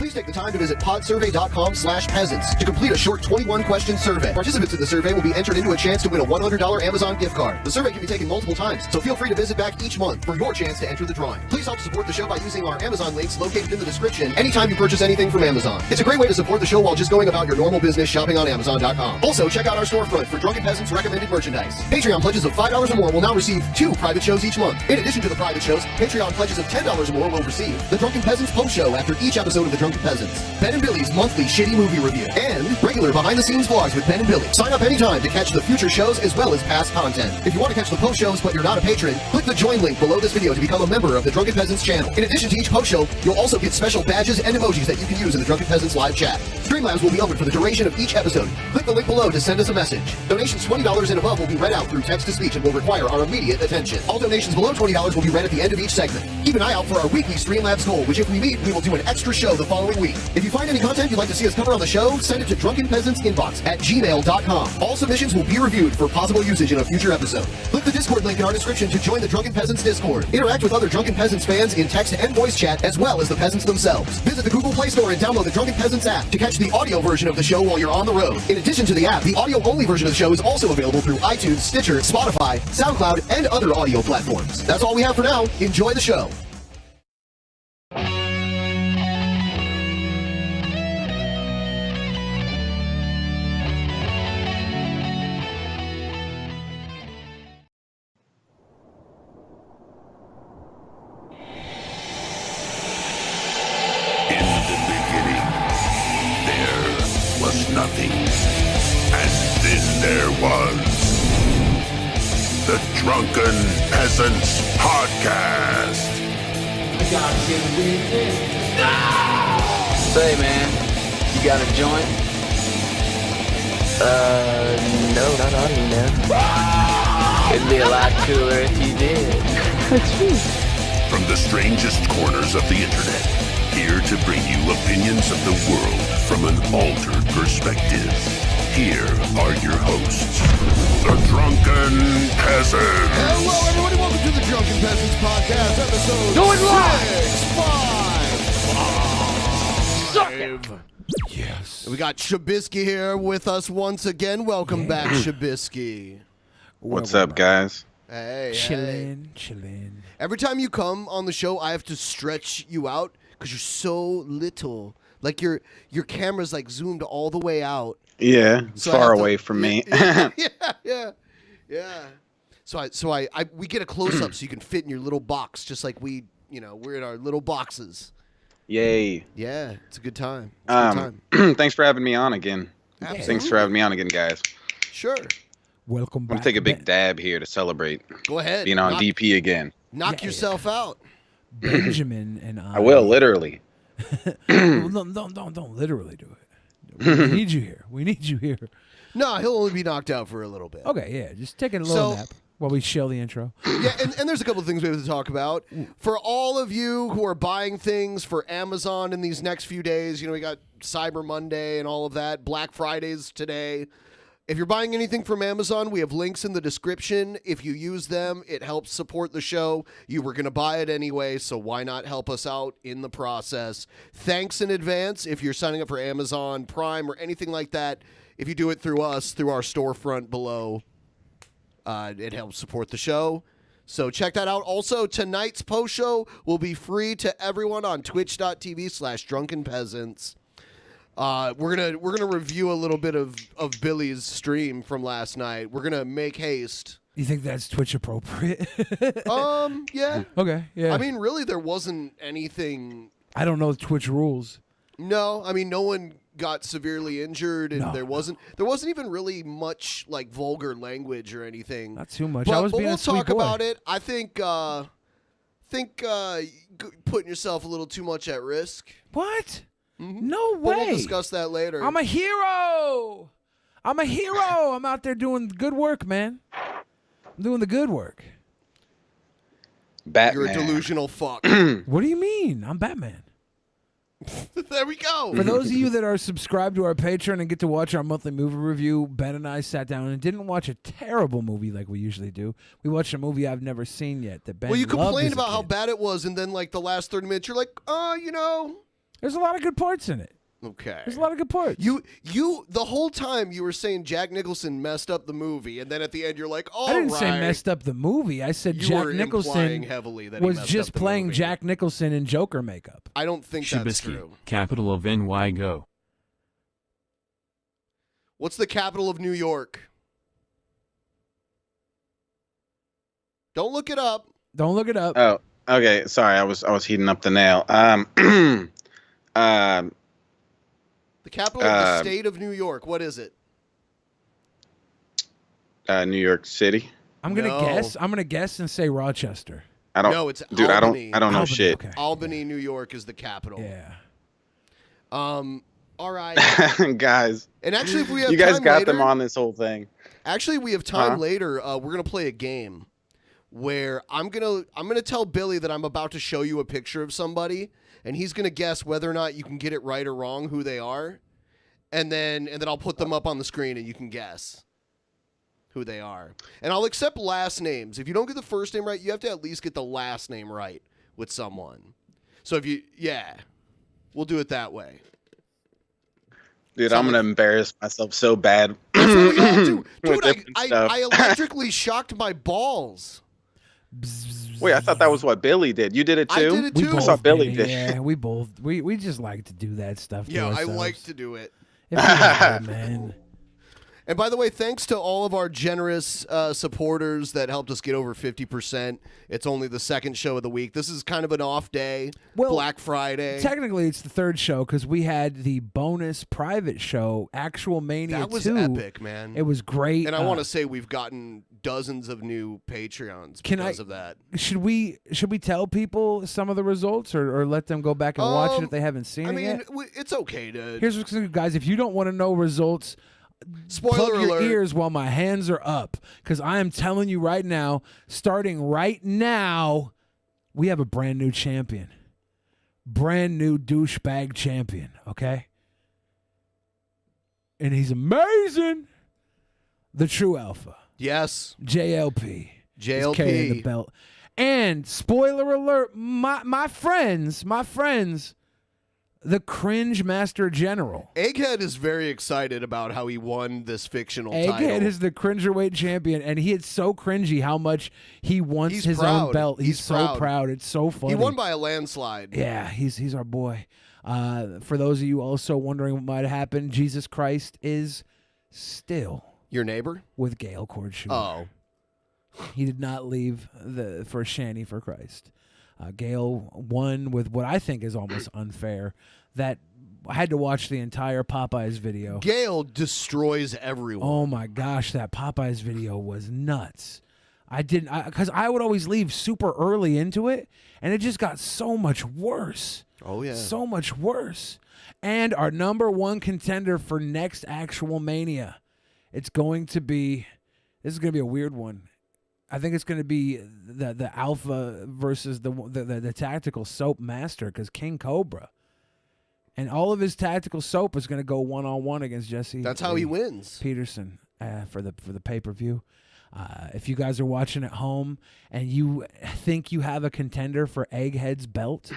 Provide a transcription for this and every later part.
Please take the time to visit podsurvey.com/peasants to complete a short 21-question survey. Participants in the survey will be entered into a chance to win a $100 Amazon gift card. The survey can be taken multiple times, so feel free to visit back each month for your chance to enter the drawing. Please help support the show by using our Amazon links located in the description anytime you purchase anything from Amazon. It's a great way to support the show while just going about your normal business shopping on Amazon.com. Also, check out our storefront for Drunken Peasants recommended merchandise. Patreon pledges of $5 or more will now receive 2 private shows each month. In addition to the private shows, Patreon pledges of $10 or more will receive the Drunken Peasants post show after each episode of the Drunken Peasants, Ben and Billy's monthly shitty movie review, and regular behind-the-scenes vlogs with Ben and Billy. Sign up anytime to catch the future shows as well as past content. If you want to catch the post shows but you're not a patron, click the join link below this video to become a member of the Drunken Peasants channel. In addition to each post show, you'll also get special badges and emojis that you can use in the Drunken Peasants live chat. Streamlabs will be open for the duration of each episode. Click the link below to send us a message. Donations $20 and above will be read out through text-to-speech and will require our immediate attention. All donations below $20 will be read at the end of each segment. Keep an eye out for our weekly Streamlabs goal, which if we meet, we will do an extra show the following week. If you find any content you'd like to see us cover on the show, send it to drunkenpeasantsinbox@gmail.com. All submissions will be reviewed for possible usage in a future episode. Click the Discord link in our description to join the Drunken Peasants Discord. Interact with other Drunken Peasants fans in text and voice chat, as well as the peasants themselves. Visit the Google Play Store and download the Drunken Peasants app to catch the audio version of the show while you're on the road. In addition to the app, the audio-only version of the show is also available through iTunes, Stitcher, Spotify, SoundCloud, and other audio platforms. That's all we have for now. Enjoy the show. Nothing. And then there was the Drunken Peasants Podcast. I gotta get with it. Say, man, you got a joint? No, not on me now. It'd be a lot cooler if you did. From the strangest corners of the internet, here to bring you opinions of the world from an altered perspective. Here are your hosts, the Drunken Peasants. Hello, everybody. Welcome to the Drunken Peasants Podcast, episode Do it live! 5. Yes. We got Shabisky here with us once again. Welcome back, Shabisky. What's up, guys? Hey, Chillin'. Every time you come on the show, I have to stretch you out because you're so little. Like your camera's like zoomed all the way out. Yeah, it's So far away from me. Yeah. So we get a close up so you can fit in your little box, just like we're in our little boxes. Yay. Yeah, it's a good time. It's a good time. Thanks for having me on again. Absolutely. Thanks for having me on again, guys. Sure. Welcome I'm back. gonna take a big dab here to celebrate Go ahead. being on DP again. Knock yourself out. Benjamin and I. I will, literally. Don't literally do it. We need you here. We need you here. No, he'll only be knocked out for a little bit. Okay, yeah. Just take a little nap while we shell the intro. Yeah, and there's a couple of things we have to talk about. For all of you who are buying things for Amazon in these next few days, we got Cyber Monday and all of that. Black Friday's today. If you're buying anything from Amazon, we have links in the description. If you use them, it helps support the show. You were going to buy it anyway, so why not help us out in the process? Thanks in advance if you're signing up for Amazon Prime or anything like that. If you do it through us, through our storefront below, it helps support the show. So check that out. Also, tonight's post show will be free to everyone on twitch.tv/drunkenpeasants. We're gonna review a little bit of Billy's stream from last night. We're gonna make haste. You think that's Twitch appropriate? Yeah. Okay, yeah. I mean, really, there wasn't anything. I don't know Twitch rules. No, I mean, no one got severely injured, and No, there wasn't even really much like vulgar language or anything. Not too much. But, I was but being we'll a sweet talk boy. about it. I think putting yourself a little too much at risk. What? Mm-hmm. No way. But we'll discuss that later. I'm a hero. I'm out there doing good work, man. I'm doing the good work. Batman. You're a delusional fuck. What do you mean? I'm Batman. There we go. For those of you that are subscribed to our Patreon and get to watch our monthly movie review, Ben and I sat down and didn't watch a terrible movie like we usually do. We watched a movie I've never seen yet that Ben Well, you loved complained as a about how kid. bad it was, and then like the last 30 minutes, you're like, There's a lot of good parts in it. Okay. There's a lot of good parts. You the whole time you were saying Jack Nicholson messed up the movie, and then at the end you're like, "Oh, I didn't say messed up the movie. I said You Jack were Nicholson implying heavily that he was messed just up the playing movie. Jack Nicholson in Joker makeup. I don't think that's Shabisky, true. capital of NY go. What's the capital of New York? Don't look it up. Don't look it up. Oh, okay. Sorry, I was heating up the nail. The capital of the state of New York. What is it? New York City. I'm gonna No. guess. I'm gonna guess and say Rochester. I don't. No, it's dude. Albany. I don't know Albany, shit. okay. Albany, New York is the capital. Yeah. All right. Guys, And actually, if we have you guys time got later, them on this whole thing. Actually, we have time Huh? later. We're gonna play a game where I'm gonna tell Billy that I'm about to show you a picture of somebody, and he's gonna guess whether or not you can get it right or wrong who they are, and then I'll put them up on the screen and you can guess who they are. And I'll accept last names. If you don't get the first name right, you have to at least get the last name right with someone. So we'll do it that way. Dude, I'm gonna embarrass myself so bad. That's what we all do. with Dude, different stuff. I electrically shocked my balls. Wait, I thought that was what Billy did. You did it too? I did it too. I saw Billy did did. it. Yeah, we both. We just like to do that stuff. Yeah, to I ourselves. like to do it. It feels good, man. And by the way, thanks to all of our generous supporters that helped us get over 50%. It's only the second show of the week. This is kind of an off day, Well, Black Friday. Technically, it's the third show because we had the bonus private show, Actual Mania That was 2. epic, man. It was great. And I want to say we've gotten dozens of new Patreons because of that. Should we tell people some of the results or let them go back and watch it if they haven't seen I it mean, yet? it's okay to. Here's what's going guys. If you don't want to know results, Spoiler plug your alert. ears while my hands are up, because I am telling you right now, starting right now, we have a brand new champion, brand new douchebag champion. Okay, and he's amazing. The true alpha, Yes. JLP. He's carrying the belt. And spoiler alert, my friends, the Cringe Master General. Egghead is very excited about how he won this fictional Egghead title. is the cringerweight champion, and he is so cringy how much he wants He's his proud. own belt. He's so proud. proud. It's so funny. He won by a landslide. Yeah, he's our boy. For those of you also wondering what might have happened, Jesus Christ is still Your neighbor? with Gail Kordschumer. Oh. He did not leave for Shanny for Christ. Gail won with what I think is almost unfair. That I had to watch the entire Popeyes video. Gail destroys everyone. Oh my gosh, that Popeyes video was nuts. Because I would always leave super early into it, and it just got so much worse. Oh, yeah. So much worse. And our number one contender for next Actual Mania, this is going to be a weird one. I think it's going to be the Alpha versus the Tactical Soap Master, because King Cobra and all of his tactical soap is going to go one-on-one against Jesse. That's how he wins. Peterson for the pay-per-view. If you guys are watching at home and you think you have a contender for Egghead's belt,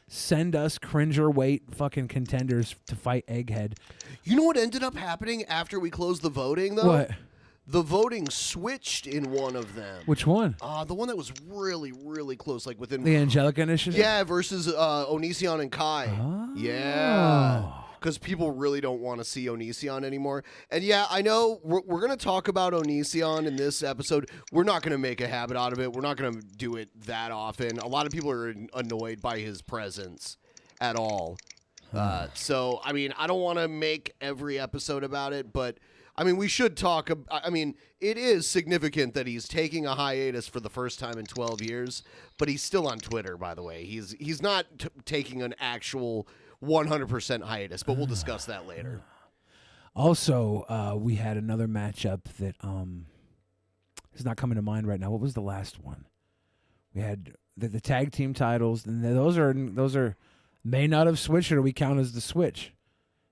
send us cringerweight fucking contenders to fight Egghead. You know what ended up happening after we closed the voting, though? What? The voting switched in one of them. Which one? The one that was really, really close, like within... The Angelica Initiative? Yeah, versus Onision and Kai. Oh. Yeah. Because people really don't want to see Onision anymore. And yeah, I know we're going to talk about Onision in this episode. We're not going to make a habit out of it. We're not going to do it that often. A lot of people are annoyed by his presence at all. So, I mean, I don't want to make every episode about it, but... I mean, we should talk. I mean, it is significant that he's taking a hiatus for the first time in 12 years, but he's still on Twitter, by the way. He's not taking an actual 100% hiatus, but we'll discuss that later. Also, we had another matchup that is not coming to mind right now. What was the last one? We had the tag team titles, and those are may not have switched, or do we count as the switch?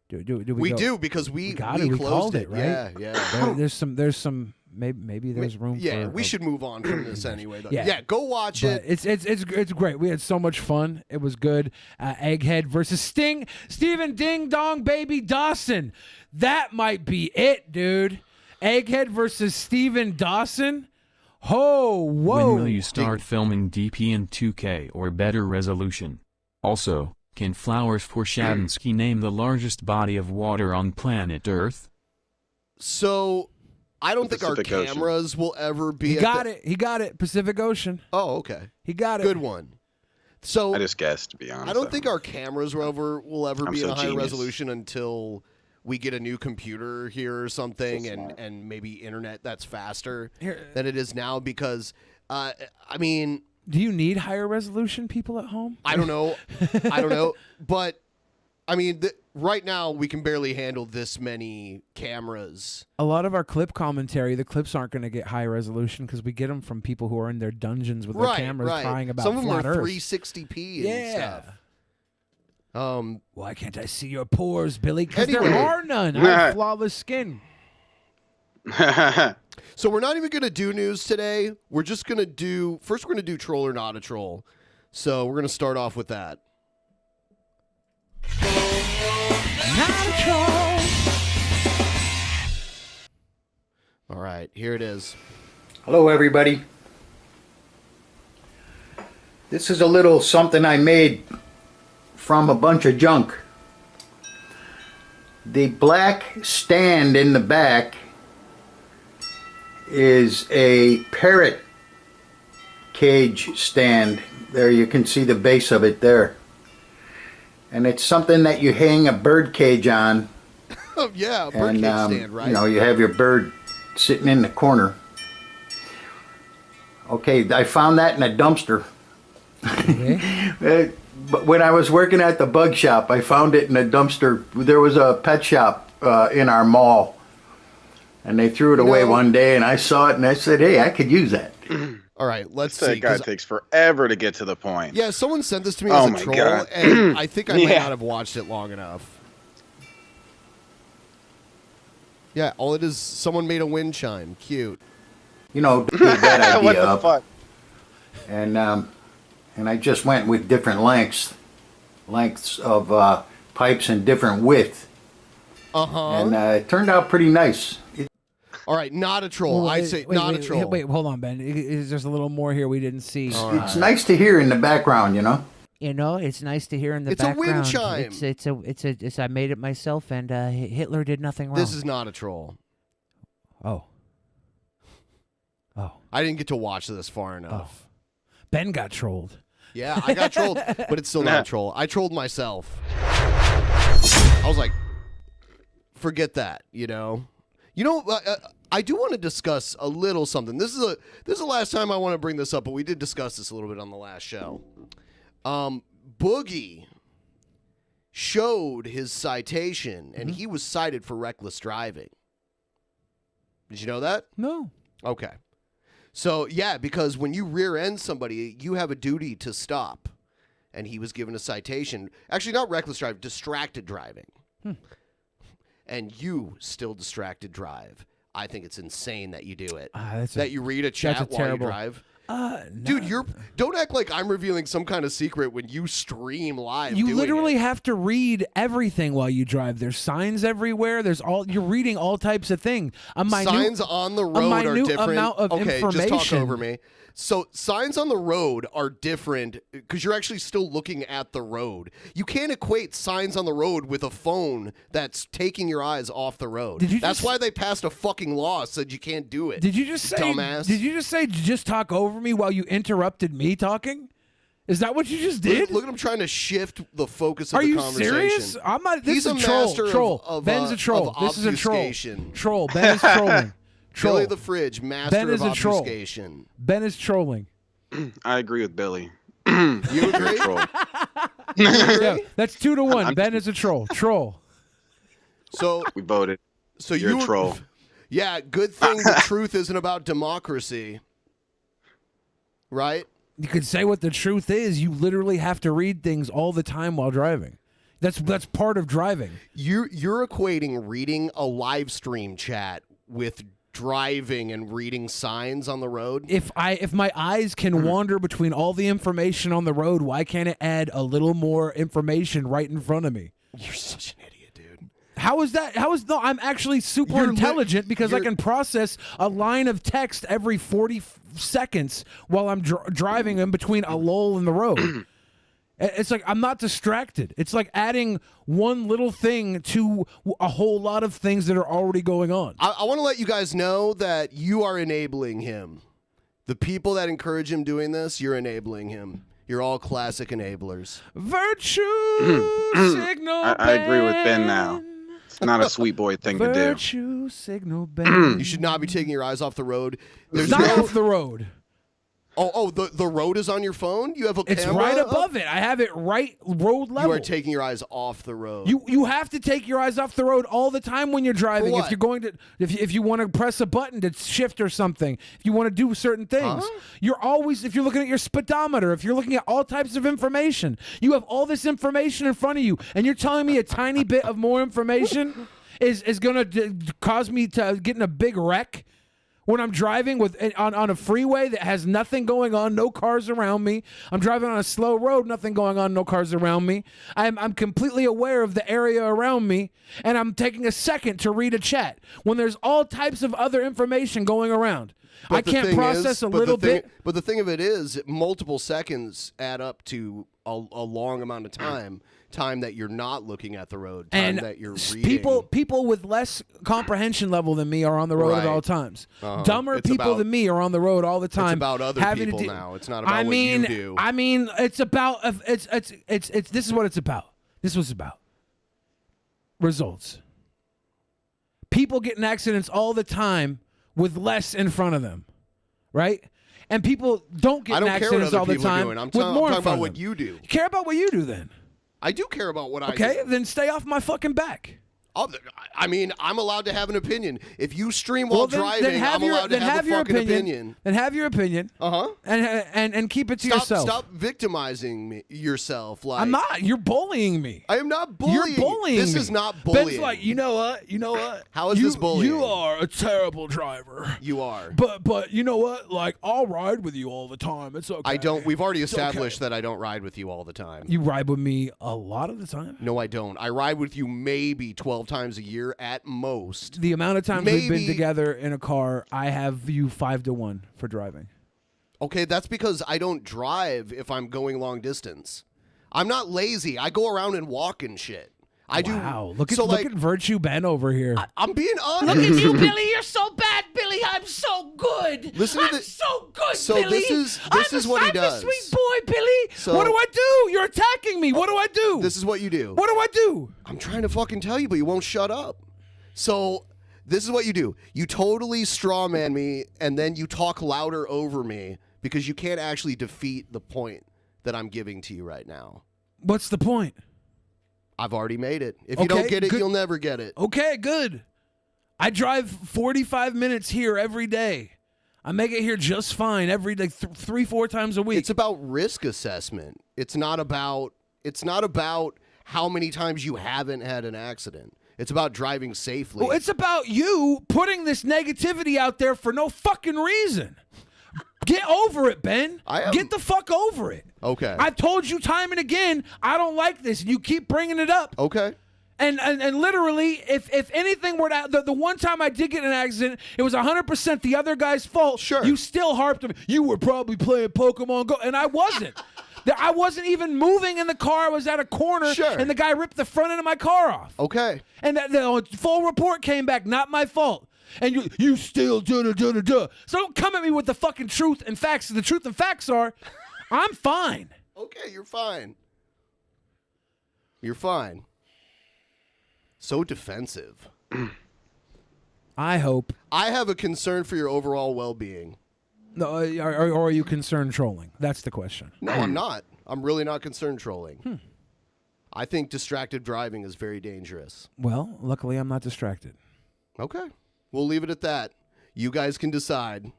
Do we We go? do because we got it. We closed called it, it, right? Yeah. There's some maybe there's room. Yeah, for we should move on from this anyway. Though. Yeah. Yeah, go watch But it. it's great. We had so much fun. It was good. Egghead versus Steven Ding Dong Baby Dawson. That might be it, dude. Egghead versus Steven Dawson. Oh, whoa. When will you start filming DP in 2K or better resolution? Also, can Flowers for Shabisky name the largest body of water on planet Earth? So, I don't think our Pacific Ocean. cameras will ever be. He got it. He got it. Pacific Ocean. Oh, okay. He got it. Good one. So I just guessed, to be honest. I don't think our cameras will ever I'm be in so a high genius. resolution until we get a new computer here or something, and maybe internet that's faster than it is now. Because, I mean, Do you need higher resolution, people at home? I don't know, but I mean, right now we can barely handle this many cameras. A lot of our clip commentary, the clips aren't going to get high resolution because we get them from people who are in their dungeons with their cameras crying about Some of them flat are Earth. 360p and stuff. Why can't I see your pores, Billy? Because Anyway. there are none. I have flawless skin. So we're not even going to do news today. We're just going to do first. We're going to do troll or not a troll. So we're going to start off with that. Not a troll. All right, here it is. Hello everybody. This is a little something I made from a bunch of junk. The black stand in the back is a parrot cage stand. There you can see the base of it there. And it's something that you hang a bird cage on. Oh yeah, a bird And cage stand, right? you know, you have your bird sitting in the corner. Okay, I found that in a dumpster. Okay. But when I was working at the bug shop, I found it in a dumpster. There was a pet shop in our mall, and they threw it away one day, and I saw it, and I said, hey, I could use that. All right, let's That see. guy 'cause- takes forever to get to the point. Yeah, someone sent this to me Oh as a my troll, God. and I think I might Yeah. not have watched it long enough. Yeah, all it is, someone made a wind chime. Cute. You know, to get that What idea the up. fuck? And I just went with different lengths of pipes and different width, and it turned out pretty nice. All right, not a troll. I'd say not a troll. Wait, hold on, Ben. There's a little more here we didn't see. It's nice to hear in the background, you know. You know, it's nice to hear in the It's a background. wind chime. It's I made it myself, and Hitler did nothing wrong. This is not a troll. Oh. I didn't get to watch this far enough. Ben got trolled. Yeah, I got trolled, but it's still not a troll. I trolled myself. I was like, forget that, you know. You know, I do want to discuss a little something. This is the last time I want to bring this up, but we did discuss this a little bit on the last show. Boogie showed his citation, and he was cited for reckless driving. Did you know that? No. Okay. So, yeah, because when you rear end somebody, you have a duty to stop. And he was given a citation. Actually, not reckless drive, distracted driving. And you still distracted drive. I think it's insane that you do it. That you read a chat while terrible- you drive. No. Dude, don't act like I'm revealing some kind of secret when you stream live. You doing literally it. have to read everything while you drive. There's signs everywhere. You're reading all types of things. Signs on the road are minute different. amount of Okay, just talk information. over me. So signs on the road are different because you're actually still looking at the road. You can't equate signs on the road with a phone that's taking your eyes off the road. That's why they passed a fucking law said you can't do it. Did you just say? dumbass? Did you just say just talk over me while you interrupted me talking? Is that what you just did? Look at him trying to shift the focus of Are the you conversation. serious? I'm not. This He's is a a troll. master Troll. of Ben's a troll. of This is a troll. obfuscation. Troll. Ben is trolling. Troll. Billy the Fridge, master Ben is of a troll. obfuscation. Ben is trolling. I agree with Billy. You agree? Troll. Yeah, that's 2-1. Ben is a troll. Troll. So We voted. So You're you a troll. Yeah, good thing the truth isn't about democracy. Right? You could say what the truth is. You literally have to read things all the time while driving. That's part of driving. You're equating reading a live stream chat with driving and reading signs on the road? If my eyes can wander between all the information on the road, why can't it add a little more information right in front of me? You're such an idiot, dude. How is that? I'm actually super intelligent because I can process a line of text every 40 seconds while I'm driving in between a lull in the road. It's like I'm not distracted. It's like adding one little thing to a whole lot of things that are already going on. I want to let you guys know that you are enabling him. The people that encourage him doing this, you're enabling him. You're all classic enablers. Virtue signal. I agree with Ben now. It's not a sweet boy thing to do. Virtue signal band. You should not be taking your eyes off the road. There's not off the road. The road is on your phone? You have a It's camera right up? above it. I have it right road level. You are taking your eyes off the road. You have to take your eyes off the road all the time when you're driving. For what? If you're going to if you want to press a button to shift or something, if you want to do certain things, you're always, if you're looking at your speedometer, if you're looking at all types of information, you have all this information in front of you, and you're telling me a tiny bit of more information is going to cause me to get in a big wreck. When I'm driving on a freeway that has nothing going on, no cars around me. I'm driving on a slow road, nothing going on, no cars around me. I'm completely aware of the area around me, and I'm taking a second to read a chat when there's all types of other information going around. I can't process a little bit. But the thing of it is, multiple seconds add up to a long amount of time that you're not looking at the road, time that you're reading. People with less comprehension level than me are on the road at all times. Dumber people than me are on the road all the time. It's about other people now. It's not about what you do. I mean, it's about it's this is what it's about. This was about results. People get in accidents all the time with less in front of them, right? And people don't get in accidents all the time with more in front about of what them. you do. Care about what you do then. I do care about what I do. Okay, then stay off my fucking back. I mean, I'm allowed to have an opinion. If you stream while driving, I'm allowed to have a fucking opinion. Then have your opinion. And keep it to yourself. Stop victimizing yourself. Like, I'm not. You're bullying me. I am not bullying. You're bullying This me. is not bullying. Ben's like, you know what? How is this bullying? You are a terrible driver. You are. But you know what? Like, I'll ride with you all the time. It's okay. I don't. We've already established that I don't ride with you all the time. You ride with me a lot of the time. No, I don't. I ride with you maybe 12 times a year at most. The amount of times we've been together in a car, I have you 5-1 for driving. Okay, that's because I don't drive if I'm going long distance. I'm not lazy. I go around and walk and shit. I do. Wow, look at Virtue Ben over here. I'm being honest. Look at you, Billy. You're so bad, Billy. I'm so good. I'm so good, so Billy. this is what he does. I'm a sweet boy, Billy. So what do I do? You're attacking me. What do I do? This is what you do. What do I do? I'm trying to fucking tell you, but you won't shut up. So this is what you do. You totally strawman me, and then you talk louder over me because you can't actually defeat the point that I'm giving to you right now. What's the point? I've already made it. If you don't get it, you'll never get it. Okay, good. I drive 45 minutes here every day. I make it here just fine every 3-4 times a week. It's about risk assessment. It's not about how many times you haven't had an accident. It's about driving safely. Well, it's about you putting this negativity out there for no fucking reason. Get over it, Ben. Get the fuck over it. Okay. I've told you time and again, I don't like this, and you keep bringing it up. Okay. And literally, if anything were to, the one time I did get in an accident, it was 100% the other guy's fault. Sure. You still harped on me. You were probably playing Pokemon Go, and I wasn't. I wasn't even moving in the car. I was at a corner, and the guy ripped the front end of my car off. Okay. And the full report came back, not my fault. And you still So don't come at me with the fucking truth and facts. The truth and facts are, I'm fine. Okay, you're fine. You're fine. So defensive. I hope. I have a concern for your overall well-being. No, or are you concerned trolling? That's the question. No, I'm not. I'm really not concerned trolling. I think distracted driving is very dangerous. Well, luckily I'm not distracted. Okay. We'll leave it at that. You guys can decide.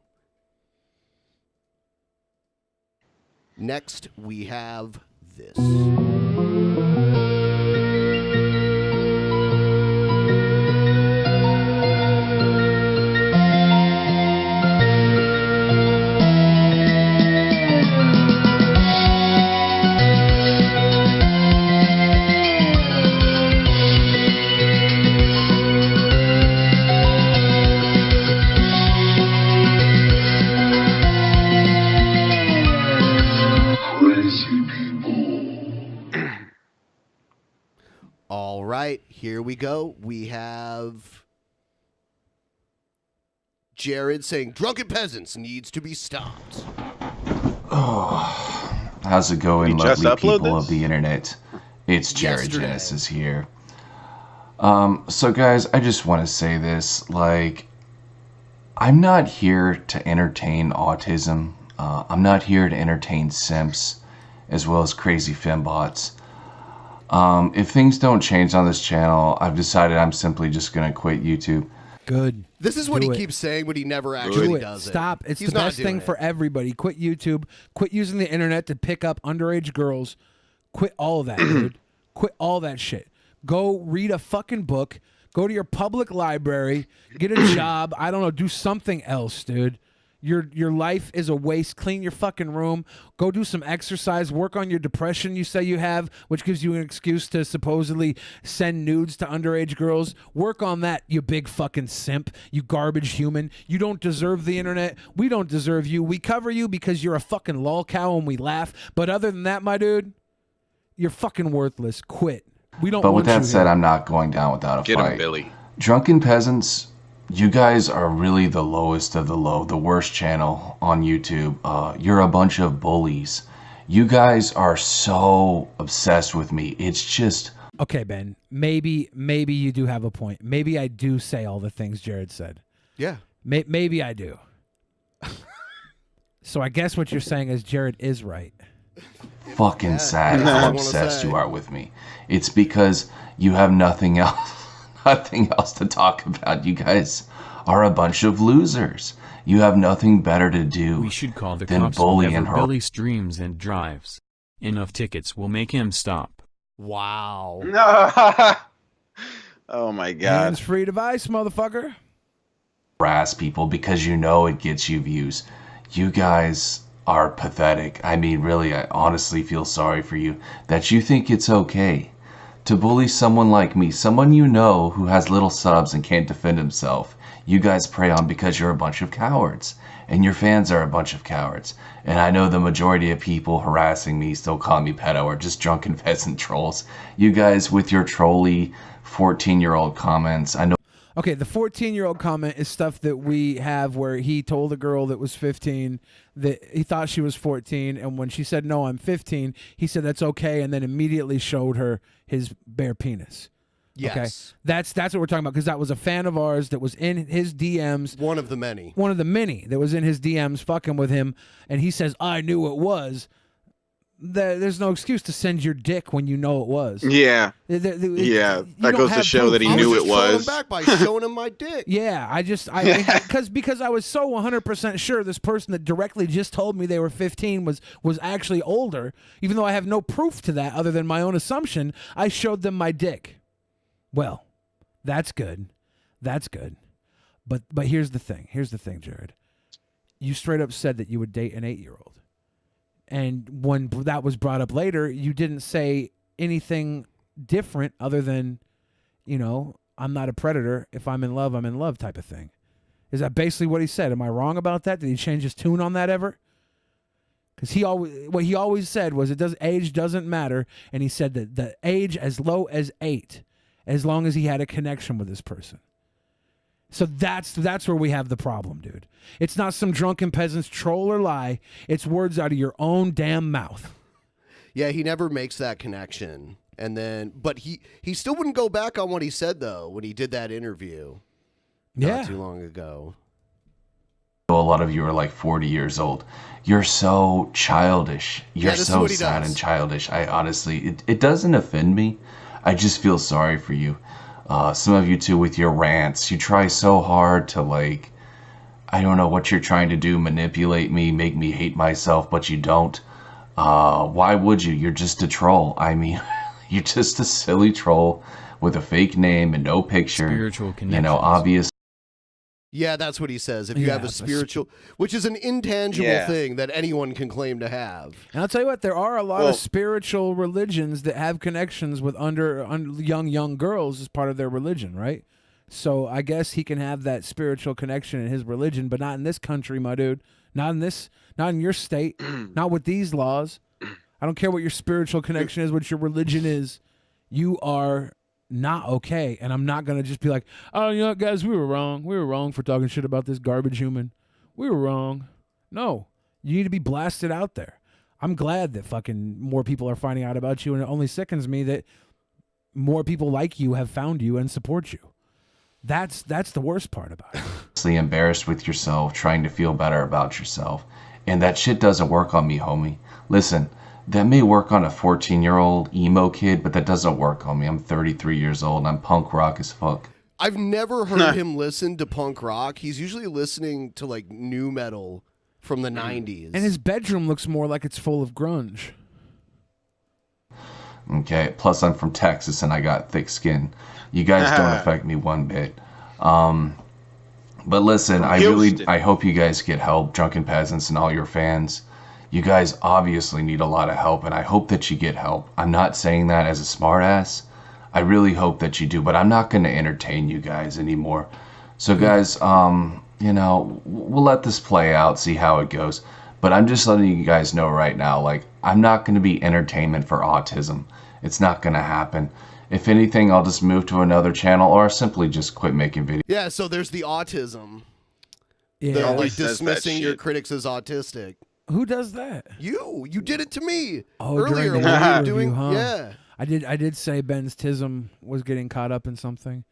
Next, we have this. right, here we go. We have Jared saying Drunken Peasants needs to be stopped. Oh, how's it going, You just lovely upload people this? of the internet? It's Jared Yesterday. Genesis here. So guys, I just want to say this, like, I'm not here to entertain autism. I'm not here to entertain simps, as well as crazy fembots. If things don't change on this channel, I've decided I'm simply just going to quit YouTube. Good. This is what Do he it. keeps saying, but he never Do actually it. does it. Stop. It's He's the not best doing thing it. for everybody. Quit YouTube. Quit using the internet to pick up underage girls. Quit all of that, dude. Quit all that shit. Go read a fucking book. Go to your public library. Get a job. I don't know. Do something else, dude. Your life is a waste. Clean your fucking room. Go do some exercise. Work on your depression you say you have, which gives you an excuse to supposedly send nudes to underage girls. Work on that, you big fucking simp. You garbage human. You don't deserve the internet. We don't deserve you. We cover you because you're a fucking lol cow and we laugh. But other than that, my dude, you're fucking worthless. Quit. We don't But want with that you said, here. I'm not going down without a Get fight. him, Billy. Drunken Peasants, you guys are really the lowest of the low, the worst channel on YouTube. You're a bunch of bullies. You guys are so obsessed with me. It's just... Okay, Ben, maybe you do have a point. Maybe I do say all the things Jared said. Yeah. Maybe I do. So I guess what you're saying is Jared is right. fucking sad that's what I how wanna obsessed say. you are with me. It's because you have nothing else to talk about. You guys are a bunch of losers. You have nothing better to do We should call the than cops bully and whenever harass. Billy streams and drives. Enough tickets will make him stop. Wow. Oh my god. Hands-free device, motherfucker. harass people because you know it gets you views. You guys are pathetic. I mean, really, I honestly feel sorry for you that you think it's okay to bully someone like me, someone you know who has little subs and can't defend himself. You guys prey on because you're a bunch of cowards, and your fans are a bunch of cowards. And I know the majority of people harassing me still call me pedo or just drunken peasant trolls. You guys with your trolly 14-year-old comments, I know. Okay, the 14-year-old comment is stuff that we have where he told a girl that was 15 that he thought she was 14, and when she said, no, I'm 15, he said, that's okay, and then immediately showed her his bare penis. Yes. Okay? That's what we're talking about, because that was a fan of ours that was in his DMs. One of the many. One of the many that was in his DMs fucking with him, and he says, I knew it was. There's no excuse to send your dick when you know it was. Yeah. Yeah, That goes to show that he knew it was. Back by showing him my dick. Yeah, because I was so 100% sure this person that directly just told me they were 15 was actually older, even though I have no proof to that other than my own assumption. I showed them my dick. Well, that's good. That's good. But here's the thing. Here's the thing, Jared. You straight up said that you would date an 8-year-old. And when that was brought up later, you didn't say anything different other than, I'm not a predator. If I'm in love type of thing. Is that basically what he said? Am I wrong about that? Did he change his tune on that ever? Because what he always said was age doesn't matter. And he said that the age as low as 8, as long as he had a connection with this person. So that's where we have the problem, dude. It's not some drunken peasant's troll or lie. It's words out of your own damn mouth. Yeah, he never makes that connection. And then, but he still wouldn't go back on what he said, though, when he did that interview. Not too long ago. A lot of you are like 40 years old. You're so childish. You're so sad and childish. I honestly, it doesn't offend me. I just feel sorry for you. Some of you too with your rants. You try so hard to I don't know what you're trying to do, manipulate me, make me hate myself, but you don't. Why would you? You're just a troll. I mean, you're just a silly troll with a fake name and no picture. Spiritual connections. Obvious. Yeah, that's what he says. If you have a spiritual, which is an intangible thing that anyone can claim to have. And I'll tell you what, there are a lot of spiritual religions that have connections with young girls as part of their religion, right? So I guess he can have that spiritual connection in his religion, but not in this country, my dude. Not in your state. Not with these laws. I don't care what your spiritual connection is, what your religion is. You are not okay. And I'm not gonna just be like, oh, you know what, guys, we were wrong. We were wrong for talking shit about this garbage human. We were wrong. No, you need to be blasted out there. I'm glad that fucking more people are finding out about you, and it only sickens me that more people like you have found you and support you. That's the worst part about it. Embarrassed with yourself, trying to feel better about yourself. And that shit doesn't work on me, homie. Listen, that may work on a 14-year-old emo kid, but that doesn't work on me. I'm 33 years old and I'm punk rock as fuck. I've never heard him listen to punk rock. He's usually listening to like new metal from the 90s. And his bedroom looks more like it's full of grunge. Okay, plus I'm from Texas and I got thick skin. You guys don't affect me one bit. But listen, I hope you guys get help, Drunken Peasants and all your fans. You guys obviously need a lot of help, and I hope that you get help. I'm not saying that as a smartass. I really hope that you do, but I'm not going to entertain you guys anymore. So guys, you know, we'll let this play out, see how it goes. But I'm just letting you guys know right now, like, I'm not going to be entertainment for autism. It's not going to happen. If anything, I'll just move to another channel or simply just quit making videos. Yeah, so there's the autism. Yeah, They're like dismissing your critics as autistic. Who does that? You did it to me during earlier the when we were review, doing. huh? Yeah, I did say Ben's tism was getting caught up in something.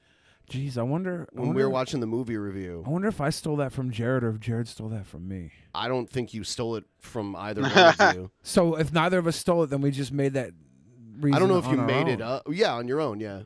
Jeez, I wonder when we were watching the movie review. I wonder if I stole that from Jared or if Jared stole that from me. I don't think you stole it from either one of you. So if neither of us stole it, then we just made that reason. I don't know if you on our made own. it up. Yeah, on your own. Yeah.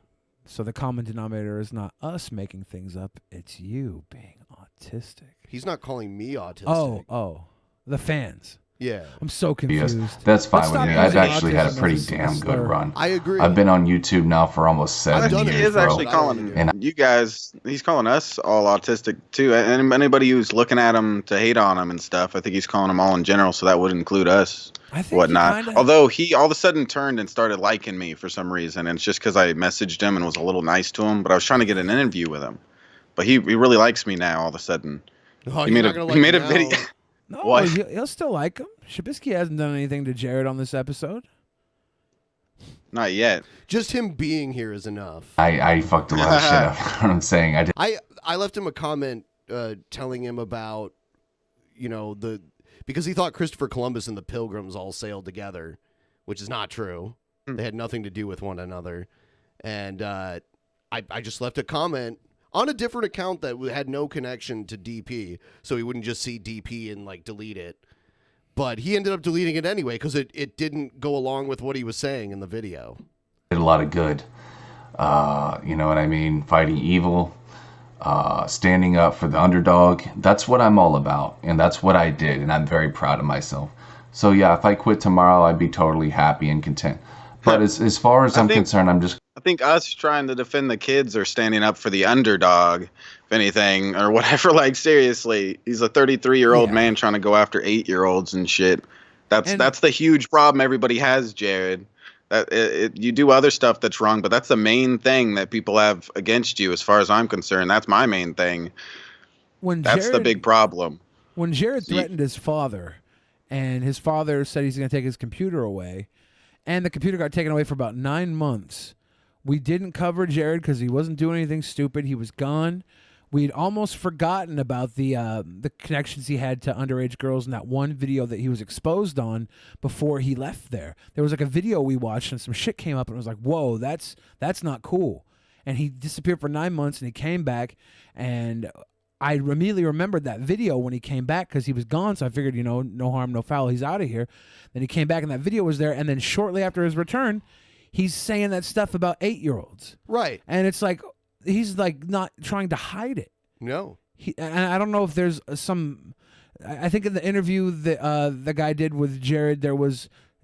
So the common denominator is not us making things up; it's you being autistic. He's not calling me autistic. Oh, the fans. Yeah. I'm so confused. That's fine Let's with stop me. I've using actually had a autism pretty as a damn good slur. run. I agree. I've been on YouTube now for almost 7 years, He is bro. actually calling you guys. He's calling us all autistic too. And anybody who's looking at him to hate on him and stuff, I think he's calling them all in general. So that would include us, whatnot. Although he all of a sudden turned and started liking me for some reason, and it's just because I messaged him and was a little nice to him. But I was trying to get an interview with him. But he really likes me now. All of a sudden, Oh, he made a video. No, What? he'll still like him. Shabisky hasn't done anything to Jared on this episode. Not yet. Just him being here is enough. I fucked a lot of shit up. You know what I'm saying? I left him a comment telling him about, you know, because he thought Christopher Columbus and the Pilgrims all sailed together, which is not true. They had nothing to do with one another. And I just left a comment on a different account that had no connection to DP, so he wouldn't just see DP and like delete it. But he ended up deleting it anyway because it didn't go along with what he was saying in the video. Did a lot of good. You know what I mean? Fighting evil, standing up for the underdog. That's what I'm all about, and that's what I did, and I'm very proud of myself. So yeah, if I quit tomorrow, I'd be totally happy and content. But as far as I'm concerned, I think us trying to defend the kids or standing up for the underdog, if anything, or whatever. Like, seriously, he's a 33-year-old man trying to go after 8-year-olds and shit. That's the huge problem everybody has, Jared. You do other stuff that's wrong, but that's the main thing that people have against you, as far as I'm concerned. That's my main thing. That's the big problem. When Jared threatened his father, and his father said he's going to take his computer away, and the computer got taken away for about 9 months. We didn't cover Jared because he wasn't doing anything stupid. He was gone. We'd almost forgotten about the connections he had to underage girls in that one video that he was exposed on before he left there. There was like a video we watched and some shit came up and it was like, whoa, that's not cool. And he disappeared for 9 months and he came back, and I immediately remembered that video when he came back because he was gone. So I figured, no harm, no foul. He's out of here. Then he came back and that video was there. And then shortly after his return, he's saying that stuff about 8-year-olds. Right. And it's like, he's like not trying to hide it. No. And I don't know if there's I think in the interview that the guy did with Jared,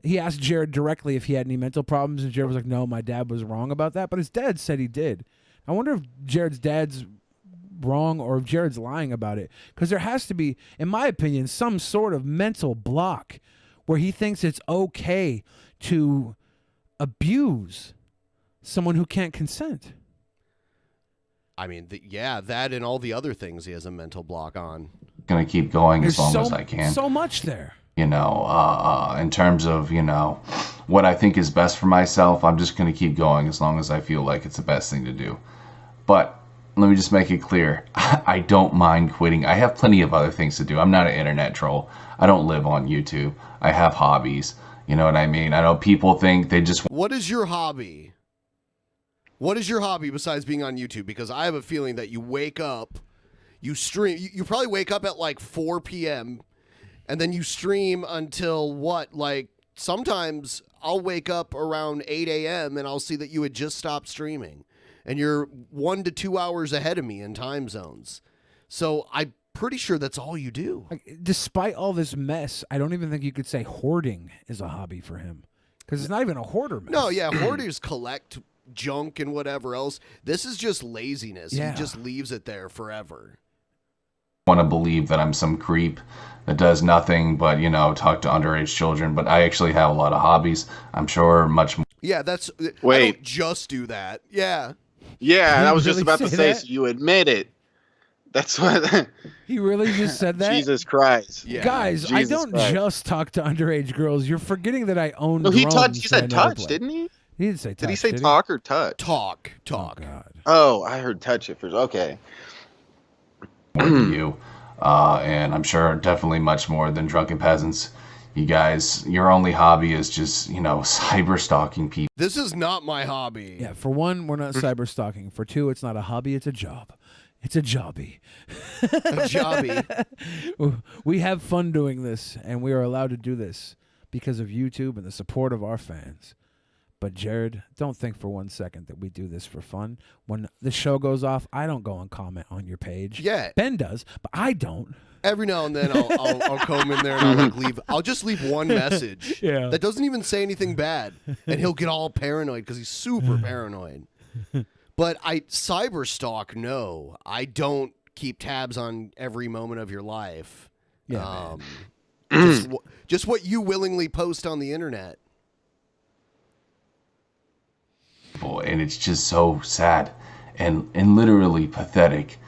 he asked Jared directly if he had any mental problems. And Jared was like, no, my dad was wrong about that. But his dad said he did. I wonder if Jared's dad's wrong or if Jared's lying about it. Because there has to be, in my opinion, some sort of mental block where he thinks it's okay to abuse someone who can't consent. I mean, that and all the other things he has a mental block on. Gonna keep going There's as long as I can. So much there. In terms of, what I think is best for myself, I'm just going to keep going as long as I feel like it's the best thing to do. But let me just make it clear. I don't mind quitting. I have plenty of other things to do. I'm not an internet troll. I don't live on YouTube. I have hobbies. You know what I mean? I know people think they just... What is your hobby? What is your hobby besides being on YouTube? Because I have a feeling that you wake up, you stream, you probably wake up at like 4 p.m., and then you stream until what? Like, sometimes I'll wake up around 8 a.m. and I'll see that you had just stopped streaming. And you're 1 to 2 hours ahead of me in time zones. So I'm pretty sure that's all you do. Like, despite all this mess, I don't even think you could say hoarding is a hobby for him. Because it's not even a hoarder mess. No, yeah, hoarders collect junk and whatever else. This is just laziness. Yeah. He just leaves it there forever. Want to believe that I'm some creep that does nothing but, you know, talk to underage children. But I actually have a lot of hobbies. I'm sure much more. Yeah, that's... Wait. I don't just do that. Yeah. Yeah, I was just really about to say say, that? so you admit it. That's what... He really just said that? Jesus Christ. Yeah. Guys, I Jesus don't Christ. just talk to underage girls. You're forgetting that I own No, he drones touched. He that I said never touch, play. didn't he? He didn't say touch. Did he say did talk or touch? Talk. Oh, God. Oh, I heard touch at first. Okay. Than you. And I'm sure definitely much more than Drunken Peasants. You guys, your only hobby is just, you know, cyber stalking people. This is not my hobby. Yeah, for one, we're not cyber stalking. For two, it's not a hobby, it's a job. It's a jobby. A jobby. We have fun doing this, and we are allowed to do this because of YouTube and the support of our fans. But Jared, don't think for 1 second that we do this for fun. When the show goes off, I don't go and comment on your page. Yeah. Ben does, but I don't. Every now and then I'll come in there and I'll just leave one message that doesn't even say anything bad, and he'll get all paranoid because he's super paranoid. But I cyber stalk, no. I don't keep tabs on every moment of your life. Yeah, just what you willingly post on the internet. And it's just so sad and literally pathetic.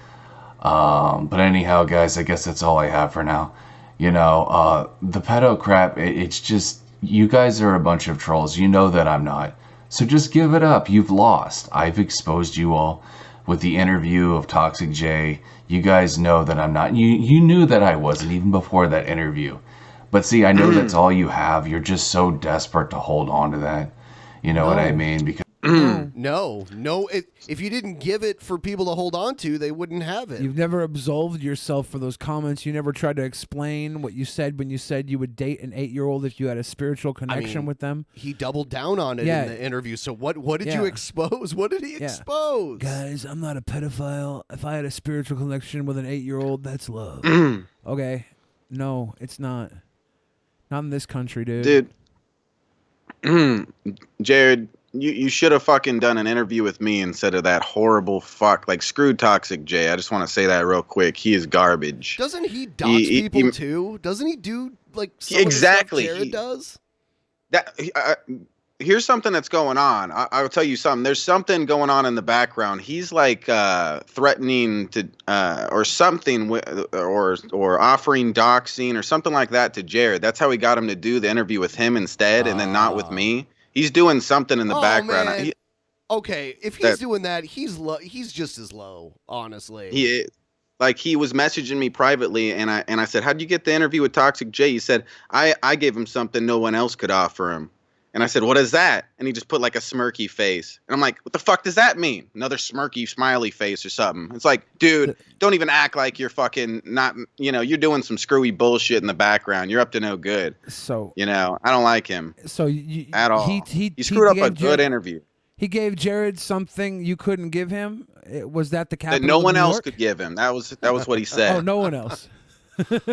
But anyhow, guys, I guess that's all I have for now. You know, the pedo crap, it's just, you guys are a bunch of trolls. You know that I'm not. So just give it up. You've lost. I've exposed you all with the interview of Toxic J. You guys know that I'm not. You knew that I wasn't even before that interview. But see, I know that's all you have. You're just so desperate to hold on to that. You know what I mean? Because No. If you didn't give it for people to hold on to, they wouldn't have it. You've never absolved yourself for those comments. You never tried to explain what you said when you said you would date an 8-year-old if you had a spiritual connection with them. He doubled down on it in the interview. So what did you expose? What did he expose? Guys, I'm not a pedophile. If I had a spiritual connection with an 8-year-old, that's love. Okay. No, it's not. Not in this country, dude. Jared, you should have fucking done an interview with me instead of that horrible fuck. Like, screw Toxic J. I just want to say that real quick. He is garbage. Doesn't he dox people too? Doesn't he do like some exactly? Of the stuff Jared does? That here's something that's going on. I will tell you something. There's something going on in the background. He's like threatening to or something or offering doxing or something like that to Jared. That's how he got him to do the interview with him instead, and then not with me. He's doing something in the background. Man. Okay, if he's doing that, he's just as low, honestly. He is. Like, he was messaging me privately, and I said, "How'd you get the interview with Toxic J?" He said, I gave him something no one else could offer him. And I said, "What is that?" And he just put like a smirky face. And I'm like, "What the fuck does that mean?" Another smirky smiley face or something. It's like, dude, don't even act like you're fucking not, you're doing some screwy bullshit in the background. You're up to no good. So, I don't like him. So at all. He screwed up a good interview. He gave Jared something you couldn't give him. Was that the capital? That no one of New else York? could give him. That was what he said. Oh, no one else.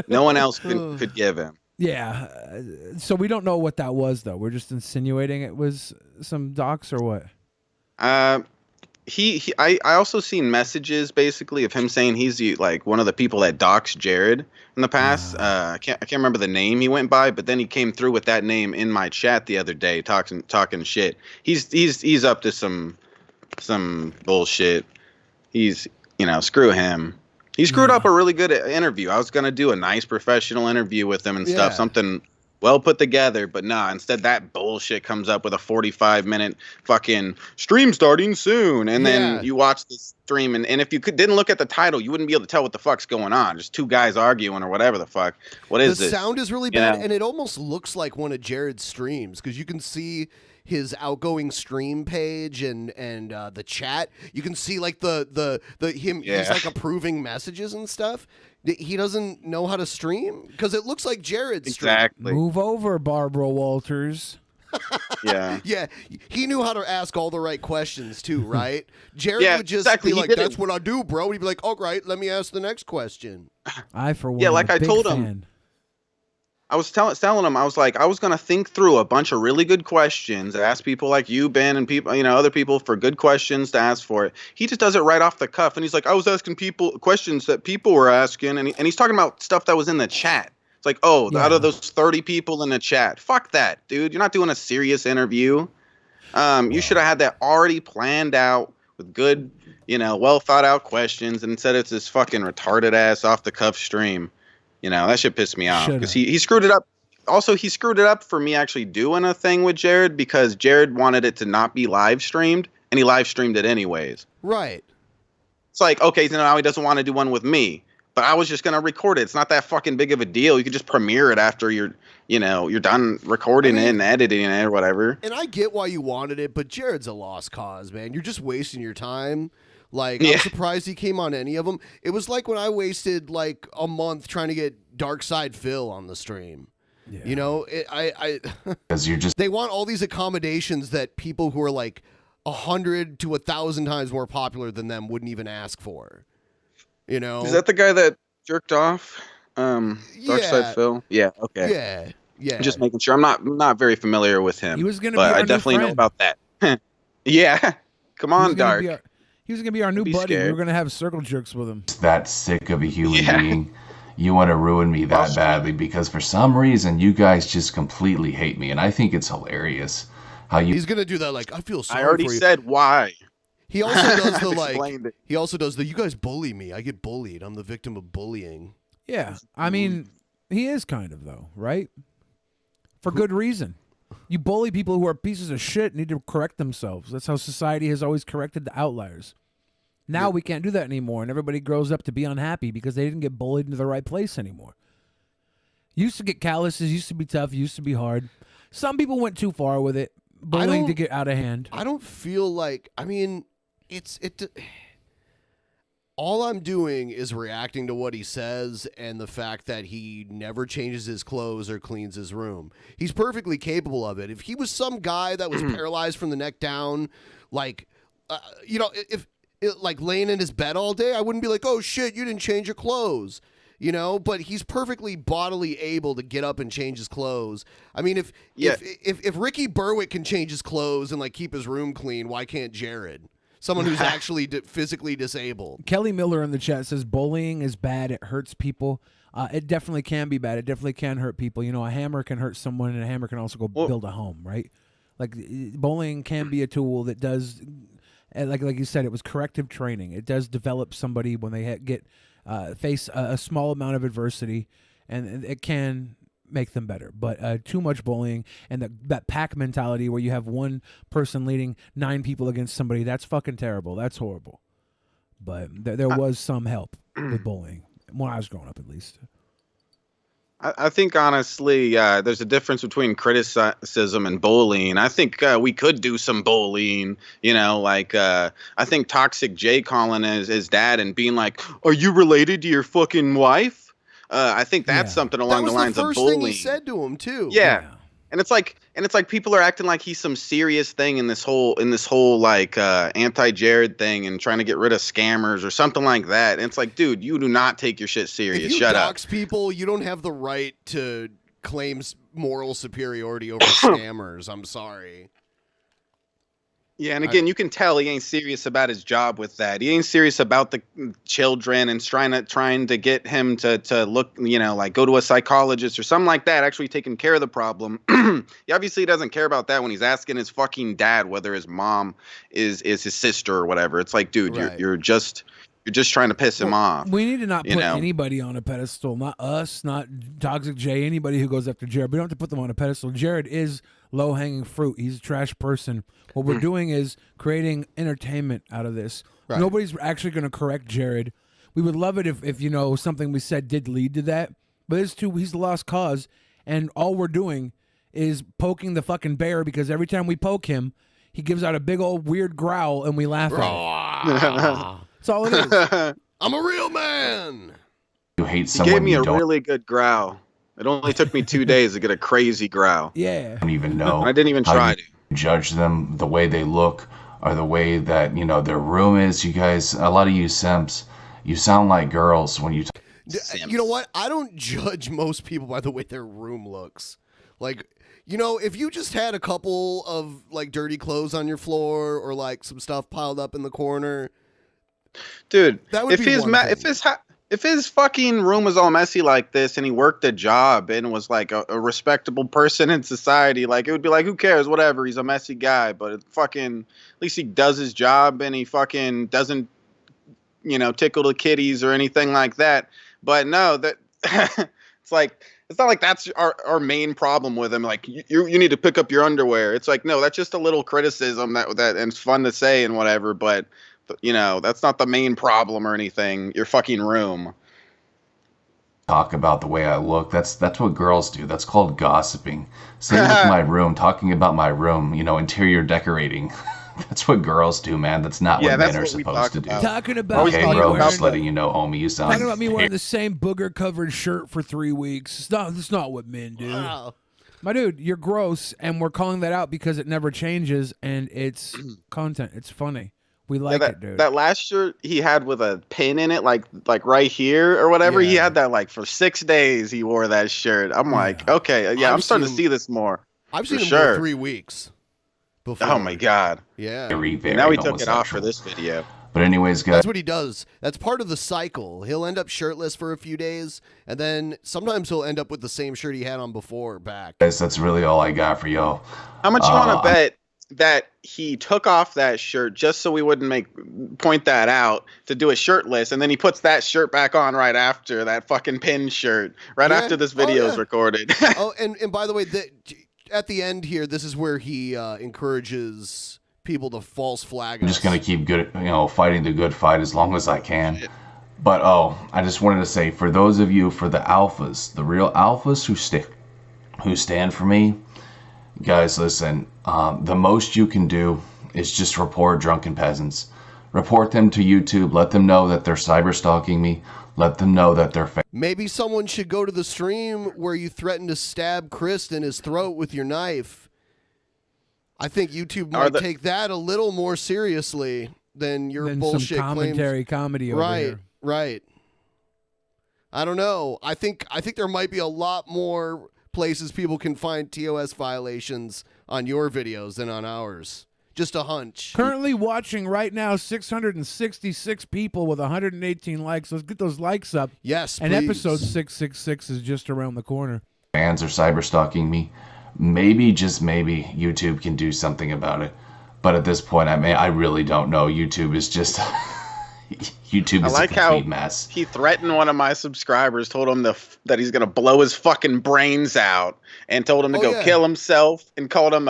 No one else could give him. Yeah. So we don't know what that was, though. We're just insinuating it was some docs or what? I also seen messages basically of him saying he's like one of the people that doxed Jared in the past. I can't remember the name he went by, but then he came through with that name in my chat the other day, talking shit. He's up to some bullshit. He's screw him. He screwed up a really good interview. I was gonna do a nice professional interview with him and stuff, something well put together, but nah, instead that bullshit comes up with a 45-minute fucking stream starting soon. And then you watch this stream, and if you didn't look at the title, you wouldn't be able to tell what the fuck's going on. Just two guys arguing or whatever the fuck. What is this? The sound is really bad, and it almost looks like one of Jared's streams, because you can see his outgoing stream page and the chat. You can see like the him. He's like approving messages and stuff. He doesn't know how to stream because it looks like Jared's stream. Move over, Barbara Walters. Yeah. He knew how to ask all the right questions too, right? Jared would just be like, "That's what I do, bro." He'd be like, "All right, let me ask the next question." I for one, like I told him. I was telling him, I was like, I was going to think through a bunch of really good questions, ask people like you, Ben, and people, other people for good questions to ask for it. He just does it right off the cuff. And he's like, I was asking people questions that people were asking. And he's talking about stuff that was in the chat. It's like, out of those 30 people in the chat, fuck that, dude. You're not doing a serious interview. You should have had that already planned out with good, well thought out questions. And instead it's this fucking retarded ass off the cuff stream. That shit pissed me off because he screwed it up. Also, he screwed it up for me actually doing a thing with Jared because Jared wanted it to not be live streamed, and he live streamed it anyways. Right. It's like, okay, so now he doesn't want to do one with me, but I was just gonna record it. It's not that fucking big of a deal. You can just premiere it after you're done recording it and editing it or whatever. And I get why you wanted it, but Jared's a lost cause, man. You're just wasting your time. Like, I'm surprised he came on any of them. It was like when I wasted like a month trying to get Dark Side Phil on the stream. Yeah. Because you're just they want all these accommodations that people who are like 100 to 1,000 times more popular than them wouldn't even ask for. Is that the guy that jerked off? Dark Side Phil. Yeah. Okay. Yeah. Just making sure. I'm not very familiar with him. He was gonna but be our I definitely new know about that. Yeah. Come on, Dark. He was going to be our new buddy. We were going to have circle jerks with him. That sick of a human being. You want to ruin me that badly because for some reason you guys just completely hate me, and I think it's hilarious how you. He's going to do that. Like, I feel sorry. I already for you. said why. He also does the like. He also does the. You guys bully me. I get bullied. I'm the victim of bullying. Yeah, I mean, he is kind of though, right? For good reason. You bully people who are pieces of shit need to correct themselves. That's how society has always corrected the outliers. Now we can't do that anymore, and everybody grows up to be unhappy because they didn't get bullied into the right place anymore. Used to get calluses, used to be tough, used to be hard. Some people went too far with it, bullying to get out of hand. I don't feel like, I mean, all I'm doing is reacting to what he says and the fact that he never changes his clothes or cleans his room. He's perfectly capable of it. If he was some guy that was paralyzed from the neck down, like, if like laying in his bed all day, I wouldn't be like, oh shit, you didn't change your clothes, but he's perfectly bodily able to get up and change his clothes. I mean, if Ricky Berwick can change his clothes and like keep his room clean, why can't Jared? Someone who's actually physically disabled. Kelly Miller in the chat says bullying is bad. It hurts people. It definitely can be bad. It definitely can hurt people. A hammer can hurt someone, and a hammer can also go build a home, right? Like bullying can be a tool that does. Like you said, it was corrective training. It does develop somebody when they face a small amount of adversity, and it can make them better. But too much bullying and that pack mentality where you have one person leading 9 people against somebody, that's fucking terrible. That's horrible. But there was some help with bullying when I was growing up, at least. I think, honestly, there's a difference between criticism and bullying. I think we could do some bullying, I think Toxic Jay calling his dad and being like, are you related to your fucking wife? I think that's something along the lines of bullying. That was the first thing he said to him, too. Yeah. And it's like people are acting like he's some serious thing in this whole like anti-Jared thing and trying to get rid of scammers or something like that. And it's like, dude, you do not take your shit serious. If you Shut dox up. people, you don't have the right to claim moral superiority over scammers. I'm sorry. Yeah, and again, you can tell he ain't serious about his job with that. He ain't serious about the children and trying to get him to look, like go to a psychologist or something like that, actually taking care of the problem. He obviously doesn't care about that when he's asking his fucking dad whether his mom is his sister or whatever. It's like, dude, you're just You're just trying to piss him off. We need to not you put know? anybody on a pedestal. Not us, not Toxic J, anybody who goes after Jared. We don't have to put them on a pedestal. Jared is low-hanging fruit. He's a trash person. What we're doing is creating entertainment out of this. Right. Nobody's actually going to correct Jared. We would love it if you know, something we said did lead to that. But he's the lost cause, and all we're doing is poking the fucking bear, because every time we poke him, he gives out a big old weird growl, and we laugh at it. That's all it is. I'm a real man. You hate He someone gave me you a don't really good growl. It only took me 2 days to get a crazy growl. Yeah. even know. I didn't even how try you to. judge them, the way they look, or the way that, you know, their room is. You guys, a lot of you simps, you sound like girls when you You know what? I don't judge most people by the way their room looks. Like, you know, if you just had a couple of like dirty clothes on your floor or like some stuff piled up in the corner, dude, that would if be his one thing. if his fucking room was all messy like this and he worked a job and was like a respectable person in society, like it would be like, who cares, whatever, he's a messy guy, but it fucking, at least he does his job and he fucking doesn't, you know, tickle the kitties or anything like that. But no, that it's like, it's not like that's our main problem with him. Like, you need to pick up your underwear. It's like, no, that's just a little criticism that and it's fun to say and whatever, but you know, that's not the main problem or anything. Your fucking room. talk about the way I look. That's what girls do. That's called gossiping. Same with my room, talking about my room, you know, interior decorating. That's what girls do, man. That's not what men are supposed to do. Talking about Okay, me bro, wearing just letting you know, homie, you sound talking about me wearing the same booger-covered shirt for 3 weeks. That's not what men do. Wow. My dude, you're gross, and we're calling that out because it never changes, and it's content. It's funny. We like it, dude. That last shirt he had with a pin in it, like right here or whatever, he had that like for 6 days. He wore that shirt. I'm like, okay, yeah, I'm starting to see this more. I've seen for him sure. for 3 weeks. Before. Oh my god. Yeah. Very, very now he took it off homosexual. for this video. But anyways, guys, That's what he does. That's part of the cycle. He'll end up shirtless for a few days, and then sometimes he'll end up with the same shirt he had on before back. that's really all I got for y'all. How much you want to bet that he took off that shirt just so we wouldn't point that out to do it shirtless, and then he puts that shirt back on right after that fucking pin shirt, right after this video is recorded. Oh, and by the way, at the end here, this is where he encourages people to false flag us. I'm just gonna keep fighting the good fight as long as I can. But I just wanted to say, for those of you, for the alphas, the real alphas who stand for me, guys, listen. The most you can do is just report Drunken Peasants. Report them to YouTube. Let them know that they're cyber stalking me. Let them know that they're fake. Maybe someone should go to the stream where you threaten to stab Chris in his throat with your knife. I think YouTube might take that a little more seriously than your bullshit some commentary claims. comedy over here. Right. I don't know. I think there might be a lot more places people can find TOS violations on your videos than on ours. Just a hunch. Currently watching right now, 666 people with 118 likes. Let's get those likes up. Yes, and please. episode 666 is just around the corner. Fans are cyber stalking me. Maybe, just maybe, YouTube can do something about it. But at this point, I really don't know. YouTube is just YouTube is I like a complete how mess. he threatened one of my subscribers, told him that he's gonna blow his fucking brains out, and told him to go kill himself, and called him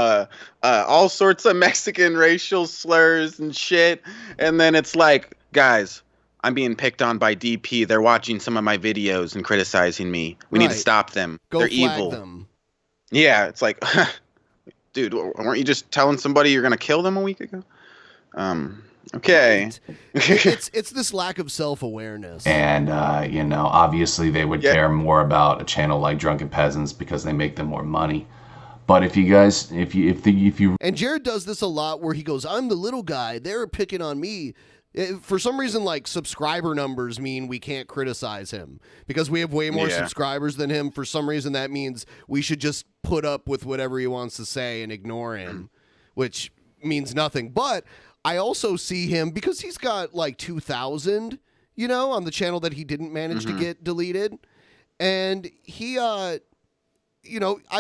all sorts of Mexican racial slurs and shit. And then it's like, guys, I'm being picked on by DP. They're watching some of my videos and criticizing me. We need to stop them. Go They're flag evil. them. Yeah, it's like, dude, weren't you just telling somebody you're gonna kill them a week ago? Okay. it's this lack of self-awareness. And, obviously they would care more about a channel like Drunken Peasants because they make them more money. But if you guys, if you And Jared does this a lot where he goes, I'm the little guy. They're picking on me. For some reason, like, subscriber numbers mean we can't criticize him. Because we have way more subscribers than him. For some reason, that means we should just put up with whatever he wants to say and ignore him. Which means nothing. But I also see him, because he's got like 2,000, on the channel that he didn't manage to get deleted. And he, I've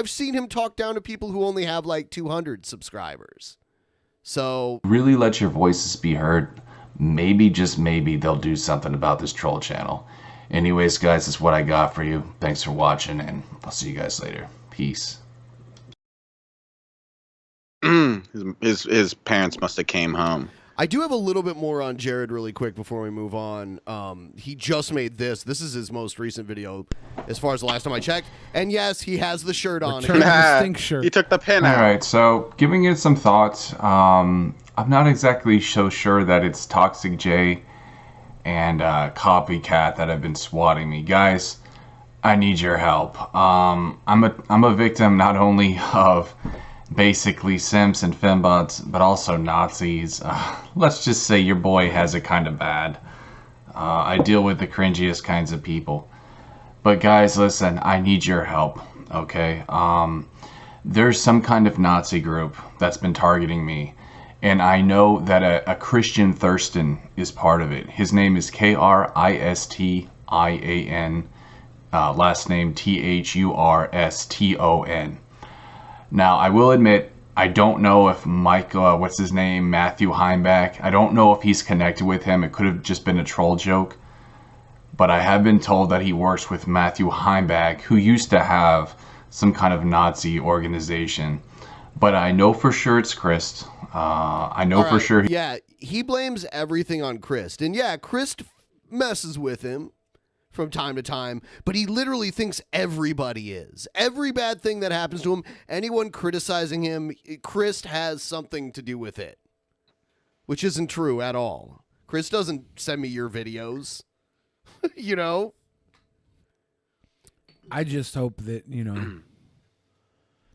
seen him talk down to people who only have like 200 subscribers. So really let your voices be heard, maybe, just maybe, they'll do something about this troll channel. Anyways, guys, that's what I got for you. Thanks for watching, and I'll see you guys later. Peace. His parents must have came home. I do have a little bit more on Jared really quick before we move on. He just made this. This is his most recent video as far as the last time I checked. And yes, he has the shirt on. Shirt. He took the pin out. All right, so giving it some thought, I'm not exactly so sure that it's Toxic J and Copycat that have been swatting me. Guys, I need your help. I'm a victim not only of basically simps and fembots, but also Nazis. Let's just say your boy has it kind of bad. I deal with the cringiest kinds of people. But guys, listen, I need your help, okay? There's some kind of Nazi group that's been targeting me, and I know that a Christian Thurston is part of it. His name is Kristian, last name Thurston. Now, I will admit, I don't know if Matthew Heimbach, I don't know if he's connected with him. It could have just been a troll joke. But I have been told that he works with Matthew Heimbach, who used to have some kind of Nazi organization. But I know for sure it's Christ. I know for sure. Yeah, he blames everything on Christ. And yeah, Christ messes with him from time to time, but he literally thinks everybody is. Every bad thing that happens to him, anyone criticizing him, Christ has something to do with it, which isn't true at all. Chris doesn't send me your videos, you know? I just hope that,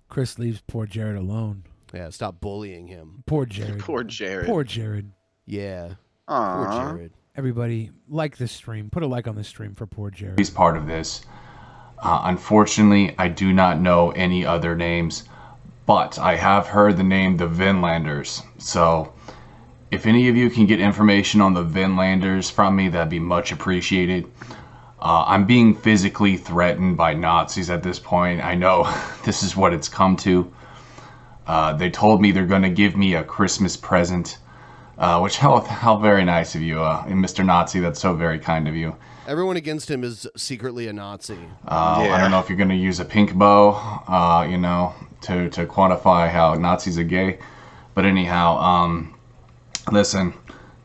Chris leaves poor Jared alone. Yeah, stop bullying him. Poor Jared. Poor Jared. Poor Jared. Yeah. Aww. Poor Jared. Everybody, like this stream. Put a like on this stream for poor Jared. He's part of this. Unfortunately, I do not know any other names, but I have heard the name the Vinlanders. So, if any of you can get information on the Vinlanders from me, that'd be much appreciated. I'm being physically threatened by Nazis at this point. I know this is what it's come to. They told me they're going to give me a Christmas present. Which, how very nice of you, Mr. Nazi. That's so very kind of you. Everyone against him is secretly a Nazi. I don't know if you're going to use a pink bow, to quantify how Nazis are gay. But anyhow, listen,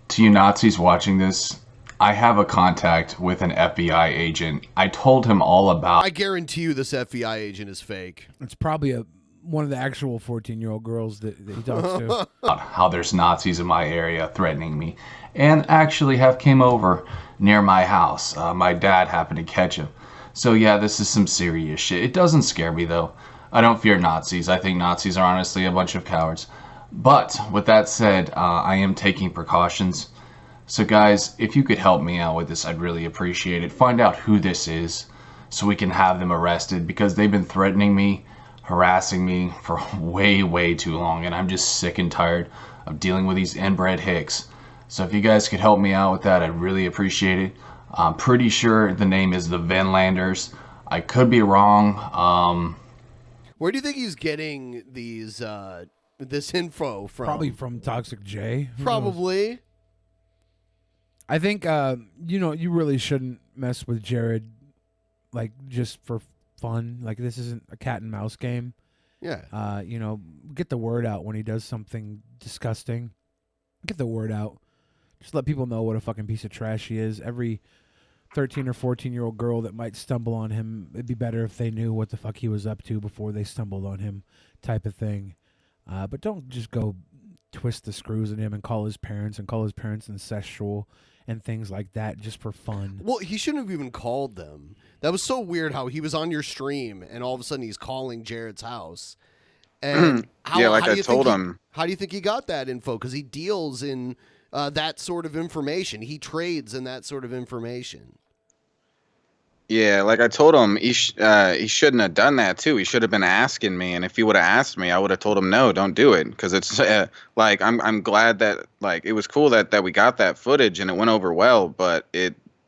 to you Nazis watching this, I have a contact with an FBI agent. I told him all about... I guarantee you this FBI agent is fake. It's probably one of the actual 14-year-old girls that he talks to. How there's Nazis in my area threatening me, and actually have came over near my house. My dad happened to catch him. So yeah, this is some serious shit. It doesn't scare me though. I don't fear Nazis. I think Nazis are honestly a bunch of cowards. But with that said, I am taking precautions. So guys, if you could help me out with this, I'd really appreciate it. Find out who this is so we can have them arrested, because they've been threatening me, harassing me for way too long, and I'm just sick and tired of dealing with these inbred hicks. So if you guys could help me out with that, I'd really appreciate it. I'm pretty sure the name is the Vinlanders. I could be wrong. Where do you think he's getting these this info from? Probably from Toxic J. Probably. I think you really shouldn't mess with Jared, like, just for fun. Like, this isn't a cat and mouse game. Yeah. Get the word out when he does something disgusting. Get the word out. Just let people know what a fucking piece of trash he is. Every 13 or 14-year-old girl that might stumble on him, it'd be better if they knew what the fuck he was up to before they stumbled on him, type of thing. But don't just go twist the screws in him and call his parents incestual and things like that just for fun. Well, he shouldn't have even called them. That was so weird how he was on your stream and all of a sudden he's calling Jared's house. And I told him. How do you think he got that info? Because he deals in that sort of information. He trades in that sort of information. Yeah, like I told him, he shouldn't have done that too. He should have been asking me, and if he would have asked me, I would have told him no, don't do it. Because it's I'm glad that it was cool that we got that footage and it went over well, but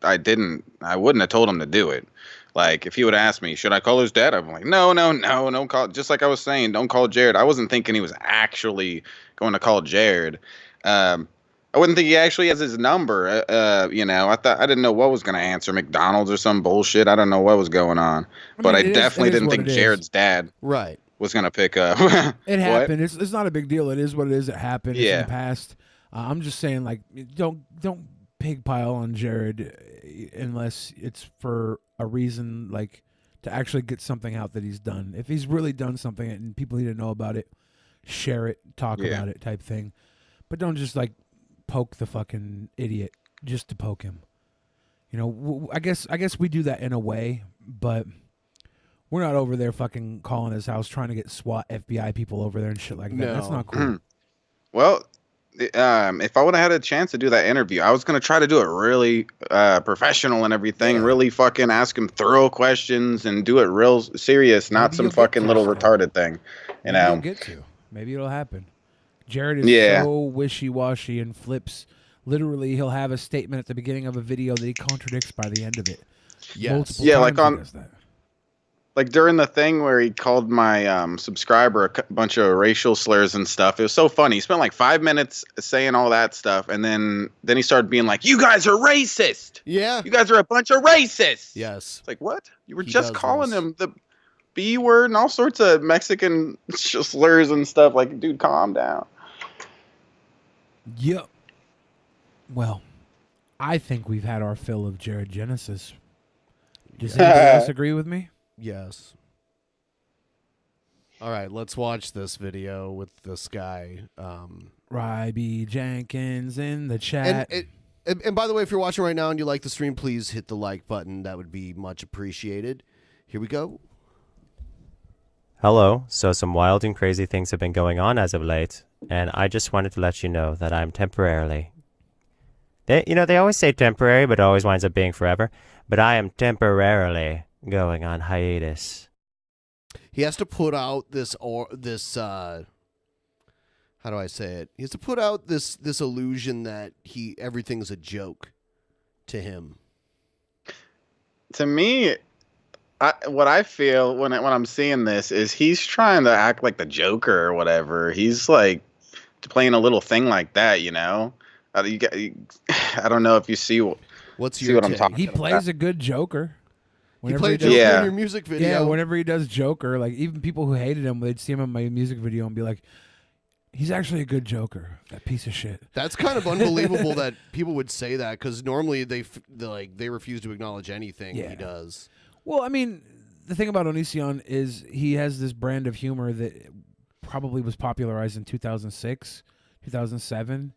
I wouldn't have told him to do it. Like, if he would ask me, should I call his dad? I'm like, no, don't call. Just like I was saying, don't call Jared. I wasn't thinking he was actually going to call Jared. I wouldn't think he actually has his number. I didn't know what was going to answer, McDonald's or some bullshit. I don't know what was going on, but I definitely didn't think Jared's dad was going to pick up. It happened. It's not a big deal. It is what it is. It happened. It's in the past. I'm just saying, like, don't pig pile on Jared unless it's for a reason, like to actually get something out that he's done. If he's really done something and people need to know about it, share it, talk about it, type thing. But don't just like poke the fucking idiot just to poke him. You know, I guess we do that in a way, but we're not over there fucking calling his house trying to get SWAT, FBI people over there and shit like that. No. That's not cool. Well, if I would have had a chance to do that interview, I was going to try to do it really professional and everything, really fucking ask him thorough questions and do it real serious, not some fucking little retarded thing. You know, Maybe it'll happen. Jared is so wishy-washy and flips. Literally, he'll have a statement at the beginning of a video that he contradicts by the end of it. Yes. Yeah, like during the thing where he called my subscriber a bunch of racial slurs and stuff. It was so funny. He spent like 5 minutes saying all that stuff, and then he started being like, "You guys are racist. Yeah. You guys are a bunch of racists." Yes. It's like, what? You were just calling him the B word and all sorts of Mexican slurs and stuff. Like, dude, calm down. Yep. Well, I think we've had our fill of Jared Genesis. Does anybody else agree with me? Yes. All right, let's watch this video with this guy. Ryby Jenkins in the chat. And by the way, if you're watching right now and you like the stream, please hit the like button. That would be much appreciated. Here we go. Hello. So some wild and crazy things have been going on as of late, and I just wanted to let you know that I'm temporarily... They always say temporary, but it always winds up being forever. But I am temporarily going on hiatus. He has to put out this how do I say it? He has to put out this illusion that everything's a joke to him. To me, what I feel when I'm seeing this is he's trying to act like the Joker or whatever. He's like playing a little thing like that, you know. I don't know if you see what I'm talking about. He plays a good Joker. He played Joker in your music video. Yeah, whenever he does Joker, like even people who hated him, they'd see him in my music video and be like, "He's actually a good Joker, that piece of shit." That's kind of unbelievable that people would say that, because normally they refuse to acknowledge anything he does. Well, I mean, the thing about Onision is he has this brand of humor that probably was popularized in 2006, 2007.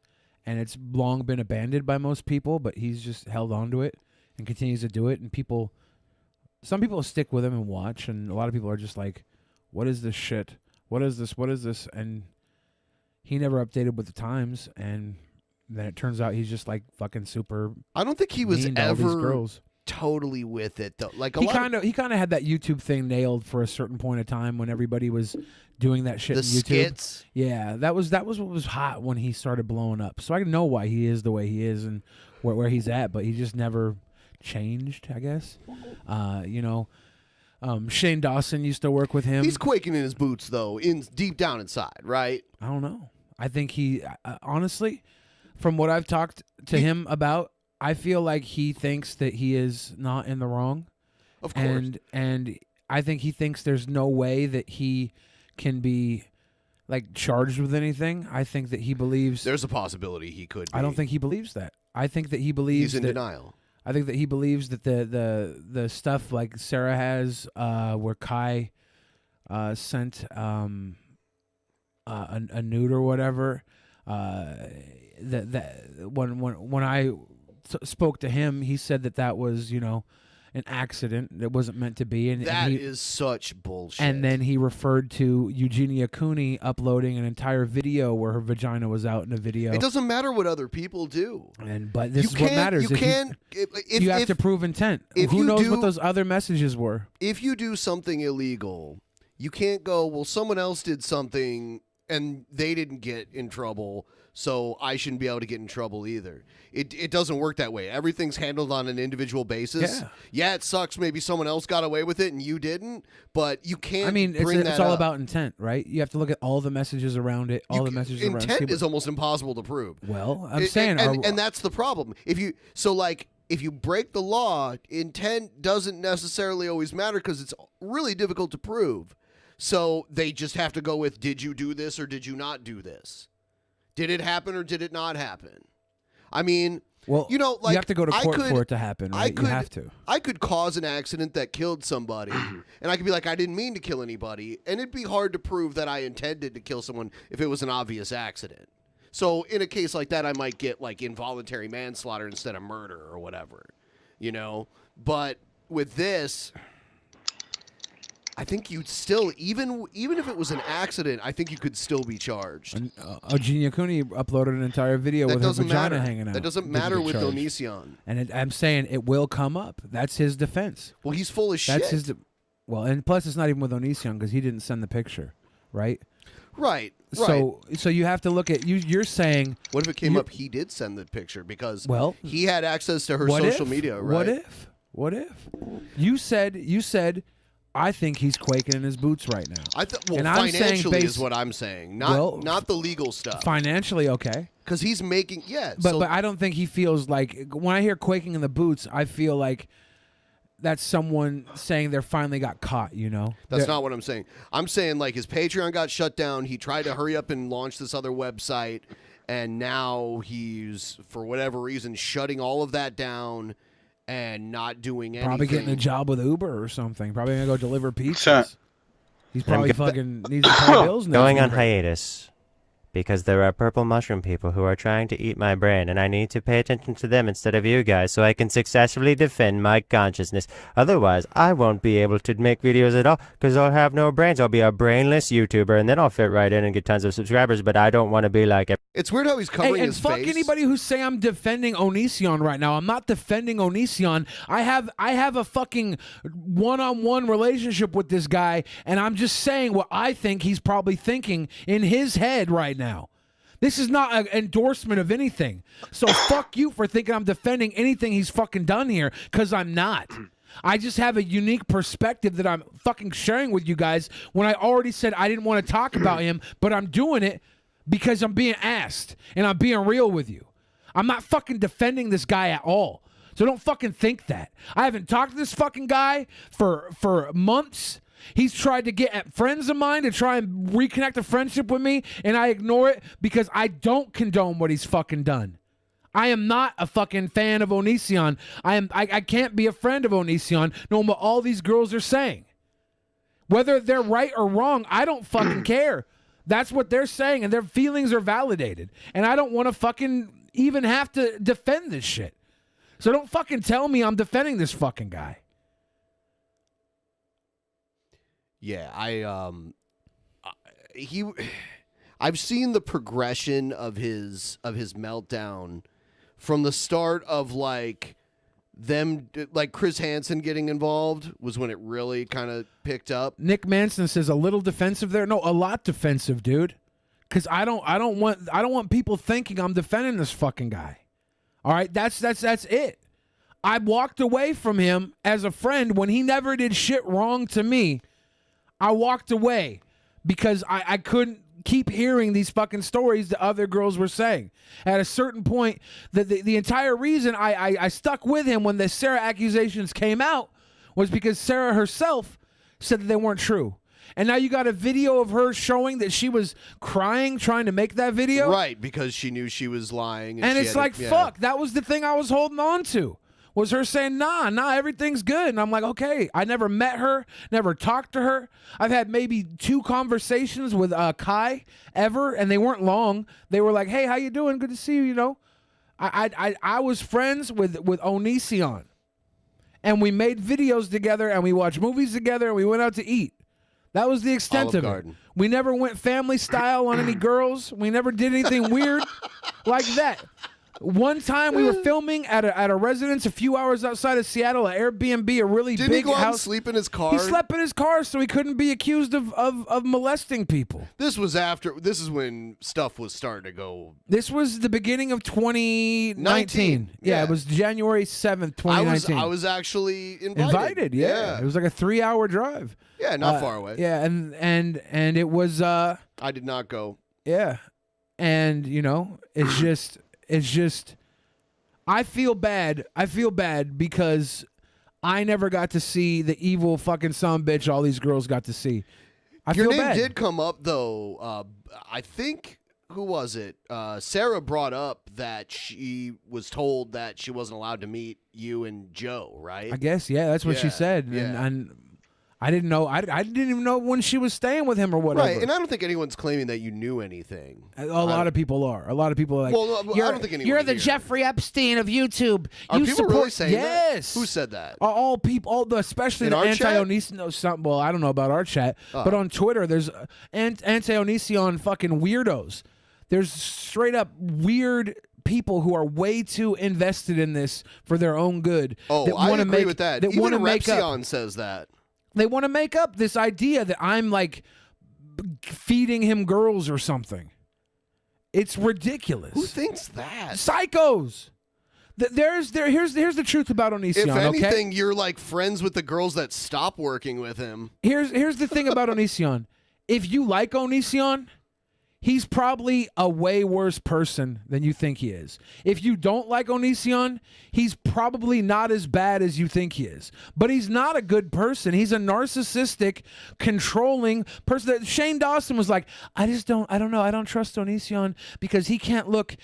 And it's long been abandoned by most people, but he's just held on to it and continues to do it. And some people stick with him and watch, and a lot of people are just like, "What is this shit? What is this? What is this?" And he never updated with the times, and then it turns out he's just like fucking super. I don't think he was mean to all these ever girls. Totally with it though. Like he kind of had that YouTube thing nailed for a certain point of time when everybody was doing that shit. The in YouTube. skits. Yeah, that was what was hot when he started blowing up. So I know why he is the way he is and where he's at, but he just never changed, I guess. Shane Dawson used to work with him. He's quaking in his boots though, deep down inside, right? I don't know. I think he honestly, from what I've talked to him about, I feel like he thinks that he is not in the wrong. Of course. And I think he thinks there's no way that he can be like charged with anything. I think that he believes there's a possibility he could be. I don't think he believes that. I think that he believes he's in denial. I think that he believes that the stuff like Sarah has where Kai sent a nude or whatever, that when I spoke to him, he said that was, an accident that wasn't meant to be. And that is such bullshit. And then he referred to Eugenia Cooney uploading an entire video where her vagina was out in a video. It doesn't matter what other people do. But this is what matters. You have to prove intent. Who knows what those other messages were? If you do something illegal, you can't go, well, someone else did something and they didn't get in trouble, so I shouldn't be able to get in trouble either. It doesn't work that way. Everything's handled on an individual basis. Yeah, it sucks. Maybe someone else got away with it and you didn't, but you can't. I mean, it's all about intent, right? You have to look at all the messages around it, all the messages around it. Intent is almost impossible to prove. Well, I'm saying, and that's the problem. If you break the law, intent doesn't necessarily always matter because it's really difficult to prove. So they just have to go with, did you do this or did you not do this? Did it happen or did it not happen? I mean, well, you know, like you have to go to court for it to happen, right? You have to. I could cause an accident that killed somebody, and I could be like, I didn't mean to kill anybody, and it'd be hard to prove that I intended to kill someone if it was an obvious accident. So in a case like that, I might get like involuntary manslaughter instead of murder or whatever, you know? But with this, I think you'd still, even if it was an accident, I think you could still be charged. Eugenia Cooney uploaded an entire video with her vagina hanging out. That doesn't matter with Onision. And I'm saying it will come up. That's his defense. Well, he's full of shit. That's his. Well, and plus it's not even with Onision because he didn't send the picture, right? Right. So you have to look at You're saying, what if it came up? He did send the picture because he had access to her what social if? media. Right. What if? You said. I think he's quaking in his boots right now. Well, financially is what I'm saying, not the legal stuff. Financially, okay. Because he's making, But I don't think he feels like, when I hear quaking in the boots, I feel like that's someone saying they finally got caught, you know? That's not what I'm saying. I'm saying like his Patreon got shut down. He tried to hurry up and launch this other website, and now he's, for whatever reason, shutting all of that down and not doing anything. Probably getting a job with Uber or something. Probably going to go deliver pizzas. He's probably fucking needs to pay bills now. Going on hiatus because there are purple mushroom people who are trying to eat my brain, and I need to pay attention to them instead of you guys so I can successfully defend my consciousness. Otherwise, I won't be able to make videos at all because I'll have no brains. I'll be a brainless YouTuber, and then I'll fit right in and get tons of subscribers, but I don't want to be like it. It's weird how he's covering his face. And fuck anybody who's saying I'm defending Onision right now. I'm not defending Onision. I have a fucking one-on-one relationship with this guy, and I'm just saying what I think he's probably thinking in his head right now. This is not an endorsement of anything. So fuck you for thinking I'm defending anything he's fucking done here, because I'm not. I just have a unique perspective that I'm fucking sharing with you guys when I already said I didn't want to talk about him, but I'm doing it because I'm being asked, and I'm being real with you. I'm not fucking defending this guy at all. So don't fucking think that. I haven't talked to this fucking guy for months. He's tried to get at friends of mine to try and reconnect a friendship with me, and I ignore it because I don't condone what he's fucking done. I am not a fucking fan of Onision. I can't be a friend of Onision knowing what all these girls are saying. Whether they're right or wrong, I don't fucking care. That's what they're saying, and their feelings are validated. And I don't want to fucking even have to defend this shit. So don't fucking tell me I'm defending this fucking guy. Yeah, I've seen the progression of his meltdown from the start of like Chris Hansen getting involved was when it really kind of picked up. Nick Manson says a little defensive there. No, a lot defensive, dude. Because I don't want people thinking I'm defending this fucking guy. All right, that's it. I walked away from him as a friend when he never did shit wrong to me. I walked away because I couldn't keep hearing these fucking stories that other girls were saying. At a certain point, the entire reason I stuck with him when the Sarah accusations came out was because Sarah herself said that they weren't true. And now you got a video of her showing that she was crying trying to make that video? Right, because she knew she was lying. And it's like, fuck, that was the thing I was holding on to. Was her saying, nah, everything's good. And I'm like, okay, I never met her, never talked to her. I've had maybe 2 conversations with Kai ever, and they weren't long. They were like, hey, how you doing? Good to see you, you know. I was friends with Onision. And we made videos together, and we watched movies together, and we went out to eat. That was the extent of it. We never went family style on any girls. We never did anything weird like that. One time we were filming at a residence a few hours outside of Seattle, an Airbnb, a really Didn't big he go out and house. sleep in his car? He slept in his car so he couldn't be accused of molesting people. This is when stuff was starting to go. This was the beginning of 2019. Yeah, it was January 7th, 2019. I was actually Invited, yeah. It was like a 3-hour drive. Yeah, not far away. Yeah, and it was I did not go. Yeah. And it's just I feel bad because I never got to see the evil fucking sumbitch all these girls got to see. Your name did come up though. I think, who was it? Sarah brought up that she was told that she wasn't allowed to meet you and Joe, right? I guess, yeah, that's what she said. Yeah. And I didn't know. I didn't even know when she was staying with him or whatever. Right, and I don't think anyone's claiming that you knew anything. A lot of people are. A lot of people are like, Well, I don't think anyone You're the here. Jeffrey Epstein of YouTube. Are You people support really saying that? Yes. Who said that? All people, especially In the our chat? anti-Onision something. Well, I don't know about our chat, but on Twitter, there's anti-Onision fucking weirdos. There's straight up weird people who are way too invested in this for their own good. Oh, that I wanna agree make, with that. That Even want to make up. Repsion says that. They want to make up this idea that I'm like feeding him girls or something. It's ridiculous. Who thinks that? Psychos. Here's the truth about Onision. If anything, okay? you're like friends with the girls that stop working with him. Here's the thing about Onision. If you like Onision, he's probably a way worse person than you think he is. If you don't like Onision, he's probably not as bad as you think he is. But he's not a good person. He's a narcissistic, controlling person. Shane Dawson was like, I don't know. I don't trust Onision because he can't look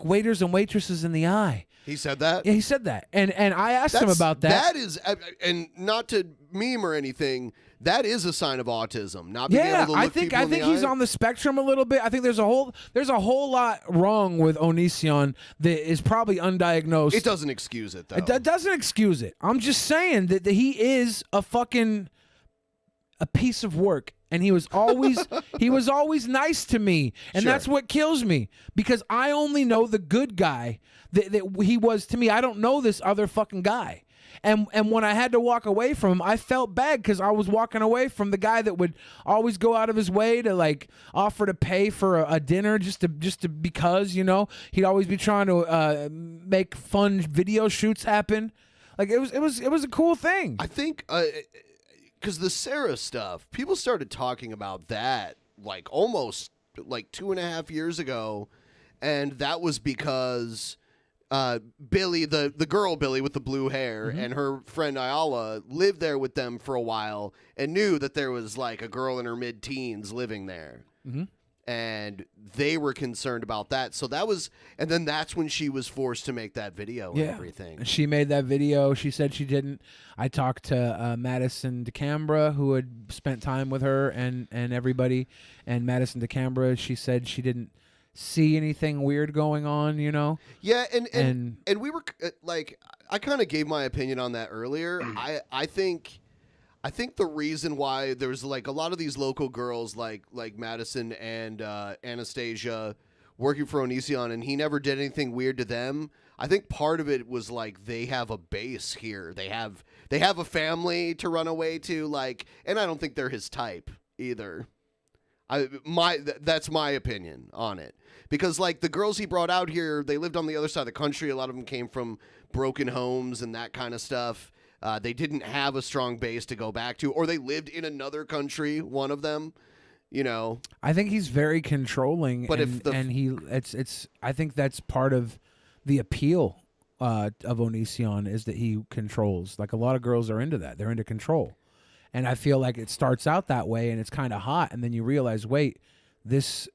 waiters and waitresses in the eye. He said that? Yeah, he said that. And I asked him about that. That is, and not to meme or anything, that is a sign of autism. Not being able to look I think he's on the spectrum a little bit. I think there's a whole lot wrong with Onision that is probably undiagnosed. It doesn't excuse it though. It doesn't excuse it. I'm just saying that he is a piece of work, and he was always nice to me, and Sure. that's what kills me because I only know the good guy that he was to me. I don't know this other fucking guy. And when I had to walk away from him, I felt bad because I was walking away from the guy that would always go out of his way to like offer to pay for a dinner just to because he'd always be trying to make fun video shoots happen. Like it was a cool thing. I think because the Sarah stuff, people started talking about that like almost like 2.5 years ago, and that was because Billy, the girl Billy with the blue hair, and her friend Ayala lived there with them for a while and knew that there was like a girl in her mid-teens living there. And they were concerned about that. So and then that's when she was forced to make that video and everything. She made that video. She said she didn't. I talked to Madison DeCambra, who had spent time with her and everybody. And Madison DeCambra, she said she didn't see anything weird going on, Yeah, and we were like, I kind of gave my opinion on that earlier. I think the reason why there's like a lot of these local girls like Madison and Anastasia working for Onision, and he never did anything weird to them. I think part of it was like they have a base here. They have a family to run away to, like, and I don't think they're his type either. That's my opinion on it. Because like the girls he brought out here, they lived on the other side of the country. A lot of them came from broken homes and that kind of stuff. They didn't have a strong base to go back to, or they lived in another country. One of them, I think he's very controlling, but I think that's part of the appeal of Onision is that he controls. Like a lot of girls are into that; they're into control, and I feel like it starts out that way, and it's kind of hot, and then you realize, wait, this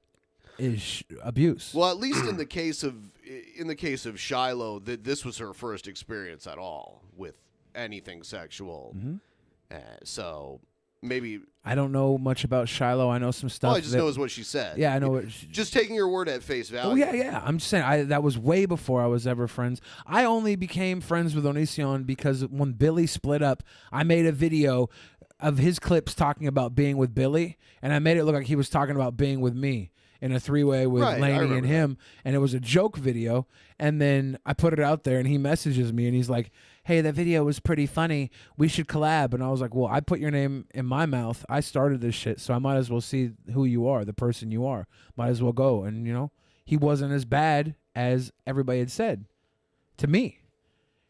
is abuse. Well, at least in the case of Shiloh, this was her first experience at all with anything sexual. So maybe I don't know much about Shiloh. I know some stuff. All I just know is what she said. Yeah, I know. Just taking your word at face value. Oh yeah. I'm just saying that was way before I was ever friends. I only became friends with Onision because when Billy split up, I made a video of his clips talking about being with Billy, and I made it look like he was talking about being with me. in a 3-way with Right, I Lainey and remember him, and it was a joke video. And then I put it out there, and he messages me, and he's like, "Hey, that video was pretty funny. We should collab." And I was like, "Well, I put your name in my mouth. I started this shit, so I might as well see who you are, the person you are. Might as well go." And he wasn't as bad as everybody had said to me.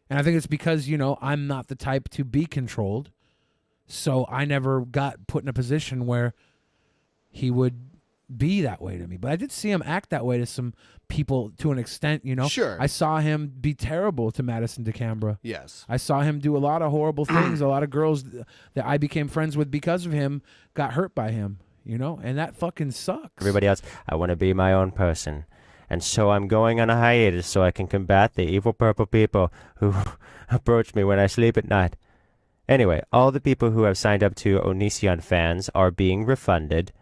And I think it's because I'm not the type to be controlled, so I never got put in a position where he would be that way to me. But I did see him act that way to some people to an extent, Sure. I saw him be terrible to Madison DeCambra. Yes. I saw him do a lot of horrible things. A lot of girls that I became friends with because of him got hurt by him, and that fucking sucks. Everybody else, I want to be my own person. And so I'm going on a hiatus so I can combat the evil purple people who approach me when I sleep at night. Anyway, all the people who have signed up to Onision fans are being refunded,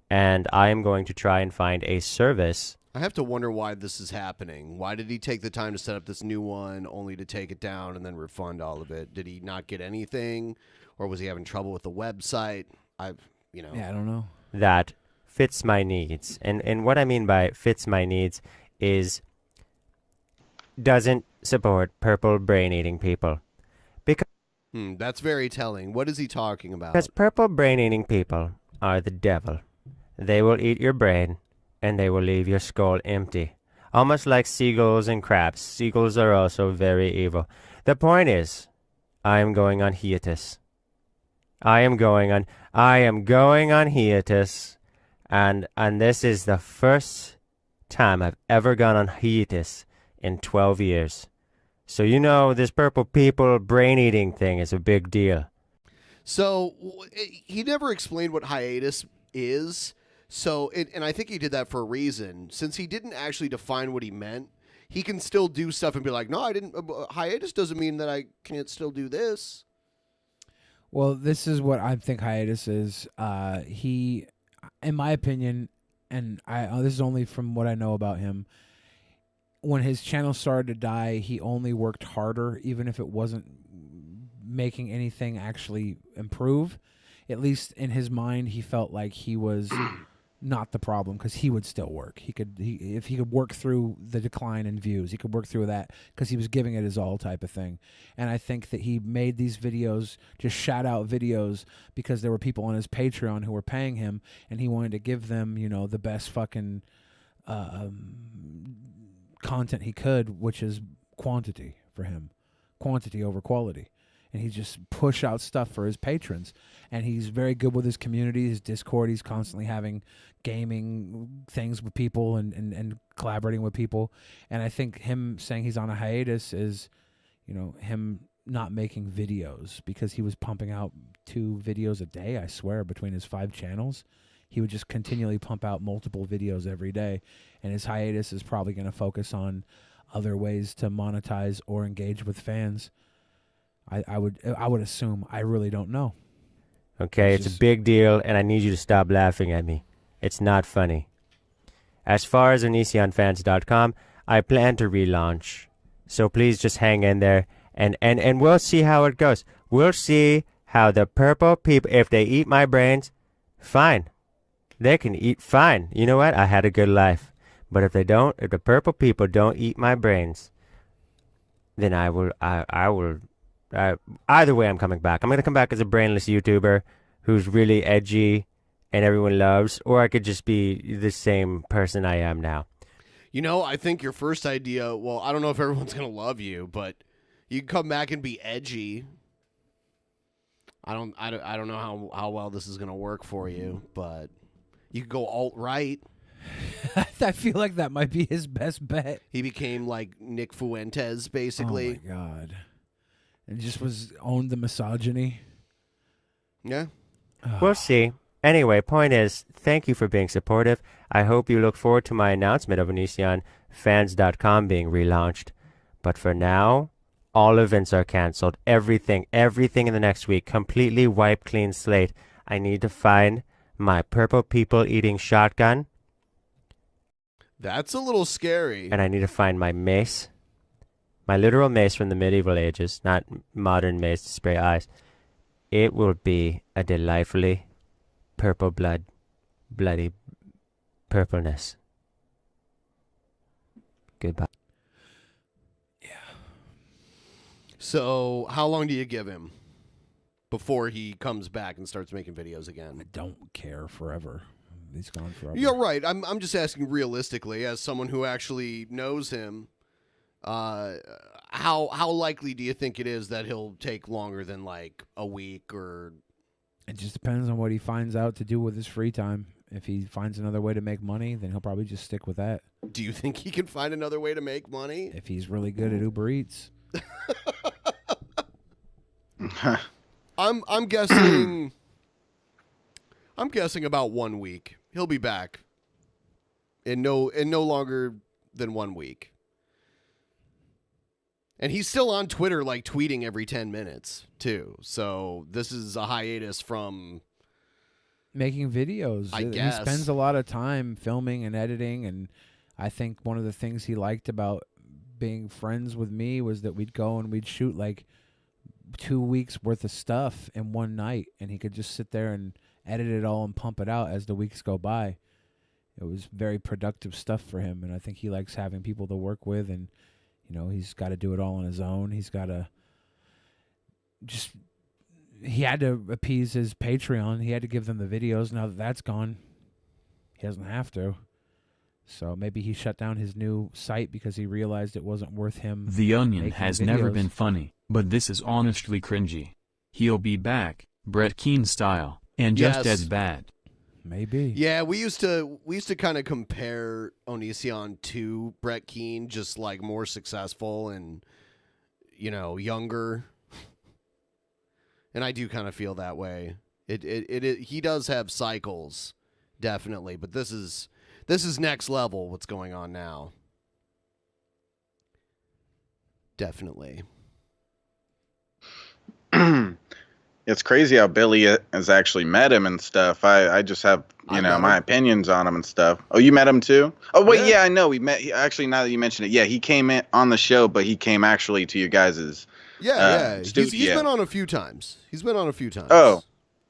and I am going to try and find a service. I have to wonder why this is happening. Why did he take the time to set up this new one only to take it down and then refund all of it? Did he not get anything, or was he having trouble with the website? Yeah, I don't know. That fits my needs. And what I mean by fits my needs is doesn't support purple brain-eating people. That's very telling. What is he talking about? Because purple brain-eating people are the devil. They will eat your brain, and they will leave your skull empty. Almost like seagulls and crabs. Seagulls are also very evil. The point is, I am going on hiatus. I am going on hiatus, and this is the first time I've ever gone on hiatus in 12 years. So this purple people brain-eating thing is a big deal. So he never explained what hiatus is. So, and I think he did that for a reason. Since he didn't actually define what he meant, he can still do stuff and be like, no, I didn't. Hiatus doesn't mean that I can't still do this. Well, this is what I think hiatus is. He, in my opinion, and this is only from what I know about him, when his channel started to die, he only worked harder, even if it wasn't making anything actually improve. At least in his mind, he felt like he was not the problem because he would still work. If he could work through the decline in views, he could work through that because he was giving it his all type of thing. And I think that he made these videos, just shout out videos, because there were people on his Patreon who were paying him, and he wanted to give them, the best fucking content he could, which is quantity for him, quantity over quality. And he just push out stuff for his patrons. And he's very good with his community, his Discord. He's constantly having gaming things with people and collaborating with people. And I think him saying he's on a hiatus is, him not making videos, because he was pumping out 2 videos a day, I swear, between his 5 channels. He would just continually pump out multiple videos every day. And his hiatus is probably going to focus on other ways to monetize or engage with fans. I would assume. I really don't know. Okay, it's a big deal, and I need you to stop laughing at me. It's not funny. As far as OnisionFans.com, I plan to relaunch. So please just hang in there, and we'll see how it goes. We'll see how the purple people, if they eat my brains, fine. They can eat fine. You know what? I had a good life. But if the purple people don't eat my brains, then I will either way, I'm coming back. I'm going to come back as a brainless YouTuber who's really edgy and everyone loves, or I could just be the same person I am now. I think your first idea, well, I don't know if everyone's going to love you, but you can come back and be edgy. I don't know how well this is going to work for you, but you could go alt-right. I feel like that might be his best bet. He became like Nick Fuentes, basically. Oh, my God. And just owned the misogyny. Yeah. We'll see. Anyway, point is, thank you for being supportive. I hope you look forward to my announcement of OnisionFans.com being relaunched. But for now, all events are canceled. Everything in the next week. Completely wiped clean slate. I need to find my purple people eating shotgun. That's a little scary. And I need to find my mace. My literal mace from the medieval ages, not modern mace to spray eyes. It will be a delightfully bloody purpleness. Goodbye. So, how long do you give him before he comes back and starts making videos again? I don't care forever. He's gone forever. You're right. I'm just asking realistically, as someone who actually knows him, how likely do you think it is that he'll take longer than like a week or? It just depends on what he finds out to do with his free time. If he finds another way to make money, then he'll probably just stick with that. Do you think he can find another way to make money? If he's really good at Uber Eats. I'm guessing. I'm guessing about 1 week. He'll be back. In no longer than 1 week. And he's still on Twitter, like tweeting every 10 minutes too. So this is a hiatus from making videos. I guess he spends a lot of time filming and editing, and I think one of the things he liked about being friends with me was that we'd go and we'd shoot like 2 weeks worth of stuff in one night, and he could just sit there and edit it all and pump it out as the weeks go by. It was very productive stuff for him, and I think he likes having people to work with, and he's got to do it all on his own. He had to appease his Patreon. He had to give them the videos. Now that that's gone, he doesn't have to. So maybe he shut down his new site because he realized it wasn't worth him. The Onion has never videos. been funny, but this is honestly cringy. He'll be back, Brett Keane style, and just Yes. as bad. Maybe. Yeah, we used to kind of compare Onision to Brett Keane, just like more successful and younger. And I do kind of feel that way. He does have cycles, definitely, but this is next level. What's going on now? Definitely. It's crazy how Billy has actually met him and stuff. I just have, my opinions on him and stuff. Oh, you met him too? Oh, wait, yeah, I know. We met. Actually, now that you mention it, yeah, he came in on the show, but he came actually to you guys'. Yeah. He's been on a few times. Oh,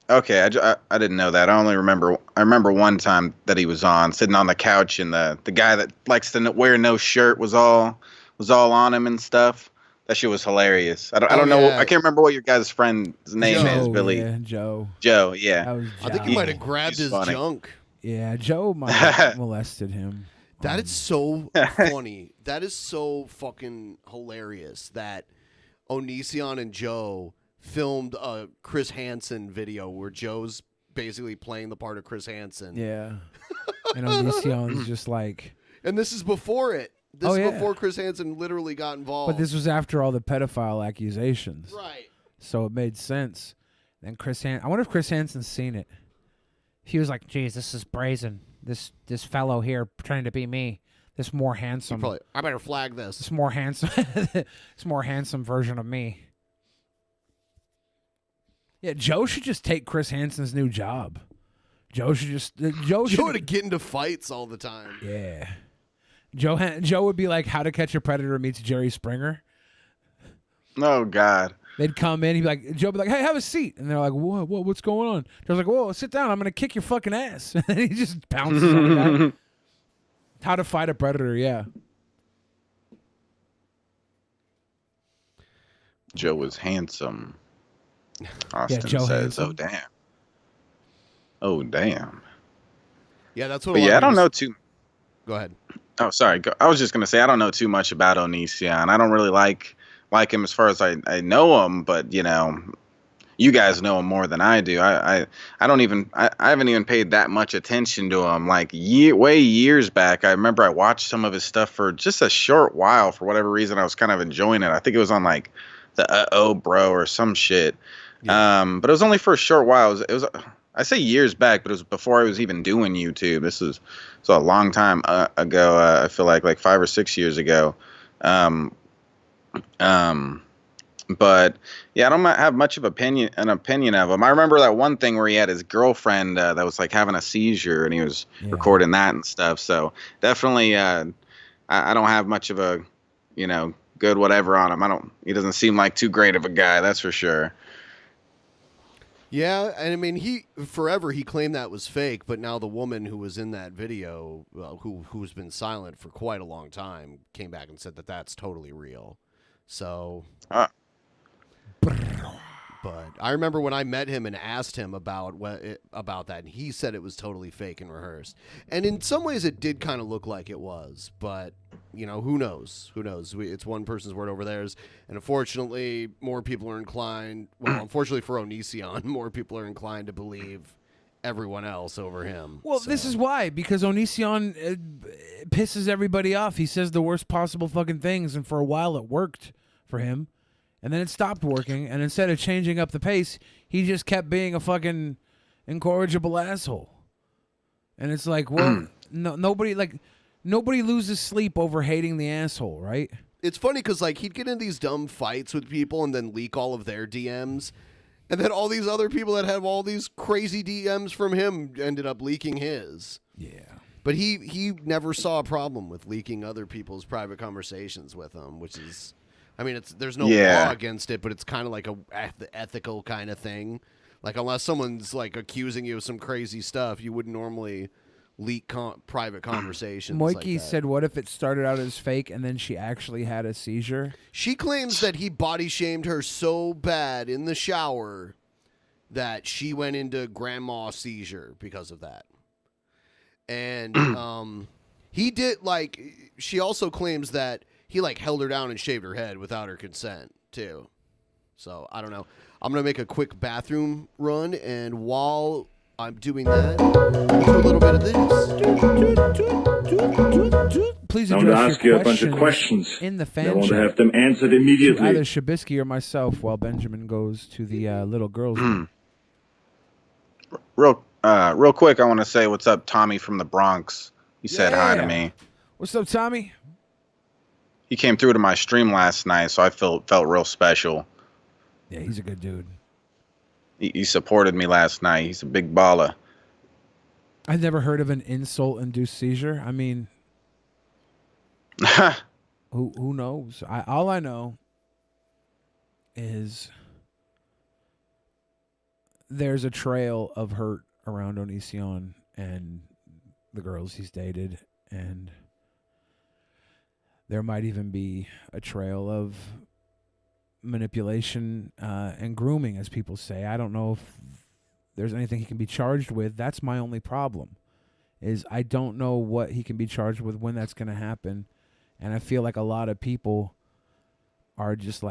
okay. I didn't know that. I remember one time that he was on, sitting on the couch, and the guy that likes to wear no shirt was all on him and stuff. That shit was hilarious. I don't know. I can't remember what your guys' friend's name is, Billy. Yeah, Joe. Joe, yeah. I think he might have grabbed his junk. Yeah, Joe might have molested him. That is so funny. That is so fucking hilarious that Onision and Joe filmed a Chris Hansen video where Joe's basically playing the part of Chris Hansen. Yeah. And Onision's just like... And this is before it. This is before Chris Hansen literally got involved. But this was after all the pedophile accusations. Right. So it made sense. And I wonder if Chris Hansen's seen it. He was like, geez, this is brazen. This fellow here pretending to be me. This more handsome. I better flag this. This more handsome. This more handsome version of me. Yeah, Joe should just take Chris Hansen's new job. Joe would get into fights all the time. Yeah. Joe would be like How to Catch a Predator meets Jerry Springer. Oh God. They'd come in, Joe would be like, hey, have a seat. And they're like, what's going on? Joe's like, whoa, sit down. I'm going to kick your fucking ass. And then he just pounces on the guy. How to Fight a Predator, yeah. Joe was handsome. Austin Joe says, handsome. Oh, damn. Yeah, that's what But I don't know too... Go ahead. Oh, sorry. I was just going to say, I don't know too much about Onision. I don't really like him as far as I know him, but, you guys know him more than I do. I haven't even paid that much attention to him. Like, way years back, I remember I watched some of his stuff for just a short while. For whatever reason, I was kind of enjoying it. I think it was on, like, the Uh-Oh Bro or some shit. Yeah. But it was only for a short while. It was I say years back, but it was before I was even doing YouTube. This was a long time ago. I feel like 5 or 6 years ago. But yeah, I don't have much of an opinion of him. I remember that one thing where he had his girlfriend that was like having a seizure, and he was recording that and stuff. So definitely, I don't have much of a good whatever on him. He doesn't seem like too great of a guy, that's for sure. Yeah, and I mean, he claimed that was fake, but now the woman who was in that video, who's been silent for quite a long time, came back and said that that's totally real. So, but I remember when I met him and asked him about that, and he said it was totally fake and rehearsed. And in some ways, it did kind of look like it was, but who knows? Who knows? It's one person's word over theirs, and unfortunately, more people are inclined. Well, unfortunately for Onision, more people are inclined to believe everyone else over him. Well, this is why, because Onision pisses everybody off. He says the worst possible fucking things, and for a while it worked for him. And then it stopped working, and instead of changing up the pace, he just kept being a fucking incorrigible asshole. And it's like, well, nobody loses sleep over hating the asshole, right? It's funny because he'd get in these dumb fights with people and then leak all of their DMs, and then all these other people that have all these crazy DMs from him ended up leaking his. Yeah. But he never saw a problem with leaking other people's private conversations with him, which is... I mean, there's no law against it, but it's kind of like a ethical kind of thing. Like, unless someone's accusing you of some crazy stuff, you wouldn't normally leak private conversations. Moikey said, "What if it started out as fake and then she actually had a seizure?" She claims that he body shamed her so bad in the shower that she went into grandma seizure because of that. And he did she also claims that he held her down and shaved her head without her consent too. So I don't know. I'm gonna make a quick bathroom run, and while I'm doing that, we'll do a little bit of this. Please I'm going to ask you a bunch of questions. In the fan I want to chat have them answered immediately. to either Shabisky or myself, while Benjamin goes to the little girls' room. Real quick, I want to say what's up, Tommy from the Bronx. He said hi to me. What's up, Tommy? He came through to my stream last night, so I felt real special. Yeah, he's a good dude. He supported me last night. He's a big baller. I've never heard of an insult-induced seizure. I mean, who knows? All I know is there's a trail of hurt around Onision and the girls he's dated, and there might even be a trail of manipulation and grooming, as people say. I don't know if there's anything he can be charged with. That's my only problem, is I don't know what he can be charged with, when that's going to happen. And I feel like a lot of people are just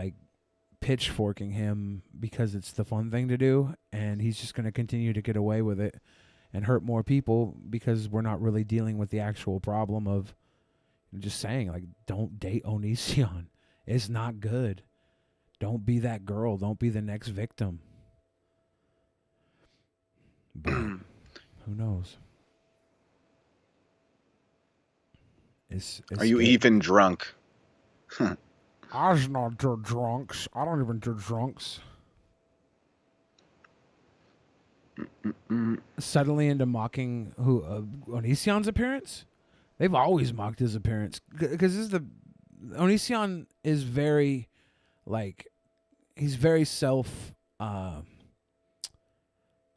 pitchforking him because it's the fun thing to do, and he's just going to continue to get away with it and hurt more people because we're not really dealing with the actual problem of just saying, don't date Onision. It's not good. Don't be that girl. Don't be the next victim. But who knows? Are you even drunk? I not do drunks. I don't even do drunks. Suddenly into mocking Onision's appearance? They've always mocked his appearance. Because Onision is very, he's very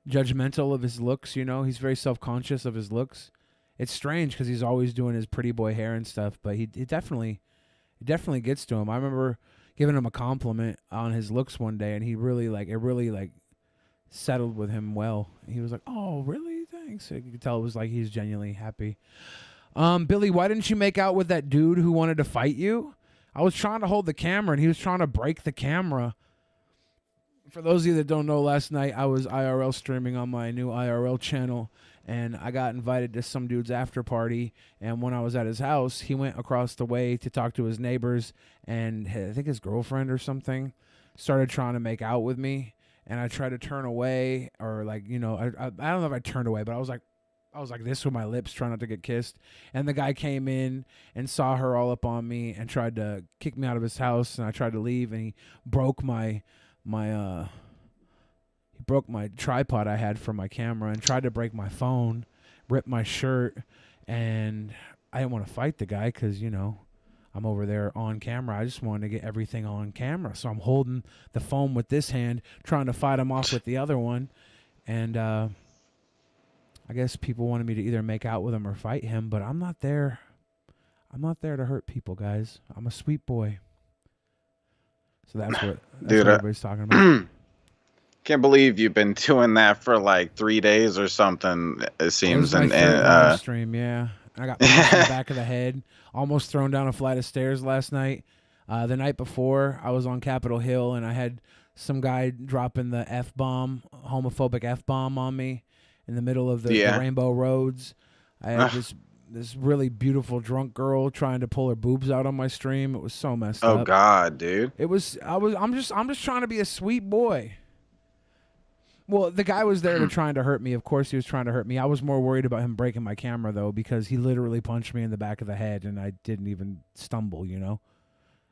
judgmental of his looks, He's very self-conscious of his looks. It's strange because he's always doing his pretty boy hair and stuff, but it definitely gets to him. I remember giving him a compliment on his looks one day, and he really, it really settled with him well. He was like, "Oh, really? Thanks." You could tell it was he's genuinely happy. Billy, why didn't you make out with that dude who wanted to fight you? I was trying to hold the camera, and he was trying to break the camera. For those of you that don't know, last night I was IRL streaming on my new IRL channel, and I got invited to some dude's after party. And when I was at his house, he went across the way to talk to his neighbors, and I think his girlfriend or something started trying to make out with me. And I tried to turn away, or I don't know if I turned away, but I was like this with my lips, trying not to get kissed. And the guy came in and saw her all up on me and tried to kick me out of his house. And I tried to leave, and he broke my tripod I had for my camera and tried to break my phone, ripped my shirt. And I didn't want to fight the guy because, I'm over there on camera. I just wanted to get everything on camera. So I'm holding the phone with this hand, trying to fight him off with the other one. And I guess people wanted me to either make out with him or fight him, but I'm not there. I'm not there to hurt people, guys. I'm a sweet boy. So that's what everybody's talking about. Can't believe you've been doing that for like 3 days or something, it seems. It was my third live stream, yeah. I got punched in the back of the head, almost thrown down a flight of stairs last night. The night before, I was on Capitol Hill, and I had some guy dropping the F-bomb, homophobic F-bomb on me in the middle of the Rainbow Roads. I had this really beautiful drunk girl trying to pull her boobs out on my stream. It was so messed up. Oh God, dude. I'm just trying to be a sweet boy. Well, the guy was there to trying to hurt me. Of course he was trying to hurt me. I was more worried about him breaking my camera, though, because he literally punched me in the back of the head, and I didn't even stumble, you know?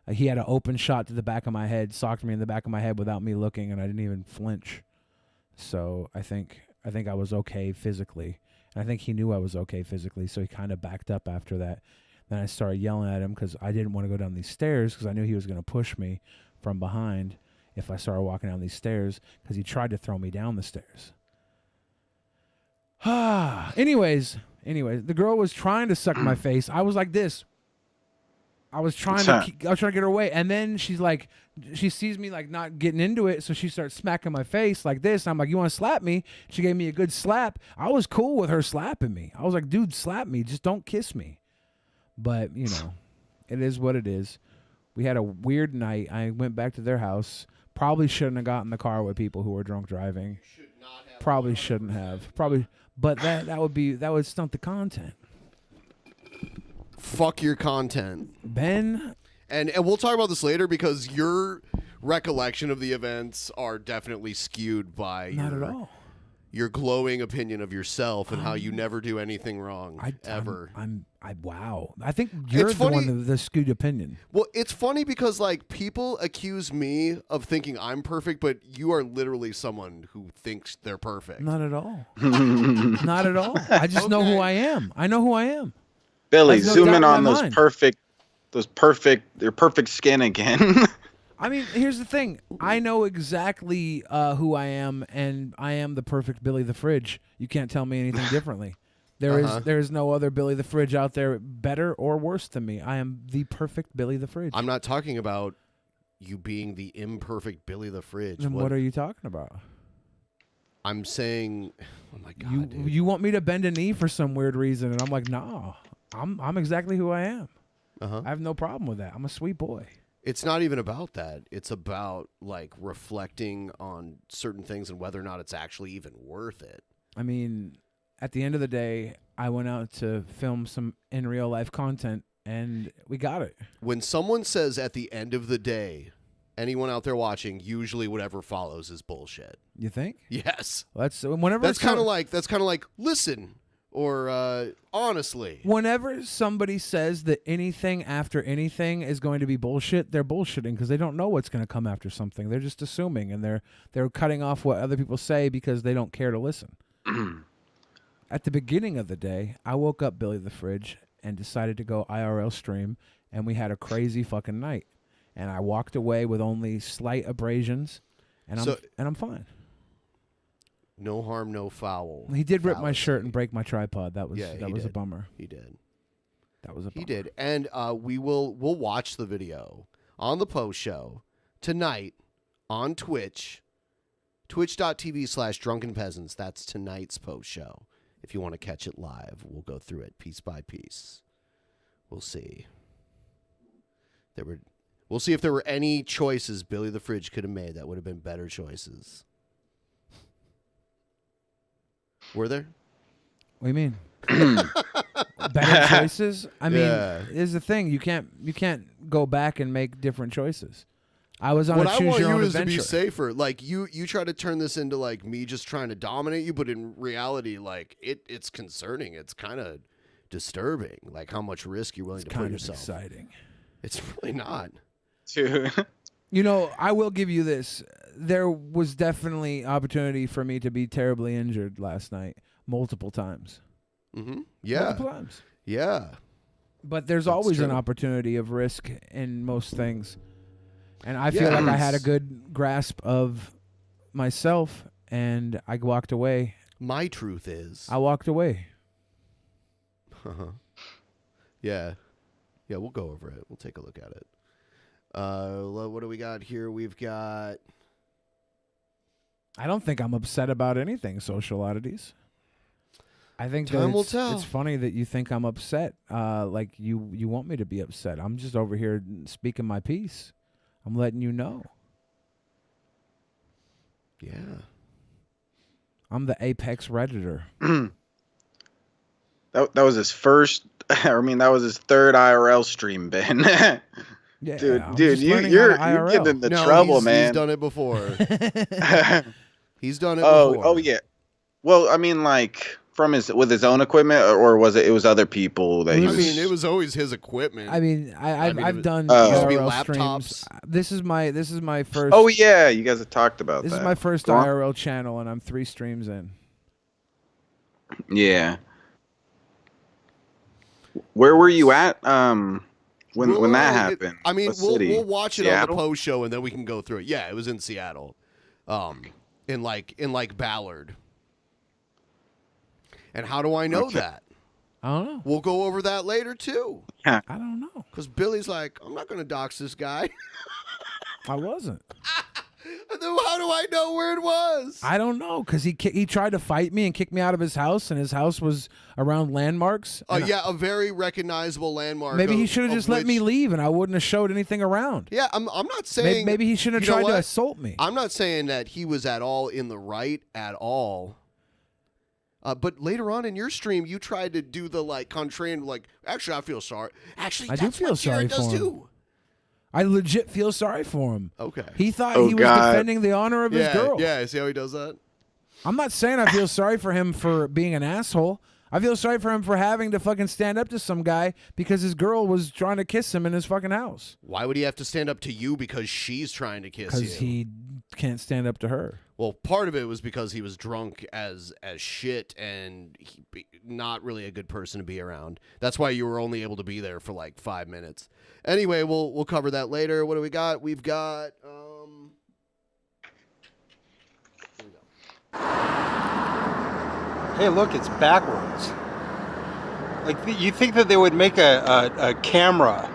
He had an open shot to the back of my head, socked me in the back of my head without me looking, and I didn't even flinch. So I think I was okay physically. And I think he knew I was okay physically, so he kind of backed up after that. Then I started yelling at him because I didn't want to go down these stairs because I knew he was going to push me from behind if I started walking down these stairs, because he tried to throw me down the stairs. Anyways, the girl was trying to suck my face. I was like this. I was trying to get her away, and then she's like, she sees me like not getting into it, so she starts smacking my face like this. I'm like, you want to slap me? She gave me a good slap. I was cool with her slapping me. I was like, dude, slap me, just don't kiss me. But you know, it is what it is. We had a weird night. I went back to their house. Probably shouldn't have gotten in the car with people who were drunk driving. Probably shouldn't have. But that would stunt the content. Fuck your content, Ben. And we'll talk about this later because your recollection of the events are definitely skewed by not at all your glowing opinion of yourself and how you never do anything wrong ever. Wow. I think you're the one with the skewed opinion. Well, it's funny because like people accuse me of thinking I'm perfect, but you are literally someone who thinks they're perfect. Not at all. Not at all. I just know who I am. I know who I am. Billy, zoom in on your perfect skin again. I mean, here's the thing. I know exactly who I am, and I am the perfect Billy the Fridge. You can't tell me anything differently. There is no other Billy the Fridge out there better or worse than me. I am the perfect Billy the Fridge. I'm not talking about you being the imperfect Billy the Fridge. Then what are you talking about? I'm saying, oh my God, dude. You want me to bend a knee for some weird reason, and I'm like, nah, I'm exactly who I am. I have no problem with that. I'm a sweet boy. It's not even about that. It's about like reflecting on certain things and whether or not it's actually even worth it. I mean, at the end of the day, I went out to film some in real life content, and we got it. When someone says at the end of the day, anyone out there watching, usually whatever follows is bullshit. You think? Yes. That's kind of like listen. Or honestly, whenever somebody says that anything after anything is going to be bullshit, they're bullshitting because they don't know what's going to come after something. They're just assuming, and they're cutting off what other people say because they don't care to listen. At the beginning of the day, I woke up Billy the Fridge and decided to go IRL stream, and we had a crazy fucking night. And I walked away with only slight abrasions, and I'm fine. No harm, no foul. He did rip my shirt and break my tripod. That was a bummer. He did. That was a bummer. He did. And we'll watch the video on the post show tonight on Twitch. Twitch.tv/Drunken Peasants. That's tonight's post show. If you want to catch it live, we'll go through it piece by piece. We'll see. We'll see if there were any choices Billy the Fridge could have made that would have been better choices. Were there? What do you mean? Better choices? I mean, here's the thing: you can't go back and make different choices. I was on a choose your own adventure. What I want you is to be safer. Like you try to turn this into like me just trying to dominate you, but in reality, like it's concerning. It's kind of disturbing, like how much risk you're willing to put yourself. It's kind of exciting. It's really not. You know, I will give you this. There was definitely opportunity for me to be terribly injured last night, multiple times. Mm-hmm. Yeah. Multiple times. Yeah. But there's always an opportunity of risk in most things. And I feel like I had a good grasp of myself, and I walked away. My truth is, I walked away. Yeah, we'll go over it. We'll take a look at it. What do we got here? We've got. I don't think I'm upset about anything, Social Oddities. I think Time will it's tell. funny that you think I'm upset. Like you want me to be upset. I'm just over here speaking my piece. I'm letting you know. Yeah. I'm the apex redditor. That was his first. I mean, that was his third IRL stream, Ben. Yeah, dude, you're getting into trouble, man. He's done it before. He's done it before. Oh yeah. Well, I mean, like with his own equipment, or was it was other people that he was? I mean, it was always his equipment. I mean, I've done IRL streams. This is my first. Oh yeah, you guys have talked about this that. This is my first IRL channel, and I'm 3 streams in. Yeah. Where were you at when that happened? I mean, we'll watch it Seattle? on the post show, and then we can go through it. Yeah, it was in Seattle, in Ballard. And how do I know that? I don't know. We'll go over that later too. I don't know. Because Billy's like, I'm not going to dox this guy. I wasn't. And then how do I know where it was? I don't know, because he tried to fight me and kick me out of his house, and his house was around landmarks. Yeah, a very recognizable landmark. Maybe he should have just let me leave, and I wouldn't have showed anything around. Yeah, I'm not saying... Maybe he shouldn't have tried to assault me. I'm not saying that he was at all in the right at all. But later on in your stream, you tried to do the contrarian, actually, I feel sorry. Actually, I do feel sorry for him. Too. I legit feel sorry for him. Okay. He thought he was defending the honor of his girl. Yeah, see how he does that? I'm not saying I feel sorry for him for being an asshole. I feel sorry for him for having to fucking stand up to some guy because his girl was trying to kiss him in his fucking house. Why would he have to stand up to you because she's trying to kiss you? Because he can't stand up to her. Well, part of it was because he was drunk as shit and not really a good person to be around. That's why you were only able to be there for 5 minutes. Anyway, we'll cover that later. What do we got? We've got Hey, look, it's backwards. You think that they would make a camera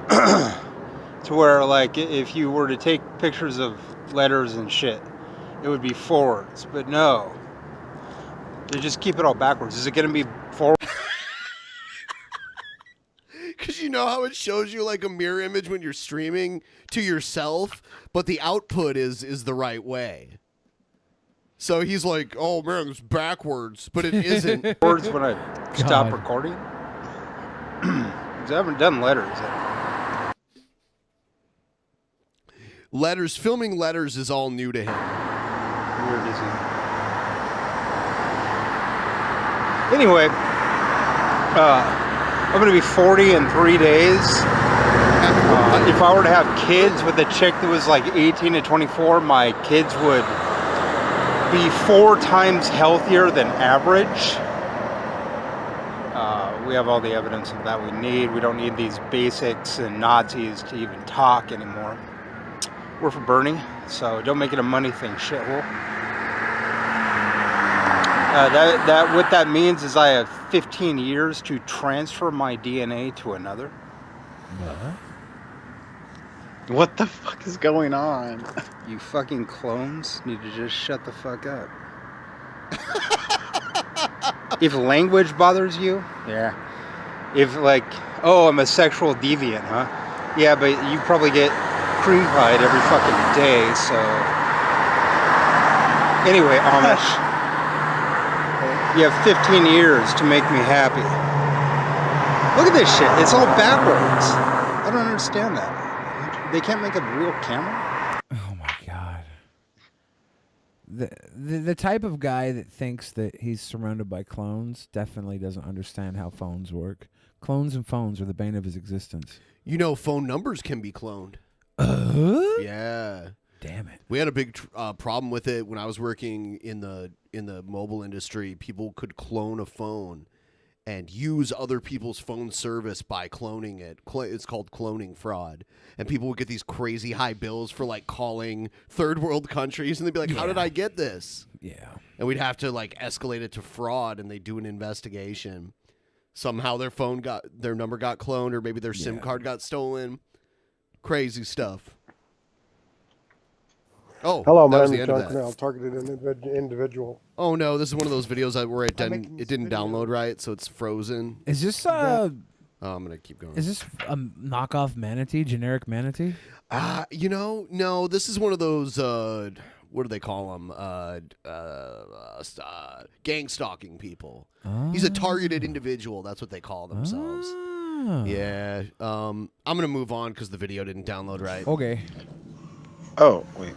to where, if you were to take pictures of letters and shit, it would be forwards, but no. They just keep it all backwards. Is it going to be forward? Because you know how it shows you a mirror image when you're streaming to yourself, but the output is the right way. So he's like, oh man, it's backwards, but it isn't. Forwards when I stop recording? Because I haven't done letters yet. Filming letters is all new to him. Weird, isn't it? Anyway, I'm going to be 40 in 3 days. If I were to have kids with a chick that was 18 to 24, my kids would be 4 times healthier than average. We have all the evidence of that we need. We don't need these basics and Nazis to even talk anymore. We're for Bernie, so don't make it a money thing, shithole. What that means is I have 15 years to transfer my DNA to another. What the fuck is going on? You fucking clones need to just shut the fuck up. If language bothers you, yeah. If I'm a sexual deviant, huh? Yeah, but you probably get cream pied every fucking day, so... Anyway, Amish. You have 15 years to make me happy. Look at this shit. It's all backwards. I don't understand that. They can't make a real camera? Oh my god. The type of guy that thinks that he's surrounded by clones definitely doesn't understand how phones work. Clones and phones are the bane of his existence. You know, phone numbers can be cloned. Yeah. Damn it. We had a big problem with it when I was working in the mobile industry. People could clone a phone and use other people's phone service by cloning it. It's called cloning fraud. And people would get these crazy high bills for like calling third world countries, and they'd be like, how did I get this? Yeah. And we'd have to like escalate it to fraud, and they do an investigation. Somehow their number got cloned, or maybe their SIM card got stolen. Crazy stuff. Oh, hello, my that was name the is end of John that. Cornell, targeted individual. Oh no, this is one of those videos where it didn't download right, so it's frozen. Is this Oh, I'm gonna keep going. Is this a knockoff manatee, generic manatee? No, this is one of those what do they call them? Gang stalking people. He's a targeted individual. That's what they call themselves. Yeah. I'm gonna move on because the video didn't download right. Okay. Oh wait.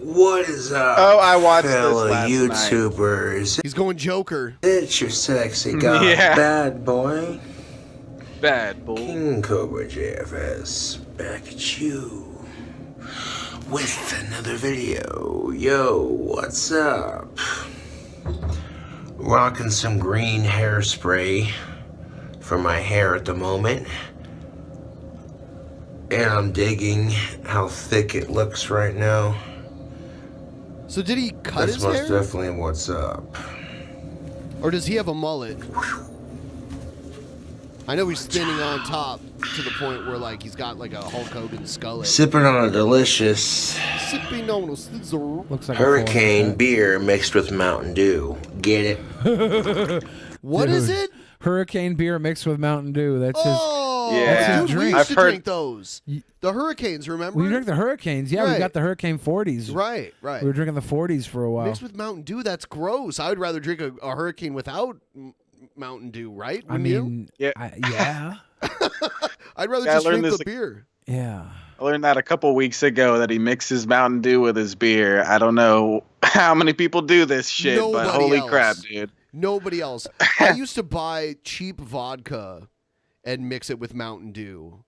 What is up? Oh, I watched fellow this last YouTubers. He's going Joker. It's your sexy god, Yeah. bad boy. Bad boy. King Cobra JFS back at you with another video. Yo, what's up? Rocking some green hairspray for my hair at the moment. And I'm digging how thick it looks right now. So did he cut That's his most hair? definitely what's up. Or does he have a mullet? I know he's thinning on top to the point where like he's got like a Hulk Hogan skullet. Sipping on a delicious Sipping on a scissor. Looks like hurricane beer mixed with Mountain Dew. Get it? What is it? Hurricane beer mixed with Mountain Dew. That's That's his dude, we drink. used to drink those. The Hurricanes, remember? We drank the Hurricanes. Yeah, we Right. got the Hurricane 40s. Right. We were drinking the 40s for a while. Mixed with Mountain Dew, that's gross. I would rather drink a Hurricane without Mountain Dew, right? I Wouldn't you? mean, Yeah. yeah. I'd rather Yeah, I just learned drink the this- beer. Yeah. I learned that a couple weeks ago that he mixes Mountain Dew with his beer. I don't know how many people do this shit, but Nobody holy else. crap, dude. Nobody else. I used to buy cheap vodka and mix it with Mountain Dew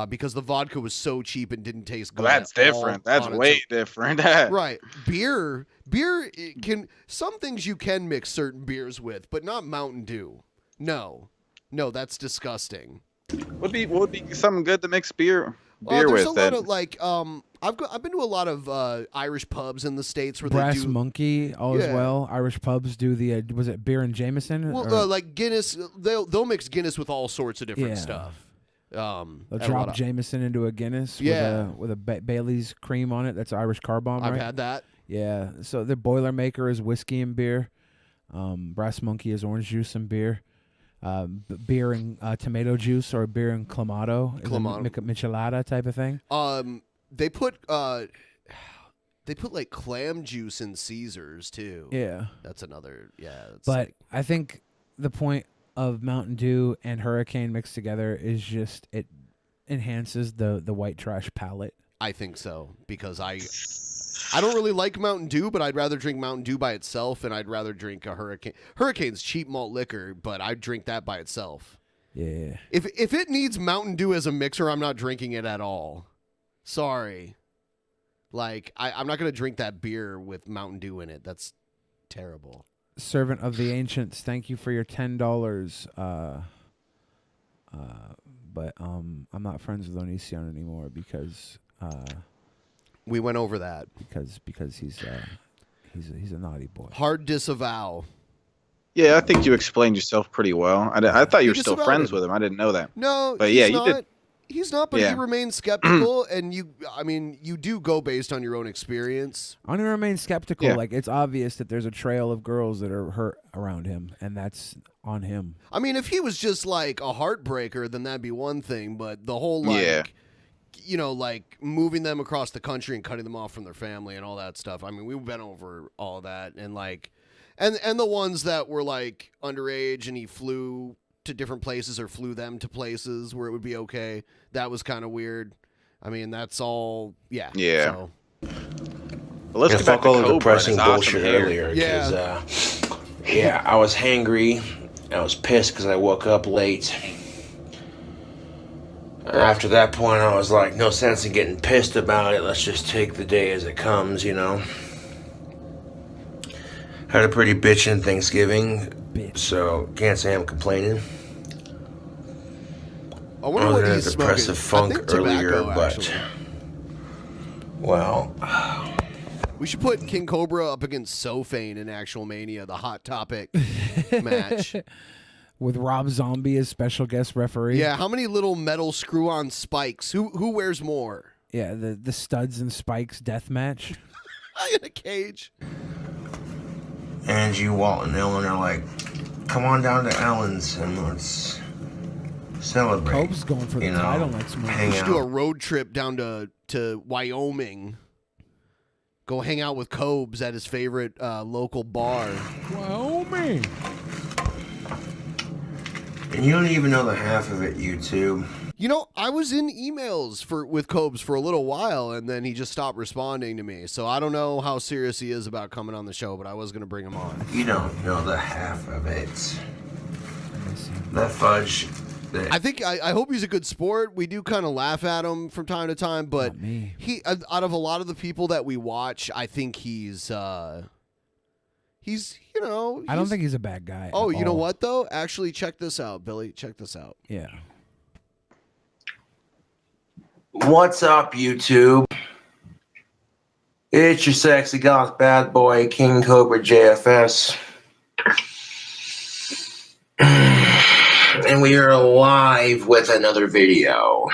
because the vodka was so cheap and didn't taste good. That's at all different. That's on its way own. different. Right. Beer it can, some things you can mix certain beers with, but not Mountain Dew. No, that's disgusting. What would be something good to mix beer There's with? a lot Then? of like I've been to a lot of Irish pubs in the States where Brass they do Monkey as Yeah. well. Irish pubs do the was it beer and Jameson? well, Or- like Guinness. They'll mix Guinness with all sorts of different Yeah. stuff. they'll at a drop lot of- Jameson into a Guinness Yeah. with a Bailey's cream on it. That's Irish car bomb, I've right? had that. Yeah. So the Boilermaker is whiskey and beer. Brass Monkey is orange juice and beer. Beer and tomato juice or beer and clamato. is a Clamato. michelada type of thing. They put like clam juice in Caesars too. Yeah. That's another. Yeah. It's But like- I think the point of Mountain Dew and Hurricane mixed together is just it enhances the white trash palate. I think so because I don't really like Mountain Dew, but I'd rather drink Mountain Dew by itself, and I'd rather drink a Hurricane. Hurricane's cheap malt liquor, but I'd drink that by itself. Yeah. If it needs Mountain Dew as a mixer, I'm not drinking it at all. Sorry. Like I'm not gonna drink that beer with Mountain Dew in it. That's terrible. Servant of the Ancients, thank you for your $10. But I'm not friends with Onision anymore because we went over that because he's a naughty boy. Hard disavow. Yeah, I think you explained yourself pretty well. I thought you He were still disavowed friends it. with him. I didn't know that. No, but he's yeah, not. you did. He's not, but Yeah. he remains skeptical, and you do go based on your own experience. I'm gonna remain skeptical. Yeah. Like it's obvious that there's a trail of girls that are hurt around him, and that's on him. I mean, if he was just like a heartbreaker, then that'd be one thing. But the whole like, Yeah. like moving them across the country and cutting them off from their family and all that stuff. I mean, we've been over all of that, and like, and the ones that were like underage, and he flew to different places or flew them to places where it would be okay. That was kind of weird. I mean, that's all. Yeah. Yeah. So. Well, let's Yeah, get fuck back to all the Cobra and depressing his awesome bullshit hair. earlier. 'Cause, yeah, I was hangry. I was pissed because I woke up late. After that point, I was like, no sense in getting pissed about it. Let's just take the day as it comes, you know. Had a pretty bitchin' Thanksgiving. bitch. So can't say I'm complaining. I wonder was what in a he's smoking. depressive funk I think tobacco, earlier, but actually. well, we should put King Cobra up against Sophane in Actual Mania, the Hot Topic match. With Rob Zombie as special guest referee. Yeah, how many little metal screw-on spikes? Who wears more? Yeah, the studs and spikes death match. In a cage. Angie, Walt, and Ellen are like, come on down to Ellen's and let's celebrate. Cope's going for the title next month. We should do a road trip down to Wyoming. Go hang out with Cobes at his favorite local bar. Wyoming. And you don't even know the half of it, YouTube. You know, I was in emails with Cobes for a little while, and then he just stopped responding to me. So I don't know how serious he is about coming on the show, but I was going to bring him on. You don't know the half of it. That fudge. I hope he's a good sport. We do kind of laugh at him from time to time, but he out of a lot of the people that we watch, I think he's I don't think he's a bad guy. Oh, at you know all. what though? Actually, check this out, Billy. Check this out. Yeah. What's up, YouTube? It's your sexy goth bad boy, King Cobra JFS. And we are live with another video.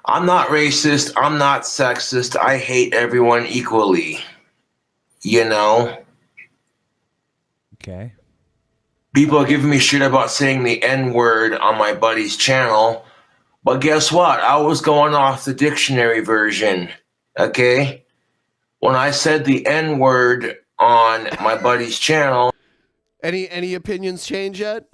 I'm not racist. I'm not sexist. I hate everyone equally. You know? Okay. People are giving me shit about saying the N-word on my buddy's channel. But guess what? I was going off the dictionary version. Okay? When I said the N-word on my buddy's channel. Any opinions change yet?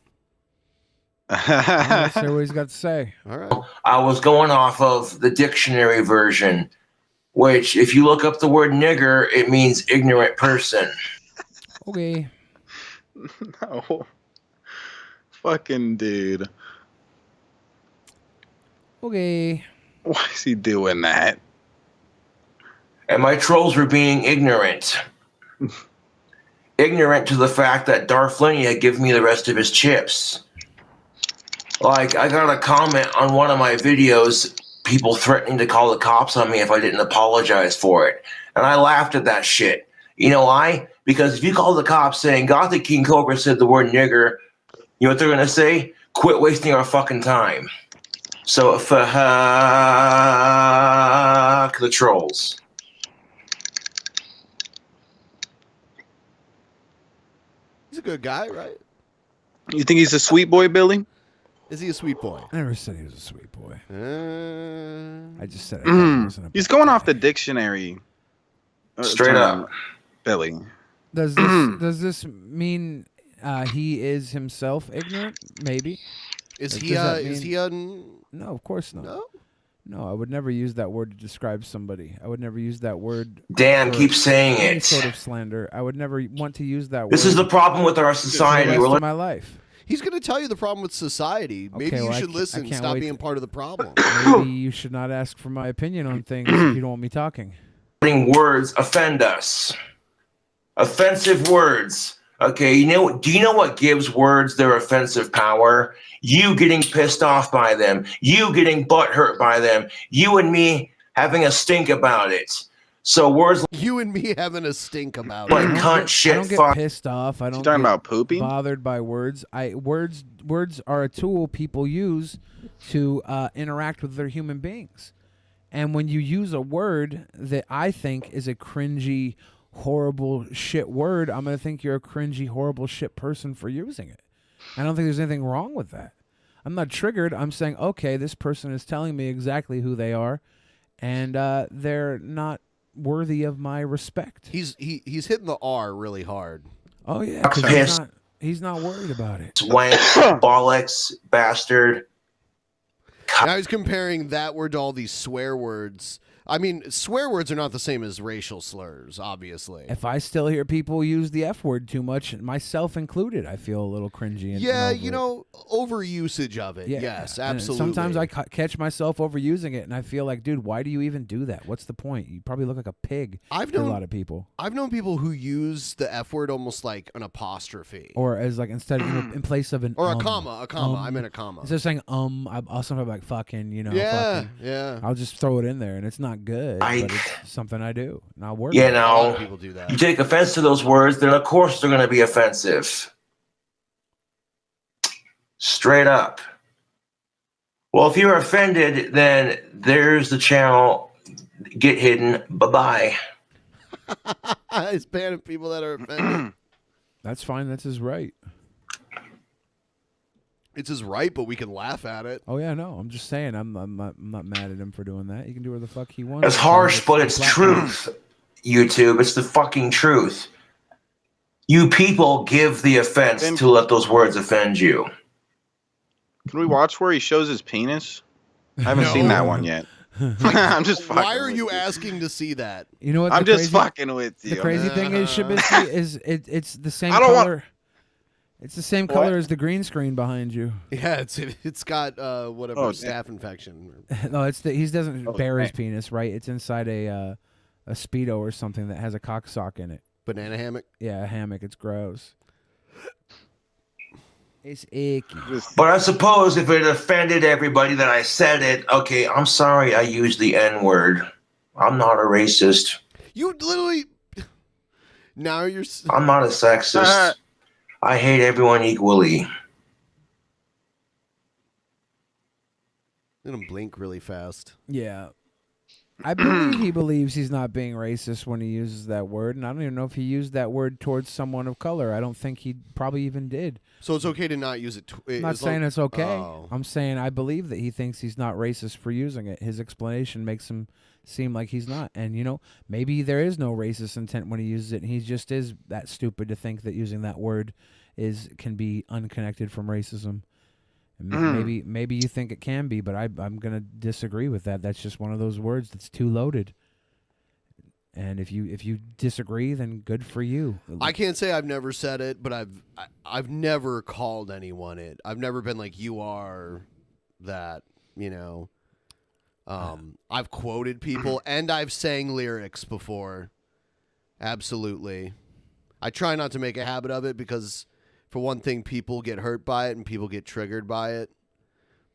Let's hear what he's got to say. All right. I was going off of the dictionary version, which, if you look up the word nigger, it means ignorant person. Okay. No. Fucking dude. Okay. Why is he doing that? And my trolls were being ignorant. Ignorant to the fact that Darth Linney had given me the rest of his chips. Like, I got a comment on one of my videos, people threatening to call the cops on me if I didn't apologize for it. And I laughed at that shit. You know why? Because if you call the cops saying, Gothic King Cobra said the word nigger, you know what they're going to say? Quit wasting our fucking time. So, fuck the trolls. He's a good guy, right? You think he's a sweet boy, Billy? Is he a sweet boy? I never said he was a sweet boy. I just said He's going off the dictionary. Straight up. Billy. Does this mean he is himself ignorant? Maybe. Is Like, he? does that Is mean- he? No, of course not. No. No, I would never use that word to describe somebody. I would never use that word. Dan, for keep saying any it. sort of slander. I would never want to use that word. This is the problem with our society. For the We're rest of my life. He's going to tell you the problem with society. Maybe Okay, you well, I should can't- listen. I can't Stop wait being part of the problem. Maybe you should not ask for my opinion on things if you don't want me talking. Words offend us. Offensive words. Okay, do you know what gives words their offensive power? You getting pissed off by them. You getting butthurt by them. You and me having a stink about it. So words. You and me having a stink about like it. cunt, shit, I don't get fuck. pissed off. I don't talking get about pooping? bothered by words. Words are a tool people use to interact with their human beings. And when you use a word that I think is a cringy, horrible shit word, I'm going to think you're a cringy, horrible shit person for using it. I don't think there's anything wrong with that. I'm not triggered. I'm saying, okay, this person is telling me exactly who they are, and they're not worthy of my respect. He's hitting the R really hard. Oh yeah, 'cause he's not worried about it. Wank, bollocks, bastard. And I was comparing that word to all these swear words. I mean, swear words are not the same as racial slurs, obviously. If I still hear people use the F word too much, myself included, I feel a little cringy. Yeah, you know, overusage of it. Yeah. Yes, And absolutely. sometimes I catch myself overusing it, and I feel like, dude, why do you even do that? What's the point? You probably look like a pig to a lot of people. I've known people who use the F word almost like an apostrophe. Or as like instead of, in place of an Or a comma. I meant a comma. Instead of saying I'll sometimes like fucking, you know. Yeah, fucking. yeah. I'll just throw it in there, and it's not good, but it's something I do. And I'll work. You with it. know, people do that. You take offense to those words, then of course they're going to be offensive. Straight up. Well, if you're offended, then there's the channel. Get hidden. Bye-bye. It's banning people that are offended. That's fine. That's his right. It's his right, but we can laugh at it. Oh yeah, no. I'm just saying. I'm not mad at him for doing that. He can do whatever the fuck he wants. It's harsh, but it's truth. YouTube, it's the fucking truth. You people give the offense to let those words offend you. Can we watch where he shows his penis? I haven't seen that one yet. I'm just fucking. Why are you asking to see that? You know what? I'm just fucking with you. The crazy thing is, Shabisky, is it's the same I don't color. want- It's the same color as the green screen behind you. Yeah, it's got whatever staph infection. No, he doesn't Oh, bare his dang. penis, right? It's inside a Speedo or something that has a cock sock in it. Banana hammock? Yeah, a hammock. It's gross. It's icky. But I suppose if it offended everybody that I said it, okay, I'm sorry I used the N-word. I'm not a racist. You literally... Now you're... I'm not a sexist. I hate everyone equally. I'm gonna blink really fast. Yeah. I believe he believes he's not being racist when he uses that word, and I don't even know if he used that word towards someone of color. I don't think he probably even did. So it's okay to not use it. I'm not saying it's okay. Oh. I'm saying I believe that he thinks he's not racist for using it. His explanation makes him seem like he's not. And, you know, maybe there is no racist intent when he uses it, and he just is that stupid to think that using that word can be unconnected from racism. And maybe you think it can be, but I'm going to disagree with that. That's just one of those words that's too loaded. And if you disagree, then good for you. I can't say I've never said it, but I've never called anyone it. I've never been like, you are that, you know. I've quoted people and I've sang lyrics before. Absolutely. I try not to make a habit of it because, for one thing, people get hurt by it and people get triggered by it.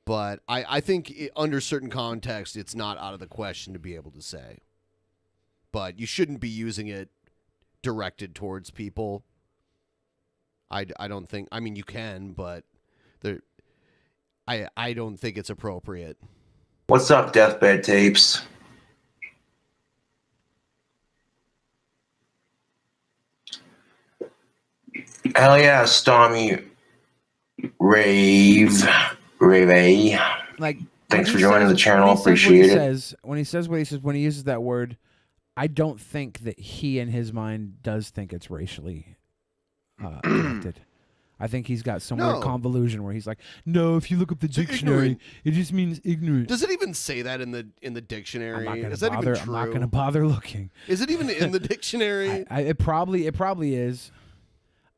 But I think under certain context, it's not out of the question to be able to say. But you shouldn't be using it directed towards people. I don't think... I mean, you can, but I don't think it's appropriate. What's up, Deathbed Tapes? Hell yeah, Stormy Rave. Like, thanks for joining the channel. Appreciate it. When he says what he says, when he uses that word, I don't think that he in his mind does think it's racially connected. I think he's got some weird convolution where he's like, no, if you look up the dictionary, it just means ignorant. Does it even say that in the dictionary? Is that bother, even true? I'm not going to bother looking. Is it even in the dictionary? It probably is.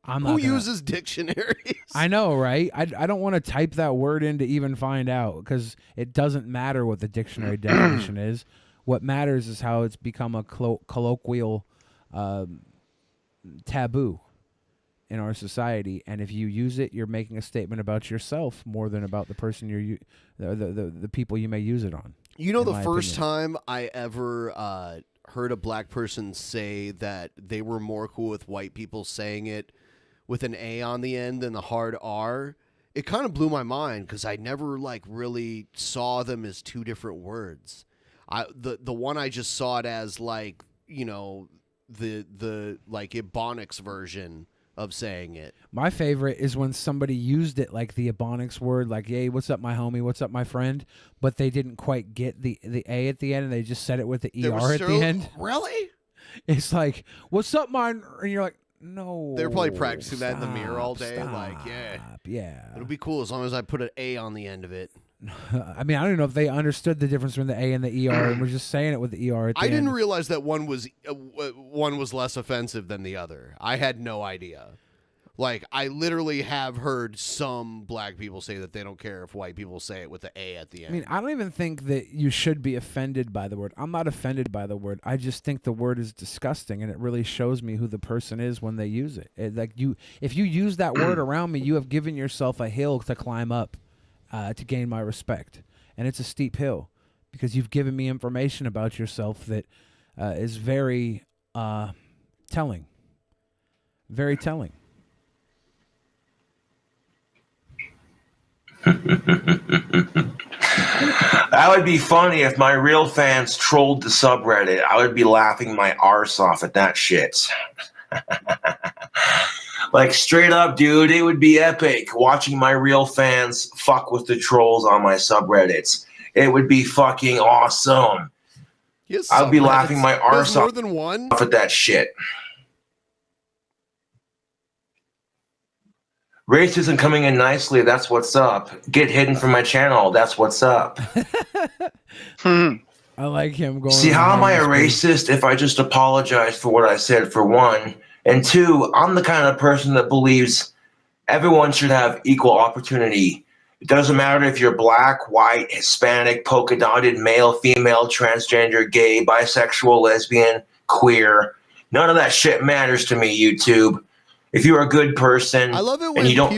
Who uses dictionaries? I know, right? I don't want to type that word in to even find out because it doesn't matter what the dictionary definition is. What matters is how it's become a colloquial taboo in our society, and if you use it, you're making a statement about yourself more than about the person the people you may use it on. You know, the first time I ever heard a black person say that they were more cool with white people saying it with an A on the end than the hard R, it kind of blew my mind because I never really saw them as two different words. The one I just saw it as like, you know, the like Ebonics version of saying it. My favorite is when somebody used it like the Ebonics word, like, hey, what's up, my homie? What's up, my friend? But they didn't quite get the A at the end, and they just said it with the ER at the end. Really? It's like, what's up, mine? And you're like, no. They're probably practicing that in the mirror all day. Stop, like, yeah. it'll be cool as long as I put an A on the end of it. I mean, I don't know if they understood the difference between the A and the ER, and we're just saying it with the ER. At the I didn't end. realize that one was less offensive than the other. I had no idea. Like, I literally have heard some black people say that they don't care if white people say it with the A at the end. I mean, I don't even think that you should be offended by the word. I'm not offended by the word. I just think the word is disgusting, and it really shows me who the person is when they use it. If you use that word around me, you have given yourself a hill to climb up to gain my respect, and it's a steep hill because you've given me information about yourself that is very telling. Very telling. That would be funny if my real fans trolled the subreddit. I would be laughing my arse off at that shit. Like, straight up, dude, it would be epic watching my real fans fuck with the trolls on my subreddits. It would be fucking awesome. I would be laughing my arse off at that shit. Racism coming in nicely, that's what's up. Get hidden from my channel, that's what's up. I like him going. See, how am I a racist if I just apologize for what I said, for one? And two, I'm the kind of person that believes everyone should have equal opportunity. It doesn't matter if you're black, white, Hispanic, polka dotted, male, female, transgender, gay, bisexual, lesbian, queer. None of that shit matters to me, YouTube. If you're a good person, I love it when and you don't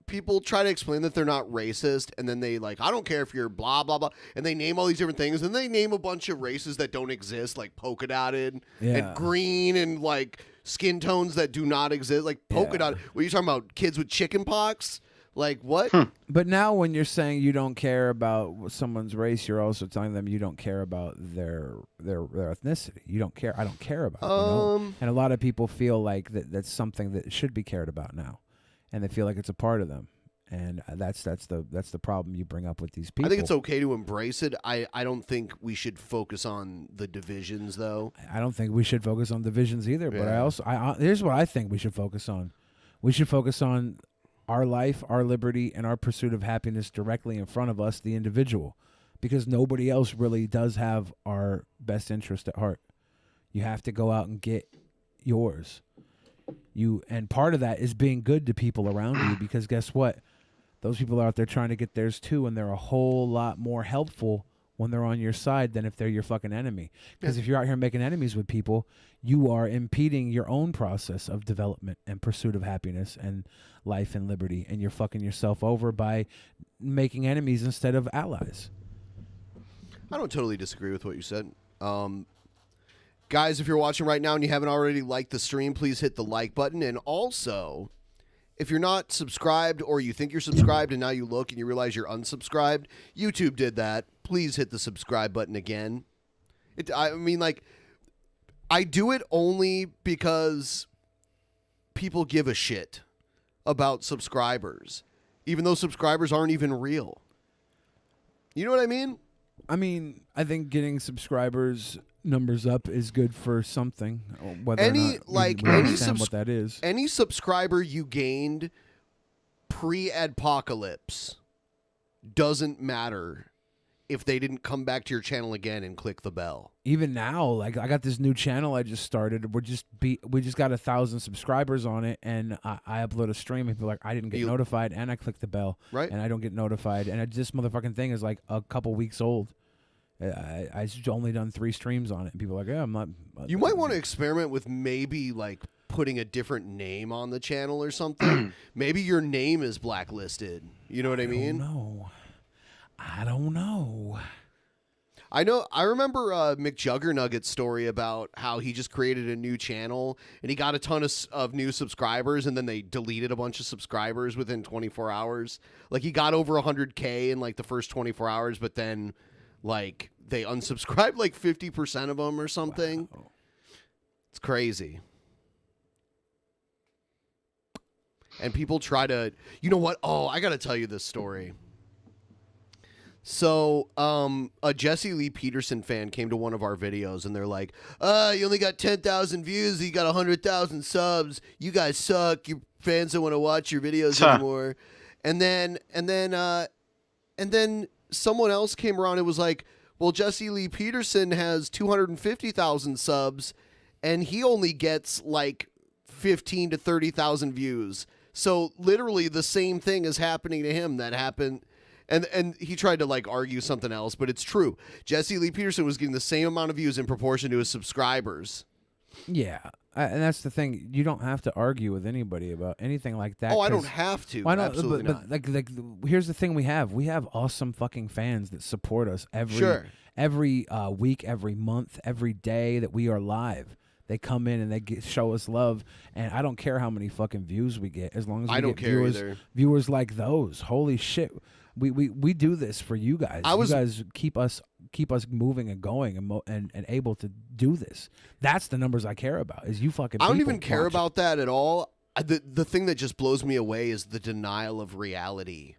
people try to explain that they're not racist, and then they I don't care if you're blah blah blah, and they name all these different things, and they name a bunch of races that don't exist, like polka dotted and green, and like skin tones that do not exist, like polka dotted. What are you talking about? Kids with chicken pox? Like what? But now when you're saying you don't care about someone's race, you're also telling them you don't care about their ethnicity. You don't care. I don't care about it. You know? And a lot of people feel like that's something that should be cared about now, and they feel like it's a part of them. And that's the problem you bring up with these people. I think it's okay to embrace it. I don't think we should focus on the divisions, though. I don't think we should focus on divisions either. But here's what I think we should focus on. We should focus on our life, our liberty, and our pursuit of happiness directly in front of us, the individual, because nobody else really does have our best interest at heart. You have to go out and get yours. And part of that is being good to people around you, because guess what? Those people are out there trying to get theirs too, and they're a whole lot more helpful when they're on your side than if they're your fucking enemy. Because if you're out here making enemies with people, you are impeding your own process of development and pursuit of happiness and life and liberty, and you're fucking yourself over by making enemies instead of allies. I don't totally disagree with what you said. Guys, if you're watching right now and you haven't already liked the stream, please hit the like button. And also, if you're not subscribed, or you think you're subscribed and now you look and you realize you're unsubscribed, YouTube did that. Please hit the subscribe button again. I mean, I do it only because people give a shit about subscribers, even though subscribers aren't even real. You know what I mean? I mean, I think getting subscribers numbers up is good for something. Whether or not we understand what that is. Any subscriber you gained pre-adpocalypse doesn't matter if they didn't come back to your channel again and click the bell. Even now, I got this new channel I just started. We just got 1,000 subscribers on it, and I upload a stream, and people I didn't get notified, and I click the bell, right? And I don't get notified, and this motherfucking thing is like a couple weeks old. I only done 3 streams on it, and people are like, yeah, I'm not. You might want to experiment with maybe putting a different name on the channel or something. Maybe your name is blacklisted. You know what I mean? I don't know. I remember McJuggernugget's story about how he just created a new channel and he got a ton of new subscribers, and then they deleted a bunch of subscribers within 24 hours. He got over 100K in the first 24 hours, but then they unsubscribed 50% of them or something. Wow. It's crazy. And people try to, you know what? Oh, I got to tell you this story. So, a Jesse Lee Peterson fan came to one of our videos, and they're like, you only got 10,000 views, you got 100,000 subs, you guys suck, your fans don't want to watch your videos anymore. And then And then someone else came around and was like, well, Jesse Lee Peterson has 250,000 subs, and he only gets like 15 to 30,000 views. So literally the same thing is happening to him that happened. And he tried to like argue something else, but it's true. Jesse Lee Peterson was getting the same amount of views in proportion to his subscribers. Yeah. And that's the thing. You don't have to argue with anybody about anything like that. Oh, I don't have to. Why not? Absolutely but like, here's the thing: we have awesome fucking fans that support us every week, every month, every day that we are live. They come in and they show us love, and I don't care how many fucking views we get, as long as we don't get care either. viewers like those. Holy shit, we do this for you guys. You guys keep us moving and going and able to do this. That's the numbers I care about. Is you fucking. I don't even care about that at all. The thing that just blows me away is the denial of reality.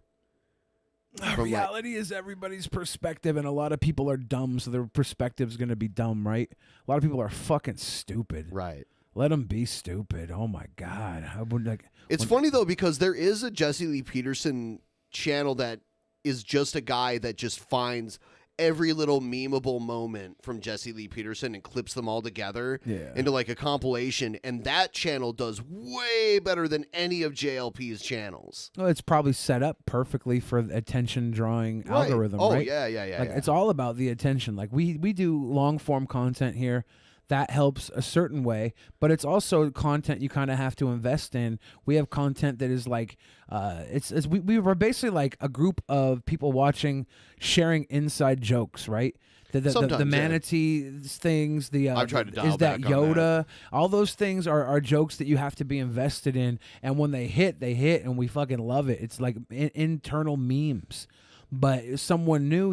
Reality is everybody's perspective, and a lot of people are dumb, so their perspective's going to be dumb, right? A lot of people are fucking stupid. Right. Let them be stupid. Oh, my God. I would like. It's funny, though, because there is a Jesse Lee Peterson channel that is just a guy that just finds every little memeable moment from Jesse Lee Peterson and clips them all together into like a compilation, and that channel does way better than any of JLP's channels. Well, it's probably set up perfectly for the attention drawing algorithm, right? Yeah. Like it's all about the attention. Like we do long form content here. That helps a certain way, but it's also content you kind of have to invest in. We have content that is like, we were basically like a group of people watching, sharing inside jokes, right? The manatee things, I've tried to dial is that back on Yoda? that. All those things are jokes that you have to be invested in, and when they hit, and we fucking love it. It's like internal memes. But someone new,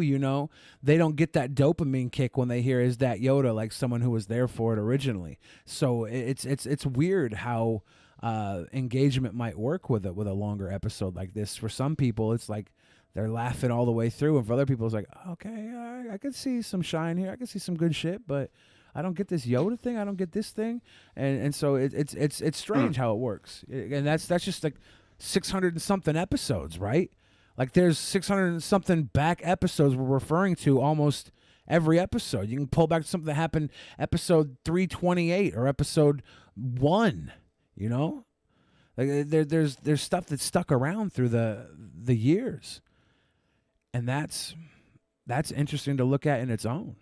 they don't get that dopamine kick when they hear "Is that Yoda?" like someone who was there for it originally. So it's weird how engagement might work with a longer episode like this. For some people, it's like they're laughing all the way through, and for other people, it's like, okay, I could see some shine here, I could see some good shit, but I don't get this Yoda thing, I don't get this thing, and so it's strange how it works, and that's just like 600 and something episodes, right? Like there's 600 and something back episodes we're referring to almost every episode. You can pull back to something that happened episode 328 or episode 1, Like there's stuff that's stuck around through the years. And that's interesting to look at in its own.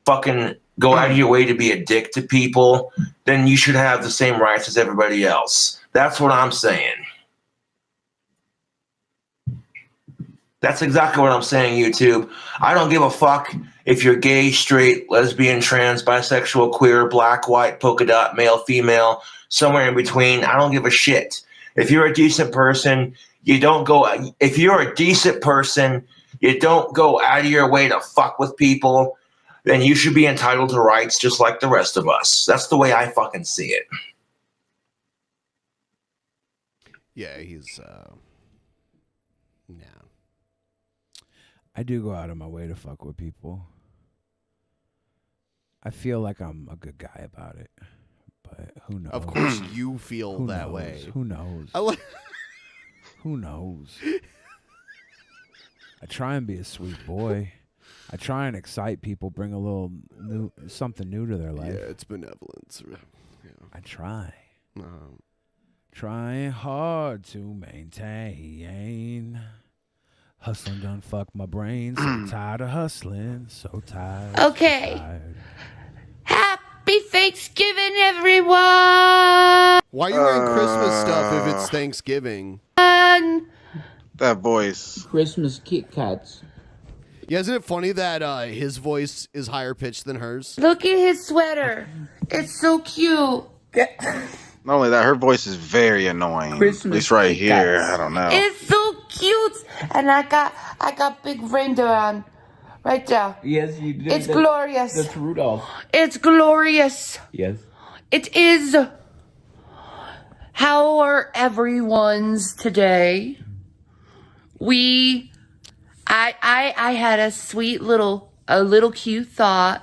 Fucking go out of your way to be a dick to people, then you should have the same rights as everybody else. That's what I'm saying. That's exactly what I'm saying, YouTube. I don't give a fuck if you're gay, straight, lesbian, trans, bisexual, queer, black, white, polka dot, male, female, somewhere in between. I don't give a shit. If you're a decent person, you don't go out of your way to fuck with people. Then you should be entitled to rights just like the rest of us. That's the way I fucking see it. Yeah, he's I do go out of my way to fuck with people. I feel like I'm a good guy about it, but who knows? Of course you feel that way. Who knows? Who knows? I try and be a sweet boy. I try and excite people, bring a little something new to their life. Yeah, it's benevolence. Yeah. I try. Trying hard to maintain. Hustling done fuck my brain. So tired of hustling. So tired. Okay. So tired. Happy Thanksgiving, everyone. Why are you wearing Christmas stuff if it's Thanksgiving? That voice. Christmas Kit Kats. Yeah, isn't it funny that his voice is higher pitched than hers? Look at his sweater. It's so cute. Not only that, her voice is very annoying. Christmas At least right Kit here. Kats. I don't know. It's so cute. And I got big reindeer on right there. Yes, you did. It's glorious. That's Rudolph. It's glorious. Yes. It is. How are everyone's today? I had a sweet little cute thought.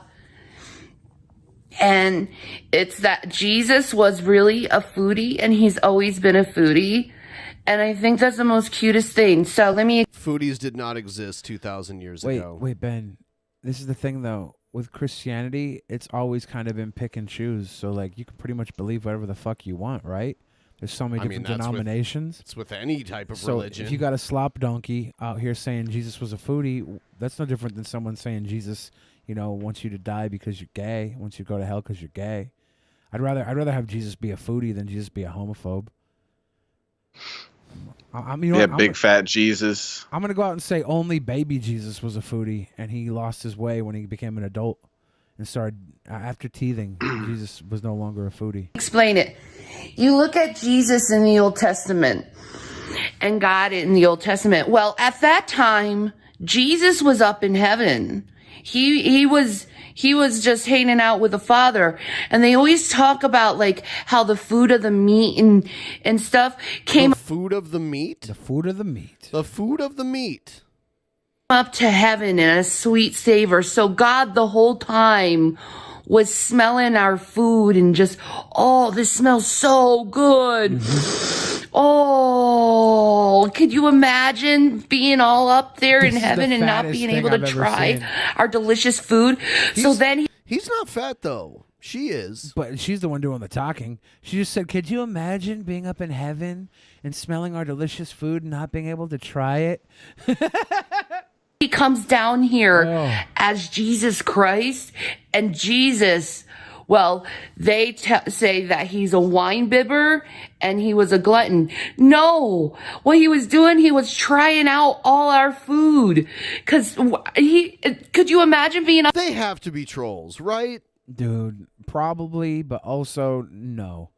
And it's that Jesus was really a foodie, and he's always been a foodie. And I think that's the most cutest thing. So let me... Foodies did not exist 2,000 years ago. Wait, Ben. This is the thing, though. With Christianity, it's always kind of been pick and choose. So, like, you can pretty much believe whatever the fuck you want, right? There's so many different denominations. It's with any type of so religion. If you got a slop donkey out here saying Jesus was a foodie, that's no different than someone saying Jesus, wants you to die because you're gay, wants you to go to hell because you're gay. I'd rather have Jesus be a foodie than Jesus be a homophobe. Big fat Jesus. I'm gonna go out and say only baby Jesus was a foodie, and he lost his way when he became an adult and started after teething. Jesus was no longer a foodie. Explain it. You look at Jesus in the Old Testament and God in the Old Testament. Well, at that time, Jesus was up in heaven. He was just hanging out with the Father. And they always talk about like how the food of the meat and stuff came. The food of the meat? The food of the meat. The food of the meat. Up to heaven in a sweet savor. So God the whole time was smelling our food and just, oh, this smells so good. Oh, could you imagine being all up there in heaven and not being able to try our delicious food? He's not fat, though. She is. But she's the one doing the talking. She just said, could you imagine being up in heaven and smelling our delicious food and not being able to try it? He comes down here as Jesus Christ, and Jesus, well, they say that he's a wine bibber and he was a glutton. No, what he was doing, he was trying out all our food. Could you imagine being... They have to be trolls, right? Dude, probably, but also no.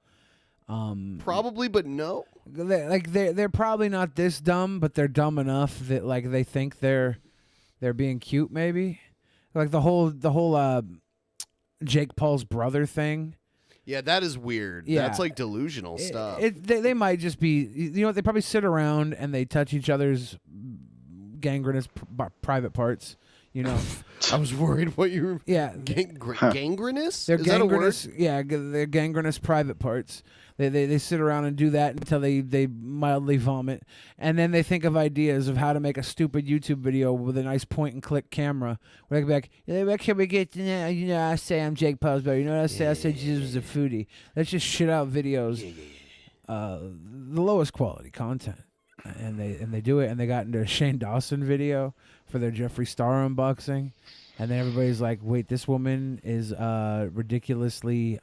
Probably, but no? They're probably not this dumb, but they're dumb enough that like they think they're being cute, maybe. Like the whole Jake Paul's brother thing. Yeah, that is weird. Yeah. That's like delusional stuff. They might just be, they probably sit around and they touch each other's gangrenous private parts. I was worried what you were. Yeah, gangrenous. They're is that a word? gangrenous. Yeah, they're gangrenous private parts. They sit around and do that until they mildly vomit, and then they think of ideas of how to make a stupid YouTube video with a nice point and click camera. Where they can be like, where can we get? I say I'm Jake Paul's brother. You know what I say? I say Jesus was a foodie. Let's just shit out videos. The lowest quality content. And they do it, and they got into a Shane Dawson video for their Jeffree Star unboxing, and then everybody's like, "Wait, this woman is ridiculously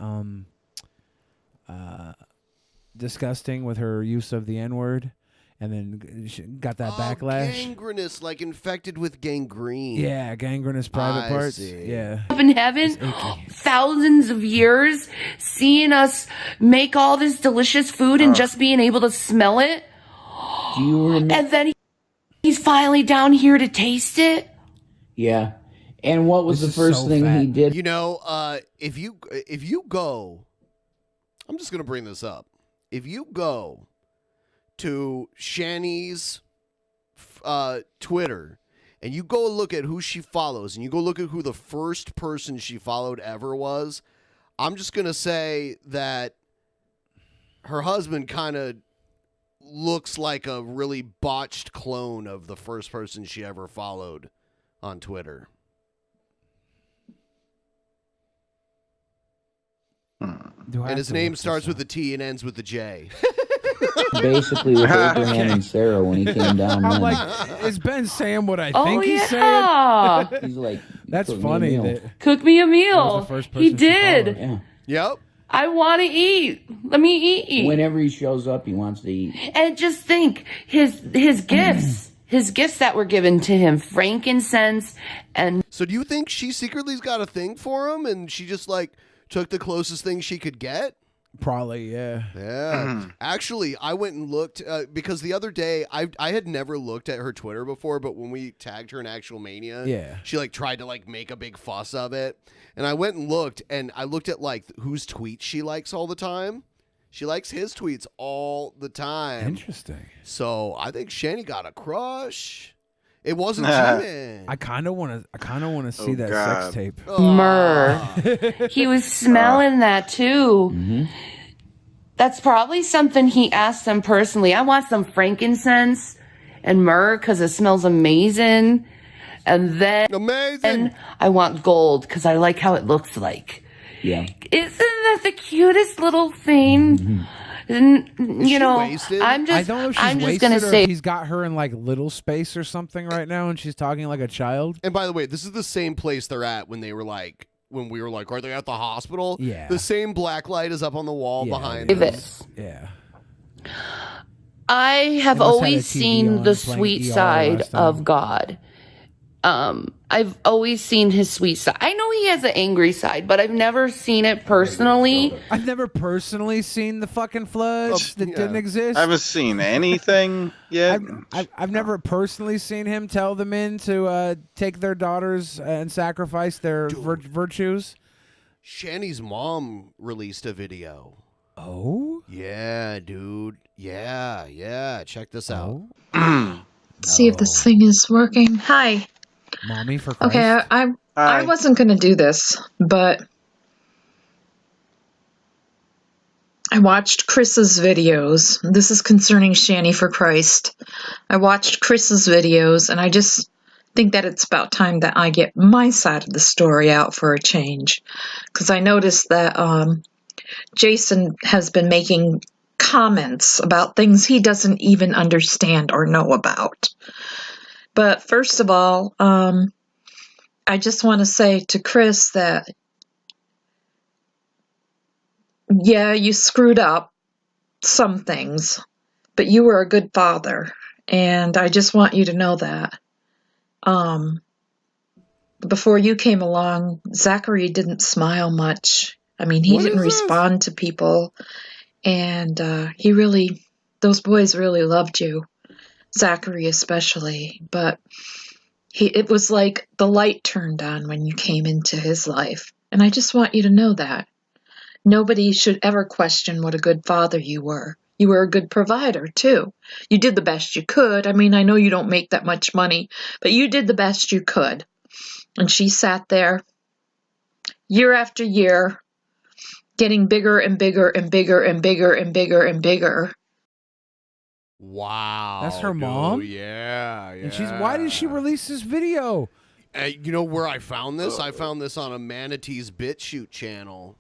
disgusting with her use of the N-word," and then she got that backlash. Gangrenous, like infected with gangrene. Yeah, gangrenous private parts. See. Yeah, up in heaven, thousands of years, seeing us make all this delicious food and just being able to smell it. Do you remember? And then he's finally down here to taste it. Yeah. And what was the first thing he did? If you go, I'm just gonna bring this up. If you go to Shani's Twitter and you go look at who she follows and you go look at who the first person she followed ever was, I'm just gonna say that her husband kind of looks like a really botched clone of the first person she ever followed on Twitter. And his name starts with a T and ends with a J. Basically with Abraham and Sarah when he came down. I'm like, is Ben saying what I think he's saying? He's like, that's funny. Cook me a meal. The first He person she did. followed. Yep. I want to eat. Let me eat. Whenever he shows up, he wants to eat. And just think, his gifts, his gifts that were given to him, frankincense and... So do you think she secretly's got a thing for him and she just like took the closest thing she could get? Probably, yeah. Yeah. Actually, I went and looked because the other day I had never looked at her Twitter before, but when we tagged her in Actual Mania, she like tried to like make a big fuss of it. And I went and I looked at like whose tweets she likes all the time. She likes his tweets all the time. Interesting. So I think Shani got a crush. It wasn't cheating. I kind of want to see that God. sex tape. Myrrh. He was smelling that too. That's probably something he asked them personally. I want some frankincense and myrrh because it smells amazing. And then I want gold because I like how it looks like. Yeah. Isn't that the cutest little thing? And, you know, I'm just, I don't know if she's I'm just wasted gonna or say, if he's got her in like little space or something right now, and she's talking like a child. And by the way, this is the same place they're at when we were like, are they at the hospital? Yeah. The same black light is up on the wall behind Davis. us. Yeah. I have They must always have a TV seen on the playing sweet ER side last time. of God. I've always seen his sweet side. I know he has an angry side, but I've never seen it personally. I've never personally seen the fucking flood that didn't exist. I haven't seen anything yet. I've never personally seen him tell the men to take their daughters and sacrifice their virtues. Shani's mom released a video. Oh? Yeah, dude. Yeah. Check this out. See if this thing is working. Hi. Mommy for Christ. Okay, I wasn't going to do this, but I watched Chris's videos. This is concerning Shani for Christ. I watched Chris's videos, and I just think that it's about time that I get my side of the story out for a change. Because I noticed that Jason has been making comments about things he doesn't even understand or know about. But first of all, I just want to say to Chris that, yeah, you screwed up some things, but you were a good father, and I just want you to know that. Before you came along, Zachary didn't smile much. I mean, he didn't respond to people, and those boys really loved you. Zachary especially, but it was like the light turned on when you came into his life. And I just want you to know that. Nobody should ever question what a good father you were. You were a good provider, too. You did the best you could. I mean, I know you don't make that much money, but you did the best you could. And she sat there year after year, getting bigger and bigger and bigger and bigger and bigger and bigger. Wow. That's her mom? Yeah. And why did she release this video? You know where I found this? I found this on a Manatee's BitChute channel.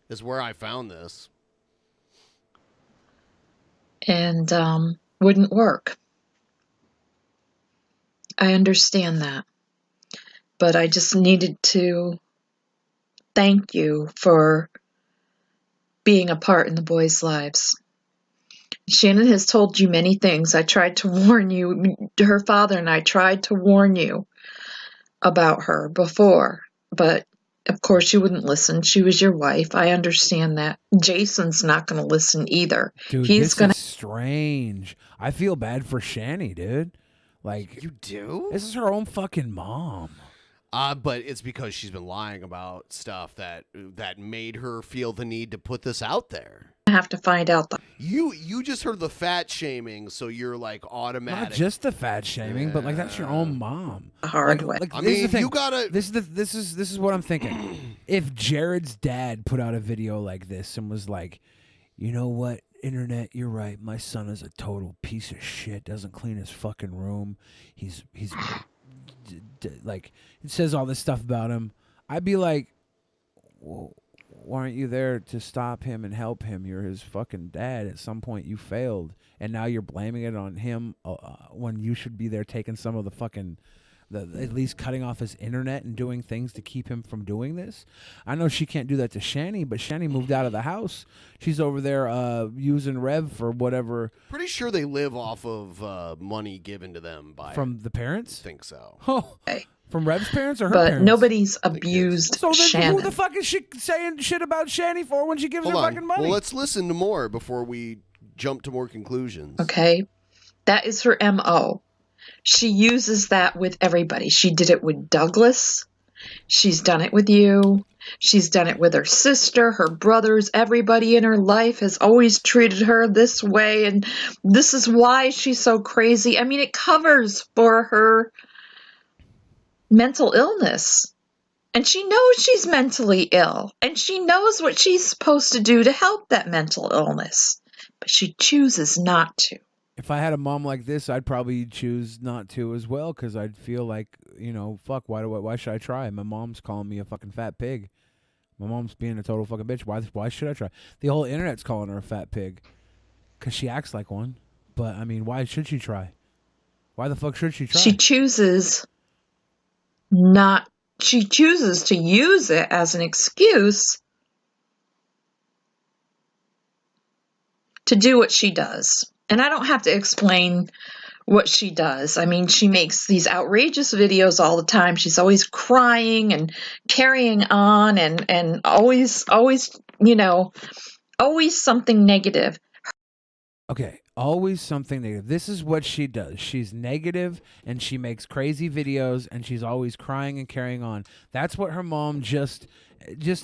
Is where I found this. And wouldn't work. I understand that. But I just needed to thank you for being a part in the boys' lives. Shannon has told you many things. I tried to warn you. Her father and I tried to warn you about her before. But, of course, you wouldn't listen. She was your wife. I understand that. Jason's not going to listen either. Dude, this is strange. I feel bad for Shani, dude. Like, you do? This is her own fucking mom. But it's because she's been lying about stuff that made her feel the need to put this out there. I have to find out. You just heard the fat shaming, so you're like automatic. Not just the fat shaming, but like that's your own mom. Hard way. I mean, you gotta. This is what I'm thinking. If Jared's dad put out a video like this and was like, you know what, internet, you're right. My son is a total piece of shit. Doesn't clean his fucking room. He's like, it says all this stuff about him. I'd be like, well, why aren't you there to stop him and help him? You're his fucking dad. At some point you failed, and now you're blaming it on him when you should be there taking some of the fucking, at least cutting off his internet and doing things to keep him from doing this. I know she can't do that to Shani, but Shani moved out of the house. She's over there using Rev for whatever. Pretty sure they live off of money given to them from the parents. I think so. Oh. From Rev's parents or her but parents? nobody's abused So then Shannon. who the fuck is she saying shit about Shani for when she gives her fucking money? Well, let's listen to more before we jump to more conclusions. Okay? That is her MO. She uses that with everybody. She did it with Douglas. She's done it with you. She's done it with her sister, her brothers. Everybody in her life has always treated her this way, and this is why she's so crazy. I mean, it covers for her mental illness. And she knows she's mentally ill. And she knows what she's supposed to do to help that mental illness. But she chooses not to. If I had a mom like this, I'd probably choose not to as well, because I'd feel like, fuck, why should I try? My mom's calling me a fucking fat pig. My mom's being a total fucking bitch. Why should I try? The whole internet's calling her a fat pig because she acts like one. But, I mean, why should she try? Why the fuck should she try? She chooses to use it as an excuse to do what she does. And I don't have to explain what she does. I mean, she makes these outrageous videos all the time. She's always crying and carrying on and always, always something negative. Okay, always something negative. This is what she does. She's negative and she makes crazy videos and she's always crying and carrying on. That's what her mom just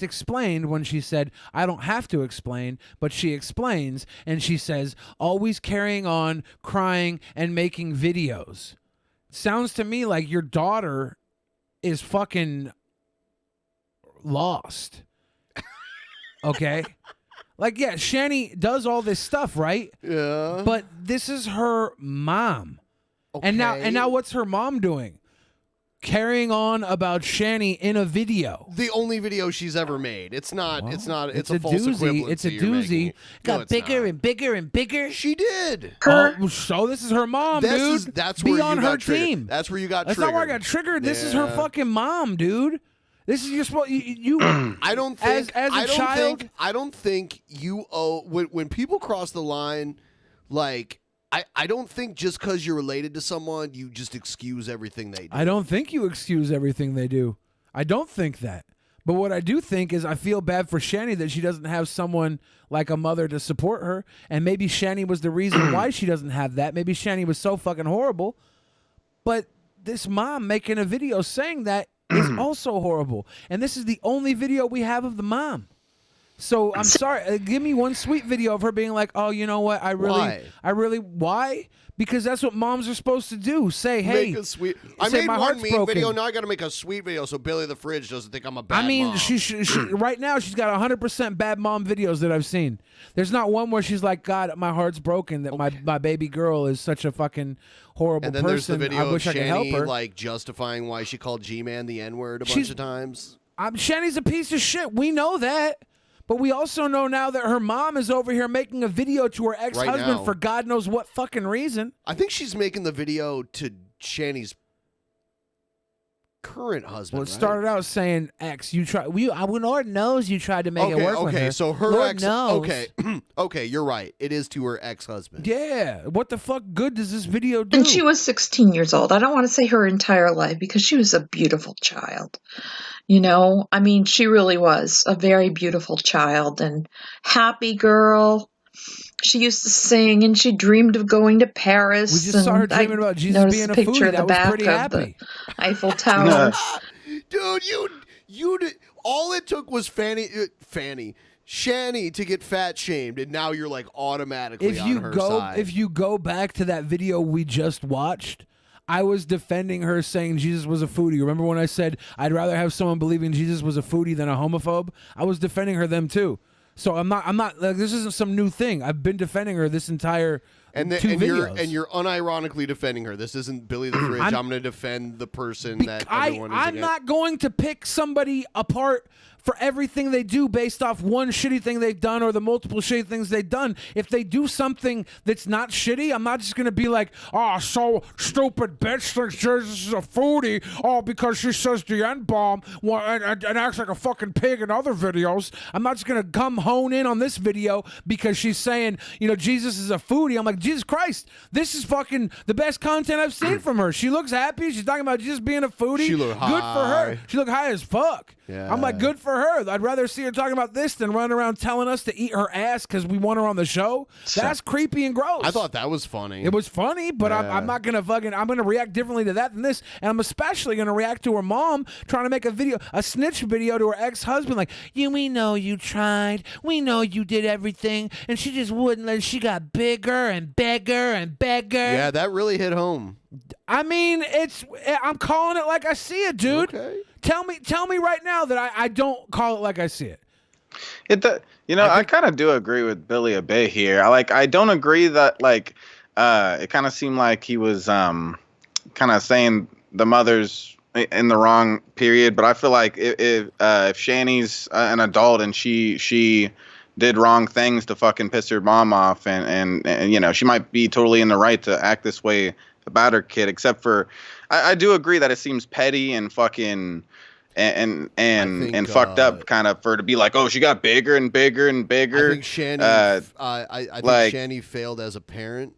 explained when she said, I don't have to explain, but she explains and she says, always carrying on, crying, and making videos. Sounds to me like your daughter is fucking lost. Okay? Like, yeah, Shani does all this stuff, right? Yeah. But this is her mom. Okay. And now what's her mom doing? Carrying on about Shani in a video. The only video she's ever made. It's a false doozy. It's a doozy. Got bigger and bigger and bigger. She did. So this is her mom, dude. That's Be where on you her got triggered. team. That's where you got That's triggered. not where I got triggered. This is her fucking mom, dude. This is your spot. You. I don't think. As a child. I don't think you owe when people cross the line, like. I don't think just because you're related to someone, you just excuse everything they do. I don't think you excuse everything they do. I don't think that. But what I do think is I feel bad for Shani that she doesn't have someone like a mother to support her. And maybe Shani was the reason why she doesn't have that. Maybe Shani was so fucking horrible. But this mom making a video saying that is also horrible. And this is the only video we have of the mom. So I'm sorry. Give me one sweet video of her being like, "Oh, you know what? Why? Because that's what moms are supposed to do. Say, hey, make a sweet. I made one mean video. Now I got to make a sweet video so Billy the Fridge doesn't think I'm a bad. I mean, mom. she right now she's got 100% bad mom videos that I've seen. There's not one where she's like, "God, my heart's broken that my baby girl is such a fucking horrible and then person. There's the video I wish of I could help Shani, her." like justifying why she called G-Man the N-word a bunch of times. Shani's a piece of shit. We know that. But we also know now that her mom is over here making a video to her ex-husband for God knows what fucking reason. I think she's making the video to Shani's current husband. Well, it started out saying ex. You try. Lord knows you tried to make it work with her. Okay, so her Lord ex. knows. Okay, okay, you're right. It is to her ex-husband. Yeah. What the fuck good does this video do? And she was 16 years old. I don't want to say her entire life because she was a beautiful child. I mean, she really was a very beautiful child and happy girl. She used to sing and she dreamed of going to Paris. We just saw her dreaming about Jesus being a picture foodie. in the That was back pretty of happy. the Eiffel Tower. Dude, you did. All it took was Shani to get fat shamed, and now you're like automatically on her side. If you go back to that video we just watched, I was defending her saying Jesus was a foodie. Remember when I said I'd rather have someone believing Jesus was a foodie than a homophobe? I was defending her them too. So I'm not like, this isn't some new thing. I've been defending her this entire two videos. You're unironically defending her. This isn't Billy the Fridge. I'm going to defend the person that everyone is I'm against. not going to pick somebody apart for everything they do based off one shitty thing they've done or the multiple shitty things they've done. If they do something that's not shitty, I'm not just going to be like, "Oh, so stupid bitch thinks Jesus is a foodie, because she says the N-bomb and acts like a fucking pig in other videos." I'm not just going to come hone in on this video because she's saying, Jesus is a foodie. I'm like, Jesus Christ, this is fucking the best content I've seen from her. She looks happy. She's talking about Jesus being a foodie. She looked high. Good for her. She looked high as fuck. Yeah. I'm like, good for her. I'd rather see her talking about this than running around telling us to eat her ass because we want her on the show. That's creepy and gross. I thought that was funny. It was funny, but I'm not going to I'm going to react differently to that than this. And I'm especially going to react to her mom trying to make a snitch video to her ex-husband. Like, we know you tried. We know you did everything. And she just wouldn't let. She got bigger and bigger and bigger. Yeah, that really hit home. I mean, I'm calling it like I see it, dude. Okay. Tell me right now that I don't call it like I see it. I kind of do agree with Billy a bit here. I don't agree that it kind of seemed like he was kind of saying the mother's in the wrong period, but I feel like if Shani's an adult and she did wrong things to fucking piss her mom off, and she might be totally in the right to act this way about her kid, except for I do agree that it seems petty and fucking and fucked up kind of for to be like, oh, she got bigger and bigger and bigger. I think Shani I think Shani failed as a parent.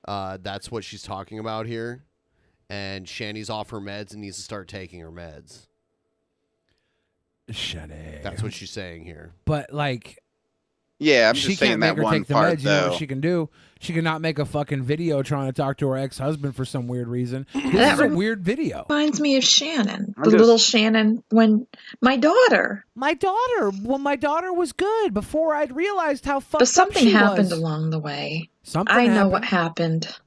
That's what she's talking about here. And Shani's off her meds and needs to start taking her meds. Shani. That's what she's saying here. But yeah, I'm she just saying can't make that her one take the part meds. You know though. what she can do? She cannot make a fucking video trying to talk to her ex-husband for some weird reason. This is a weird video. Reminds me of Shannon, little Shannon when my daughter when my daughter was good before I'd realized how fucked But something up she happened was. along the way. Something I know happened. what happened.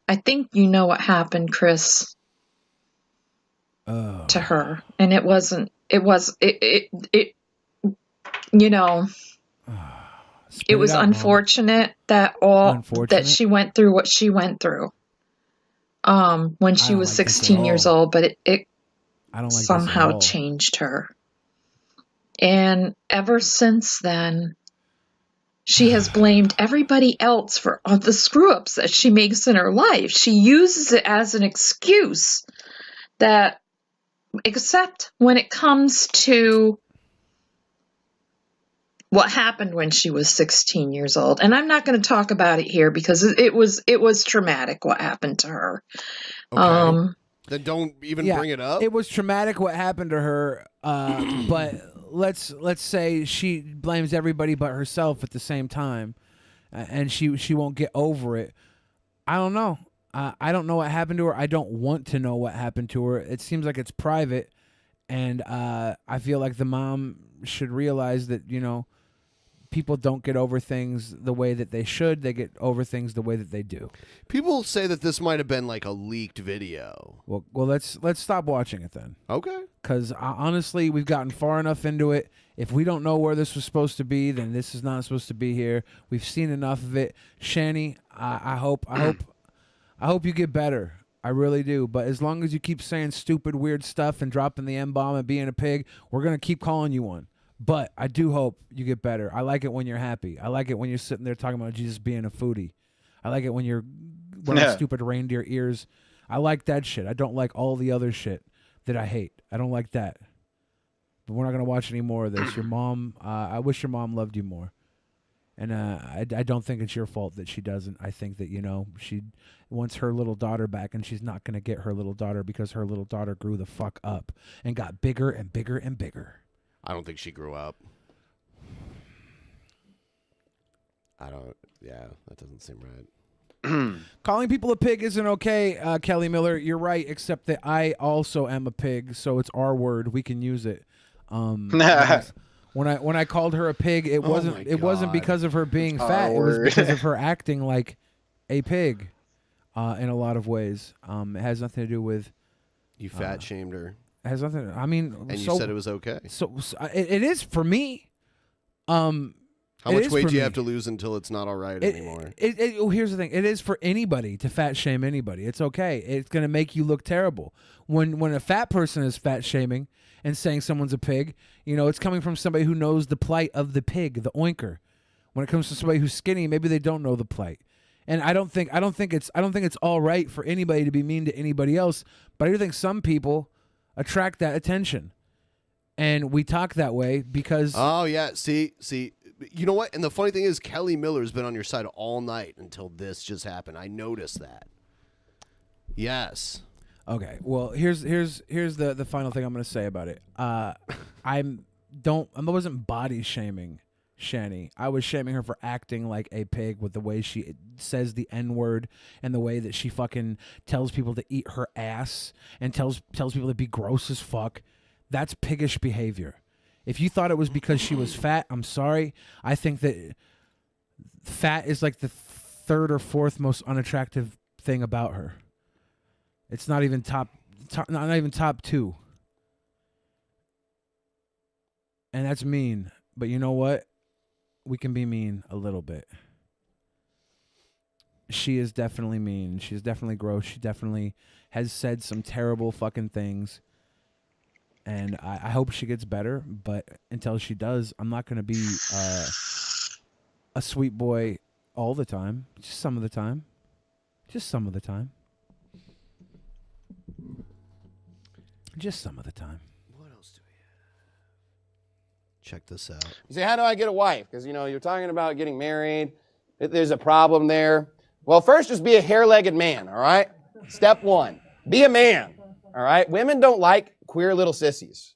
I think you know what happened, Chris, to her. And it wasn't, it you know, it was it out, Mom. unfortunate that that she went through what she went through when she was 16 years old, but it I don't like this at somehow all. changed her. And ever since then, she has blamed everybody else for all the screw-ups that she makes in her life. She uses it as an excuse that, except when it comes to what happened when she was 16 years old. And I'm not going to talk about it here because it was traumatic what happened to her. Okay. Then don't even bring it up. It was traumatic what happened to her, but let's say she blames everybody but herself at the same time, and she won't get over it. I don't know. I don't know what happened to her. I don't want to know what happened to her. It seems like it's private, and I feel like the mom should realize that, people don't get over things the way that they should. They get over things the way that they do. People say that this might have been like a leaked video. Well, let's stop watching it then. Okay. Because honestly, we've gotten far enough into it. If we don't know where this was supposed to be, then this is not supposed to be here. We've seen enough of it. Shani, I hope you get better. I really do. But as long as you keep saying stupid, weird stuff and dropping the M-bomb and being a pig, we're gonna keep calling you one. But I do hope you get better. I like it when you're happy. I like it when you're sitting there talking about Jesus being a foodie. I like it when you're wearing stupid reindeer ears. I like that shit. I don't like all the other shit that I hate. I don't like that. But we're not going to watch any more of this. Your mom, I wish your mom loved you more. And I don't think it's your fault that she doesn't. I think that, she wants her little daughter back, and she's not going to get her little daughter because her little daughter grew the fuck up and got bigger and bigger and bigger. I don't think she grew up. That doesn't seem right. Calling people a pig isn't okay, Kelly Miller. You're right, except that I also am a pig, so it's our word. We can use it. When I called her a pig, it wasn't because of her being fat. It was because of her acting like a pig in a lot of ways. It has nothing to do with you fat shamed her. It has nothing. I mean, and you said it was okay. So it is for me. How much weight do you have to lose until it's not all right anymore? Here's the thing. It is for anybody to fat shame anybody. It's okay. It's going to make you look terrible. When a fat person is fat shaming and saying someone's a pig, it's coming from somebody who knows the plight of the pig, the oinker. When it comes to somebody who's skinny, maybe they don't know the plight. And I don't think it's all right for anybody to be mean to anybody else, but I do think some people attract that attention. And we talk that way because oh yeah, see, you know what? And the funny thing is, Kelly Miller's been on your side all night until this just happened. I noticed that. Yes. Okay. Well, here's the final thing I'm going to say about it. I wasn't body shaming Shani. I was shaming her for acting like a pig with the way she says the N-word and the way that she fucking tells people to eat her ass and tells people to be gross as fuck. That's piggish behavior. If you thought it was because she was fat, I'm sorry. I think that fat is like the third or fourth most unattractive thing about her. It's not even not even top 2. And that's mean. But you know what? We can be mean a little bit. She is definitely mean. She's definitely gross. She definitely has said some terrible fucking things. And I hope she gets better. But until she does, I'm not going to be a sweet boy all the time. Just some of the time. Just some of the time. Just some of the time. What else do we have? Check this out. You say, how do I get a wife? Because, you're talking about getting married. There's a problem there. Well, first, just be a hair-legged man, all right? Step 1, be a man, all right? Women don't like queer little sissies.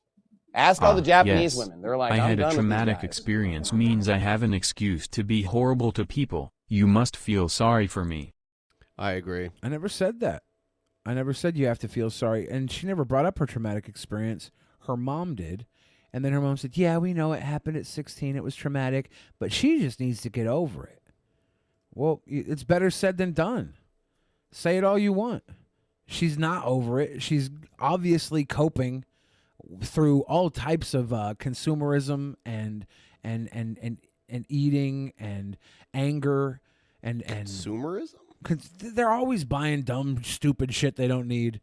Ask all the Japanese yes. women. They're like, I I'm had done a with traumatic these guys. experience means I have an excuse to be horrible to people. You must feel sorry for me. I agree. I never said that. I never said you have to feel sorry. And she never brought up her traumatic experience. Her mom did. And then her mom said, yeah, we know it happened at 16. It was traumatic. But she just needs to get over it. Well, it's better said than done. Say it all you want. She's not over it. She's obviously coping through all types of consumerism and eating and anger and consumerism. They're always buying dumb, stupid shit they don't need.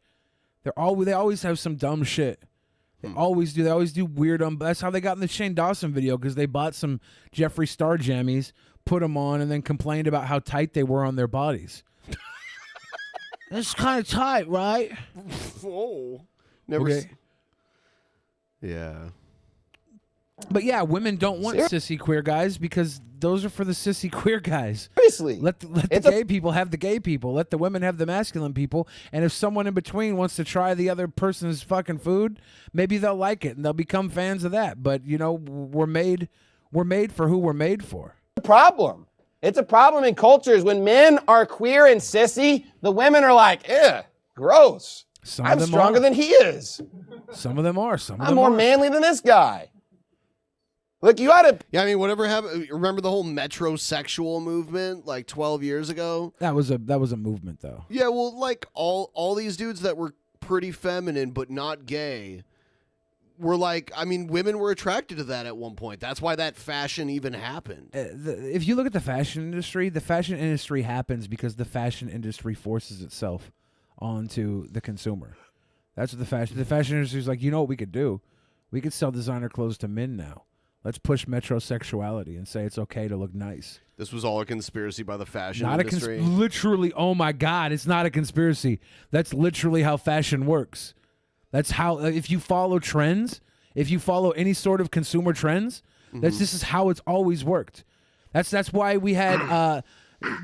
They always have some dumb shit. They always do. They always do weird. That's how they got in the Shane Dawson video, because they bought some Jeffree Star jammies, put them on, and then complained about how tight they were on their bodies. It's kind of tight, right? Whoa. Never. Okay. Yeah. But yeah, women don't want sissy queer guys because those are for the sissy queer guys. Seriously. Let the gay people have the gay people. Let the women have the masculine people. And if someone in between wants to try the other person's fucking food, maybe they'll like it and they'll become fans of that. But we're made for who we're made for. Problem. It's a problem in cultures when men are queer and sissy. The women are like, ew, gross. I'm stronger than he is. Some of them are. I'm more manly than this guy. Look, you ought to. Yeah, I mean, whatever happened. Remember the whole metrosexual movement like 12 years ago? That was a movement, though. Yeah, well, like all these dudes that were pretty feminine but not gay were like, I mean, women were attracted to that at one point. That's why that fashion even happened. If you look at the fashion industry happens because the fashion industry forces itself onto the consumer. That's what the fashion industry is like. You know what we could do? We could sell designer clothes to men now. Let's push metrosexuality and say it's okay to look nice. This was all a conspiracy by the fashion industry. Literally, oh my God, it's not a conspiracy. That's literally how fashion works. That's how, if you follow trends, if you follow any sort of consumer trends, this is how it's always worked. That's why we had,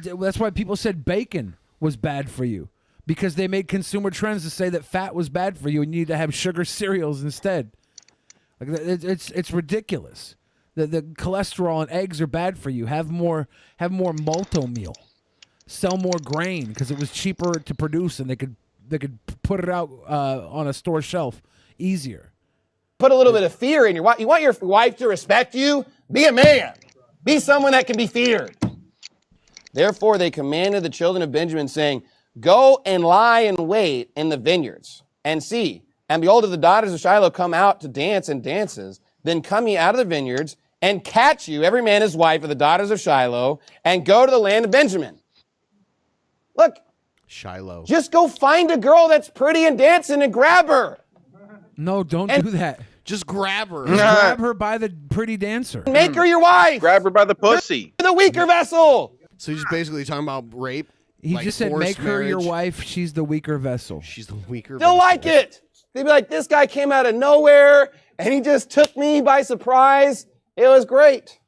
that's why people said bacon was bad for you. Because they made consumer trends to say that fat was bad for you and you need to have sugar cereals instead. Like it's ridiculous. The cholesterol and eggs are bad for you. Have more malto meal. Sell more grain because it was cheaper to produce and they could put it out on a store shelf easier. Put a little bit of fear in your wife. You want your wife to respect you? Be a man. Be someone that can be feared. Therefore, they commanded the children of Benjamin, saying, go and lie in wait in the vineyards and see. And behold, if the daughters of Shiloh come out to dance and dances, then come ye out of the vineyards and catch you, every man his wife of the daughters of Shiloh, and go to the land of Benjamin. Look, Shiloh. Just go find a girl that's pretty and dancing and grab her. No, don't do that. Just grab her. Just grab her by the pretty dancer. Make her your wife. Grab her by the pussy. The weaker vessel. So he's basically talking about rape. He like just said, make her your marriage. wife. She's the weaker vessel. She's the weaker They'll like it. They'd be like, this guy came out of nowhere and he just took me by surprise. It was great.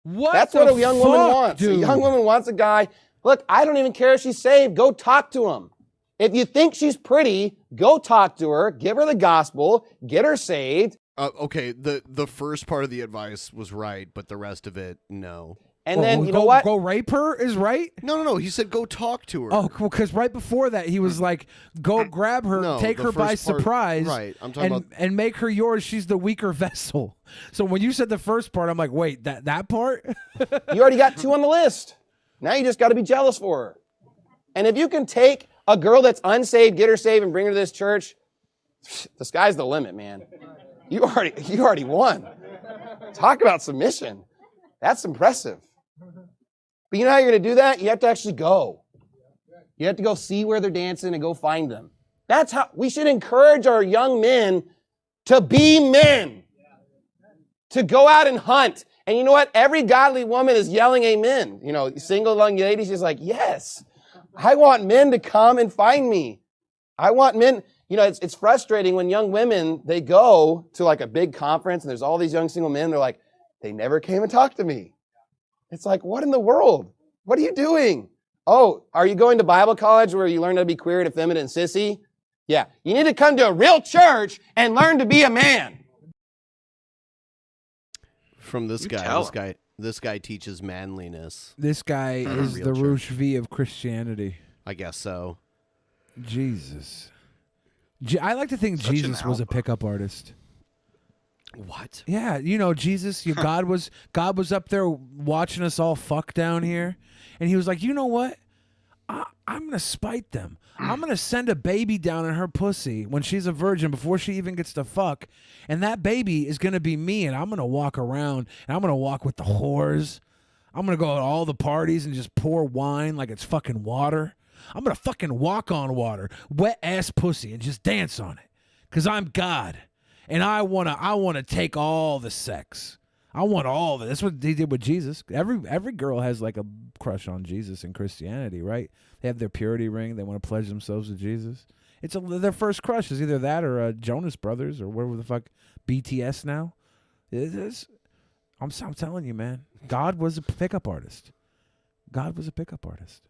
That's what a young woman wants. Dude? A young woman wants a guy. Look, I don't even care if she's saved. Go talk to him. If you think she's pretty, go talk to her, give her the gospel, get her saved. Okay, the first part of the advice was right, but the rest of it, no. And then, you know what? Go rape her is right? No. He said go talk to her. Oh, because right before that, he was like, go grab her, No, take the her by first part- surprise. right, I'm talking about- and make her yours. She's the weaker vessel. So when you said the first part, I'm like, wait, that part? You already got 2 on the list. Now you just got to be jealous for her. And if you can take a girl that's unsaved, get her saved, and bring her to this church, the sky's the limit, man. You already won. Talk about submission. That's impressive. But you know how you're going to do that? You have to actually go. You have to go see where they're dancing and go find them. That's how we should encourage our young men to be men, to go out and hunt. And you know what? Every godly woman is yelling amen. You know, single young ladies is like, yes, I want men to come and find me. I want men. You know, it's frustrating when young women, they go to like a big conference and there's all these young single men. They're like, they never came and talked to me. It's like, what in the world? What are you doing? Oh, are you going to Bible college where you learn how to be queer and effeminate and sissy? Yeah. You need to come to a real church and learn to be a man. From this guy teaches manliness. This guy is the Roosh V of Christianity. I guess so. Jesus. I like to think Jesus was a pickup artist. What? Yeah, you know, Jesus, God was up there watching us all fuck down here, and he was like, you know what? I'm going to spite them. I'm going to send a baby down in her pussy when she's a virgin before she even gets to fuck, and that baby is going to be me, and I'm going to walk around, and I'm going to walk with the whores. I'm going to go to all the parties and just pour wine like it's fucking water. I'm going to fucking walk on water, wet ass pussy, and just dance on it, because I'm God. And I wanna take all the sex. I want all of it. That's what they did with Jesus. Every girl has like a crush on Jesus in Christianity, right? They have their purity ring. They want to pledge themselves to Jesus. Their first crush is either that or Jonas Brothers or whatever the fuck, BTS now. I'm telling you, man. God was a pickup artist. God was a pickup artist.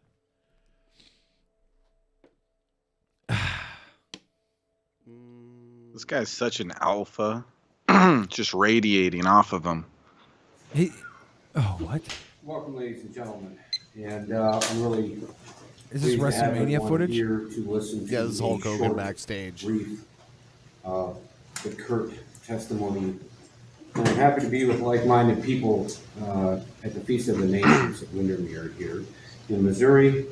This guy's such an alpha, just radiating off of him. What? Welcome, ladies and gentlemen. And I'm really. Is this WrestleMania footage? Here to listen to this is Hulk Hogan backstage. Brief, the curt testimony. And I'm happy to be with like-minded people at the Feast of the Nations at Windermere here in Missouri.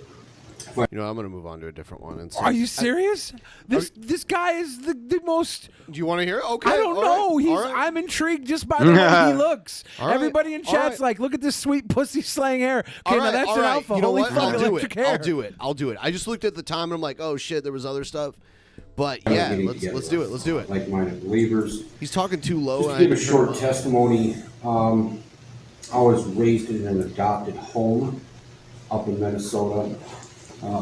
You know, I'm going to move on to a different one. And Are you serious? This guy is the most. Do you want to hear it? Okay. I don't know. I'm intrigued just by the way he looks. Everybody in chat's like, look at this sweet pussy slaying hair. Okay, now that's an alpha. You know Holy what? fuck, I'll do it. I just looked at the time and I'm like, oh shit, there was other stuff. But yeah, let's do it. Let's do it. Like-minded believers. He's talking too low. Just to give a short testimony. I was raised in an adopted home up in Minnesota.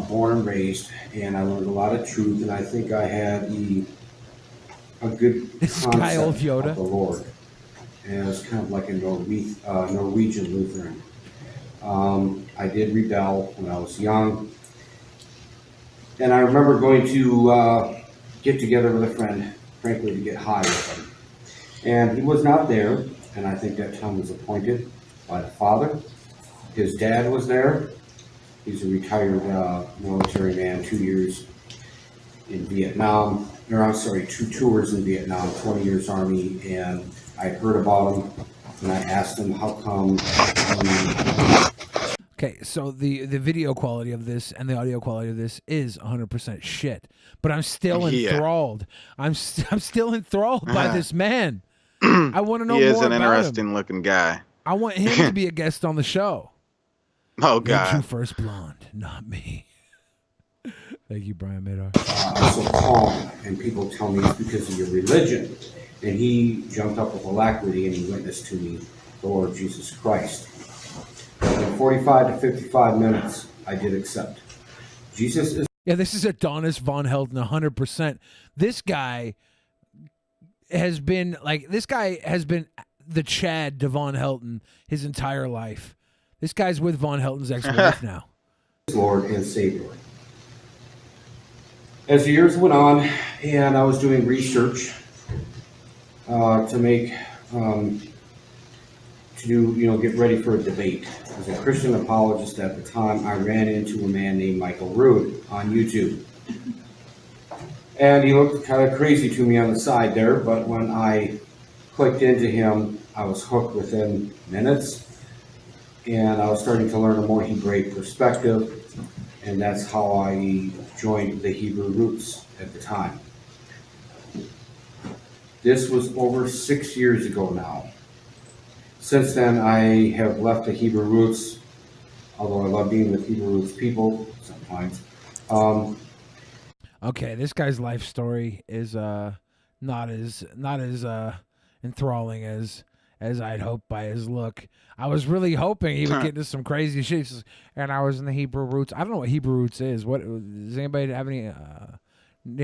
Born and raised, and I learned a lot of truth, and I think I had a good concept of the Lord as kind of like a Norwegian Lutheran. I did rebel when I was young, and I remember going to get together with a friend, frankly, to get high with him. And he was not there, and I think that time was appointed by the Father. His dad was there. He's a retired military man, 2 years in Vietnam. 2 tours in Vietnam, 20 years Army, and I heard about him, and I asked him how come. Okay, so the video quality of this and the audio quality of this is 100% shit, but I'm still enthralled. I'm still enthralled by this man. I want to know more about him. He is an interesting looking guy. I want him to be a guest on the show. Oh, God. You first blonde, not me. Thank you, Brian Madar. I'm so calm, and people tell me it's because of your religion. And he jumped up with alacrity and he witnessed to me the Lord Jesus Christ. In 45 to 55 minutes, I did accept. Jesus is... Yeah, this is Adonis Von Helden, 100%. This guy has been the Chad to Von Helden his entire life. This guy's with Von Helton's ex-wife now. Lord and Savior. As the years went on, and I was doing research to make, get ready for a debate. As a Christian apologist at the time, I ran into a man named Michael Rood on YouTube. And he looked kind of crazy to me on the side there, but when I clicked into him, I was hooked within minutes. and I was starting to learn a more Hebraic perspective, and that's how I joined the Hebrew Roots at the time. This was over 6 years ago now. Since then, I have left the Hebrew Roots, although I love being with Hebrew Roots people sometimes. Okay, this guy's life story is not as enthralling as I'd hoped by his look. I was really hoping he would get into some crazy shit. He says, and I was in the Hebrew Roots. I don't know what Hebrew Roots is. What does anybody have any?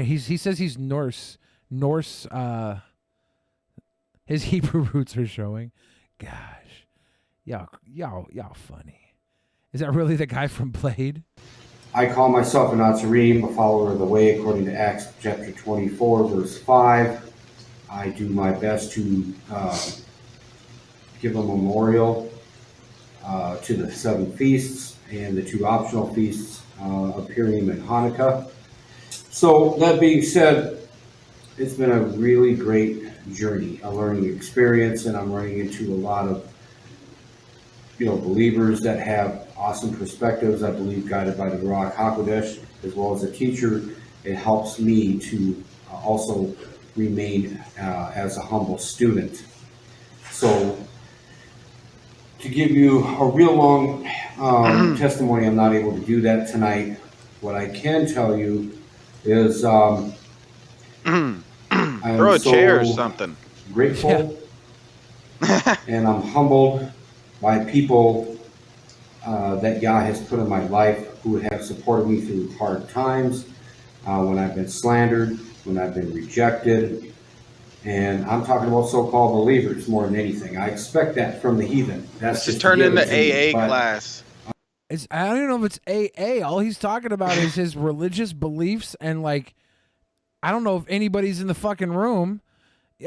He says he's Norse. His Hebrew roots are showing. Gosh, y'all funny. Is that really the guy from Blade? I call myself a Nazarene, a follower of the way, according to Acts chapter 24, verse 5. I do my best to give a memorial to the 7 feasts and the 2 optional feasts of Purim and Hanukkah. So that being said, it's been a really great journey, a learning experience, and I'm running into a lot of believers that have awesome perspectives, I believe guided by the Ruach HaKodesh, as well as a teacher. It helps me to also remain as a humble student. So to give you a real long testimony, I'm not able to do that tonight. What I can tell you is I am throw a chair or something. Grateful, and I'm humbled by people that Yah has put in my life who have supported me through hard times, when I've been slandered, when I've been rejected, and I'm talking about so-called believers more than anything. I expect that from the heathen. That's just turn into AA class. I don't even know if it's AA. All he's talking about is his religious beliefs, and like, I don't know if anybody's in the fucking room.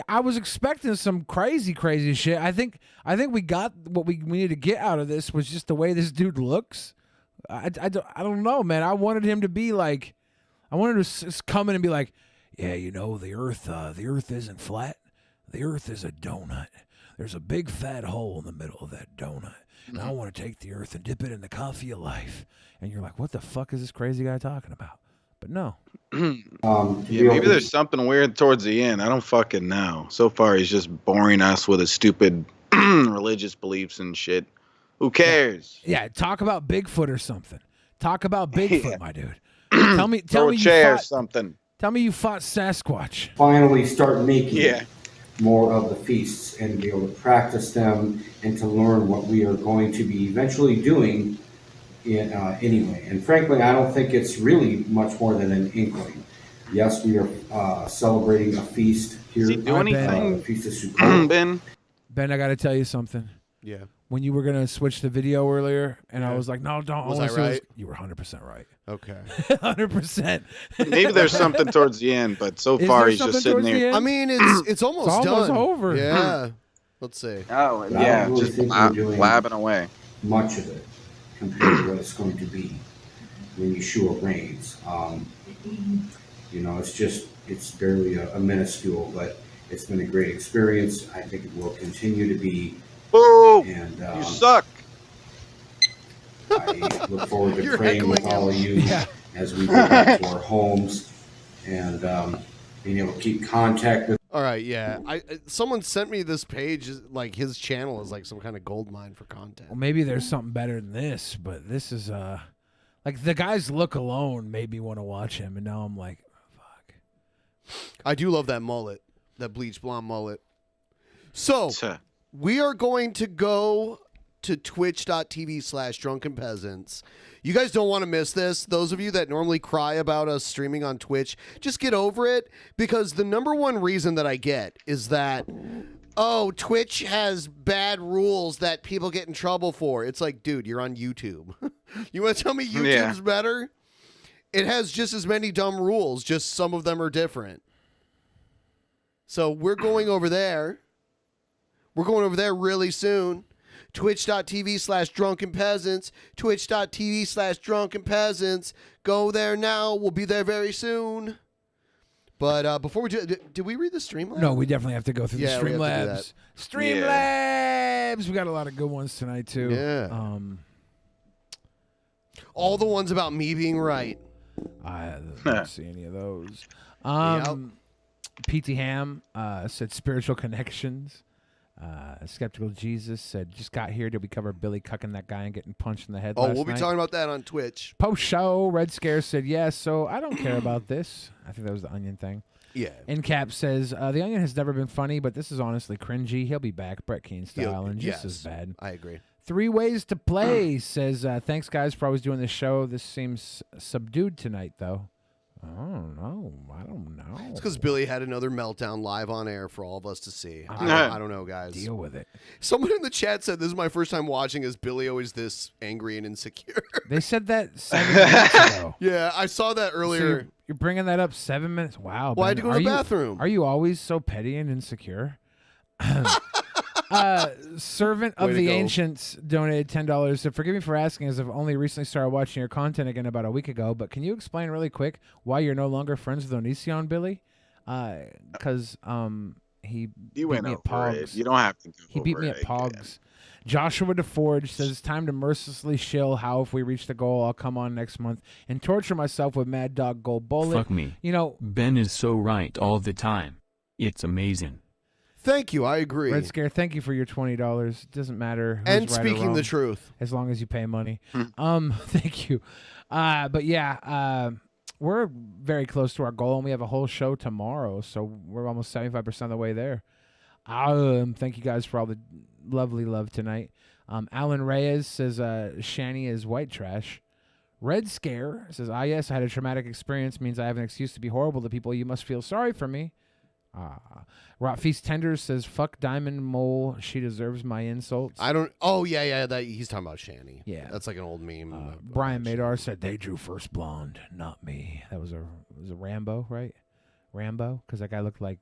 I was expecting some crazy shit. I think we got what we needed to get out of this was just the way this dude looks. I don't know, man. I wanted him to be like, I wanted to come in and be like, yeah, the earth isn't flat. The earth is a donut. There's a big fat hole in the middle of that donut. And I want to take the earth and dip it in the coffee of life. And you're like, what the fuck is this crazy guy talking about? But no. Yeah, maybe there's something weird towards the end. I don't fucking know. So far, he's just boring us with his stupid religious beliefs and shit. Who cares? Yeah, talk about Bigfoot or something. Talk about Bigfoot, my dude. Tell me something. Tell me you fought Sasquatch. Finally start making more of the feasts and be able to practice them and to learn what we are going to be eventually doing anyway. And frankly, I don't think it's really much more than an inkling. Yes, we are celebrating a feast here. Does he do anything? Feast of Sukkot. Ben, I got to tell you something. Yeah. When you were going to switch the video earlier, and I was like, no, don't. Was I right? You were 100% right. Okay. 100%. Maybe there's something towards the end, but so far he's just sitting there. I mean, it's almost done. Over. Yeah. Let's see. Oh, But I yeah, don't really just think we're doing blabbing away. much of it compared to what it's going to be when Yeshua reigns. It's barely a minuscule, but it's been a great experience. I think it will continue to be. Boo! And you suck. I look forward to praying with all of you as we go back to our homes and being able to keep contact with. All right, yeah. Someone sent me this page. Like his channel is like some kind of gold mine for content. Well, maybe there's something better than this, but this is like the guy's look alone made me want to watch him, and now I'm like, fuck. I do love that mullet, that bleach blonde mullet. So we are going to go to twitch.tv/drunkenpeasants. You guys don't want to miss this. Those of you that normally cry about us streaming on Twitch, just get over it, because the number one reason that I get is that, oh, Twitch has bad rules that people get in trouble for. It's like, dude, you're on YouTube. You want to tell me YouTube's better? It has just as many dumb rules, just some of them are different. So we're going over there. We're going over there really soon. Twitch.tv/drunkenpeasants. Twitch.tv/drunkenpeasants. Go there now. We'll be there very soon. But before we do, did we read the Streamlabs? No, we definitely have to go through the Streamlabs. Streamlabs! vibes. We got a lot of good ones tonight too. Yeah. All the ones about me being right. I didn't see any of those. PT Ham said spiritual connections. Skeptical Jesus said, just got here. Did we cover Billy cucking that guy and getting punched in the head last we'll be night? talking about that on Twitch. Post show. Red Scare said yes, so I don't care about this. I think that was the Onion thing. Yeah. Incap says, the Onion has never been funny, but this is honestly cringy. He'll be back, Brett Keane style, and just as bad. I agree. 3 Ways to Play says, thanks guys for always doing this show. This seems subdued tonight, though. I don't know. It's because Billy had another meltdown live on air for all of us to see. I don't know, guys. Deal with it. Someone in the chat said, this is my first time watching. Is Billy always this angry and insecure? They said that 7 minutes ago. Yeah, I saw that earlier. So you're bringing that up 7 minutes? Wow. Well, I had to go to the bathroom. Are you always so petty and insecure? Servant of the Ancients donated $10. So forgive me for asking, as I've only recently started watching your content again about a week ago, but can you explain really quick why you're no longer friends with Onision, Billy? Because he beat went me at over Pogs. it. You don't have to go He beat me over at it Pogs. Joshua DeForge says it's time to mercilessly shill. How if we reach the goal, I'll come on next month and torture myself with Mad Dog Gold Bullet. Fuck me. You know, Ben is so right all the time. It's amazing. Thank you. I agree. Red Scare, thank you for your $20. It doesn't matter who's And right or speaking wrong, the truth. as long as you pay money. Thank you. But yeah, we're very close to our goal, and we have a whole show tomorrow, so we're almost 75% of the way there. Thank you guys for all the lovely love tonight. Alan Reyes says Shani is white trash. Red Scare says, yes, I had a traumatic experience, means I have an excuse to be horrible to people. You must feel sorry for me. Rot Feast Tenders says, fuck Diamond Mole. She deserves my insults. I don't. Oh, yeah. He's talking about Shani. Yeah. That's like an old meme. Brian Madar said, they drew first blonde, not me. That was a Rambo, right? Rambo? Because that guy looked like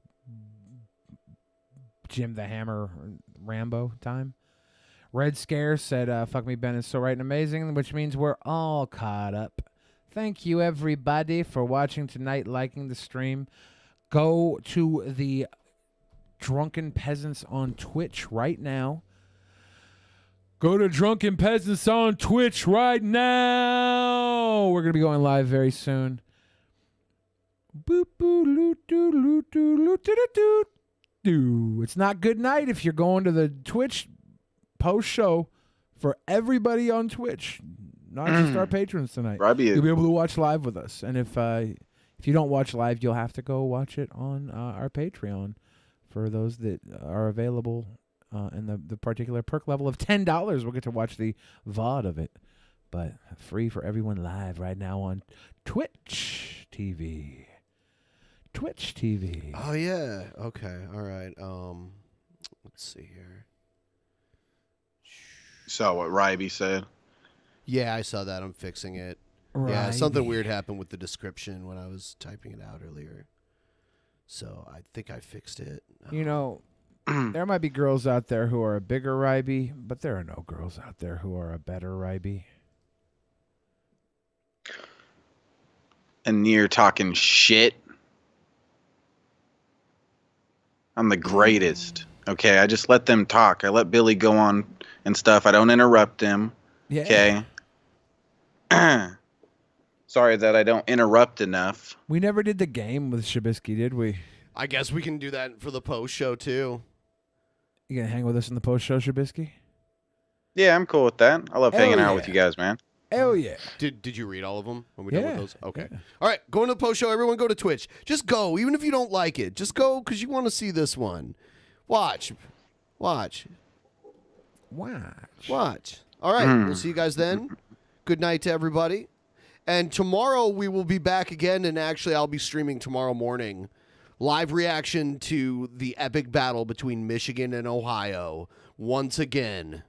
Jim the Hammer Rambo time. Red Scare said, fuck me, Ben is so right and amazing, which means we're all caught up. Thank you, everybody, for watching tonight, liking the stream. Go to the Drunken Peasants on Twitch right now. Go to Drunken Peasants on Twitch right now. We're going to be going live very soon. Boop, boo, loo, doo, loo, doo, loo, doo, doo, doo, doo. It's not good night if you're going to the Twitch post show for everybody on Twitch, not just our patrons tonight. You'll be able to watch live with us. And if you don't watch live, you'll have to go watch it on our Patreon for those that are available. And the particular perk level of $10, we'll get to watch the VOD of it. But free for everyone live right now on Twitch TV. Twitch TV. Oh, yeah. Okay. All right. Let's see here. Saw what Ryby said. Yeah, I saw that. I'm fixing it. Yeah, something weird happened with the description when I was typing it out earlier. So I think I fixed it. You know, there might be girls out there who are a bigger Ryby, but there are no girls out there who are a better Ryby. And you're talking shit. I'm the greatest. Okay, I just let them talk. I let Billy go on and stuff. I don't interrupt him. Yeah. Okay. Sorry that I don't interrupt enough. We never did the game with Shabisky, did we? I guess we can do that for the post show too. You gonna hang with us in the post show, Shabisky? Yeah, I'm cool with that. I love hanging out yeah. with you guys, man. Hell yeah. Did you read all of them when we done Yeah. with those? Okay. All right, going to the post show. Everyone go to Twitch. Just go, even if you don't like it. Just go because you want to see this one. Watch. All right, we'll see you guys then. Good night to everybody. And tomorrow we will be back again, and actually I'll be streaming tomorrow morning. Live reaction to the epic battle between Michigan and Ohio. Once again.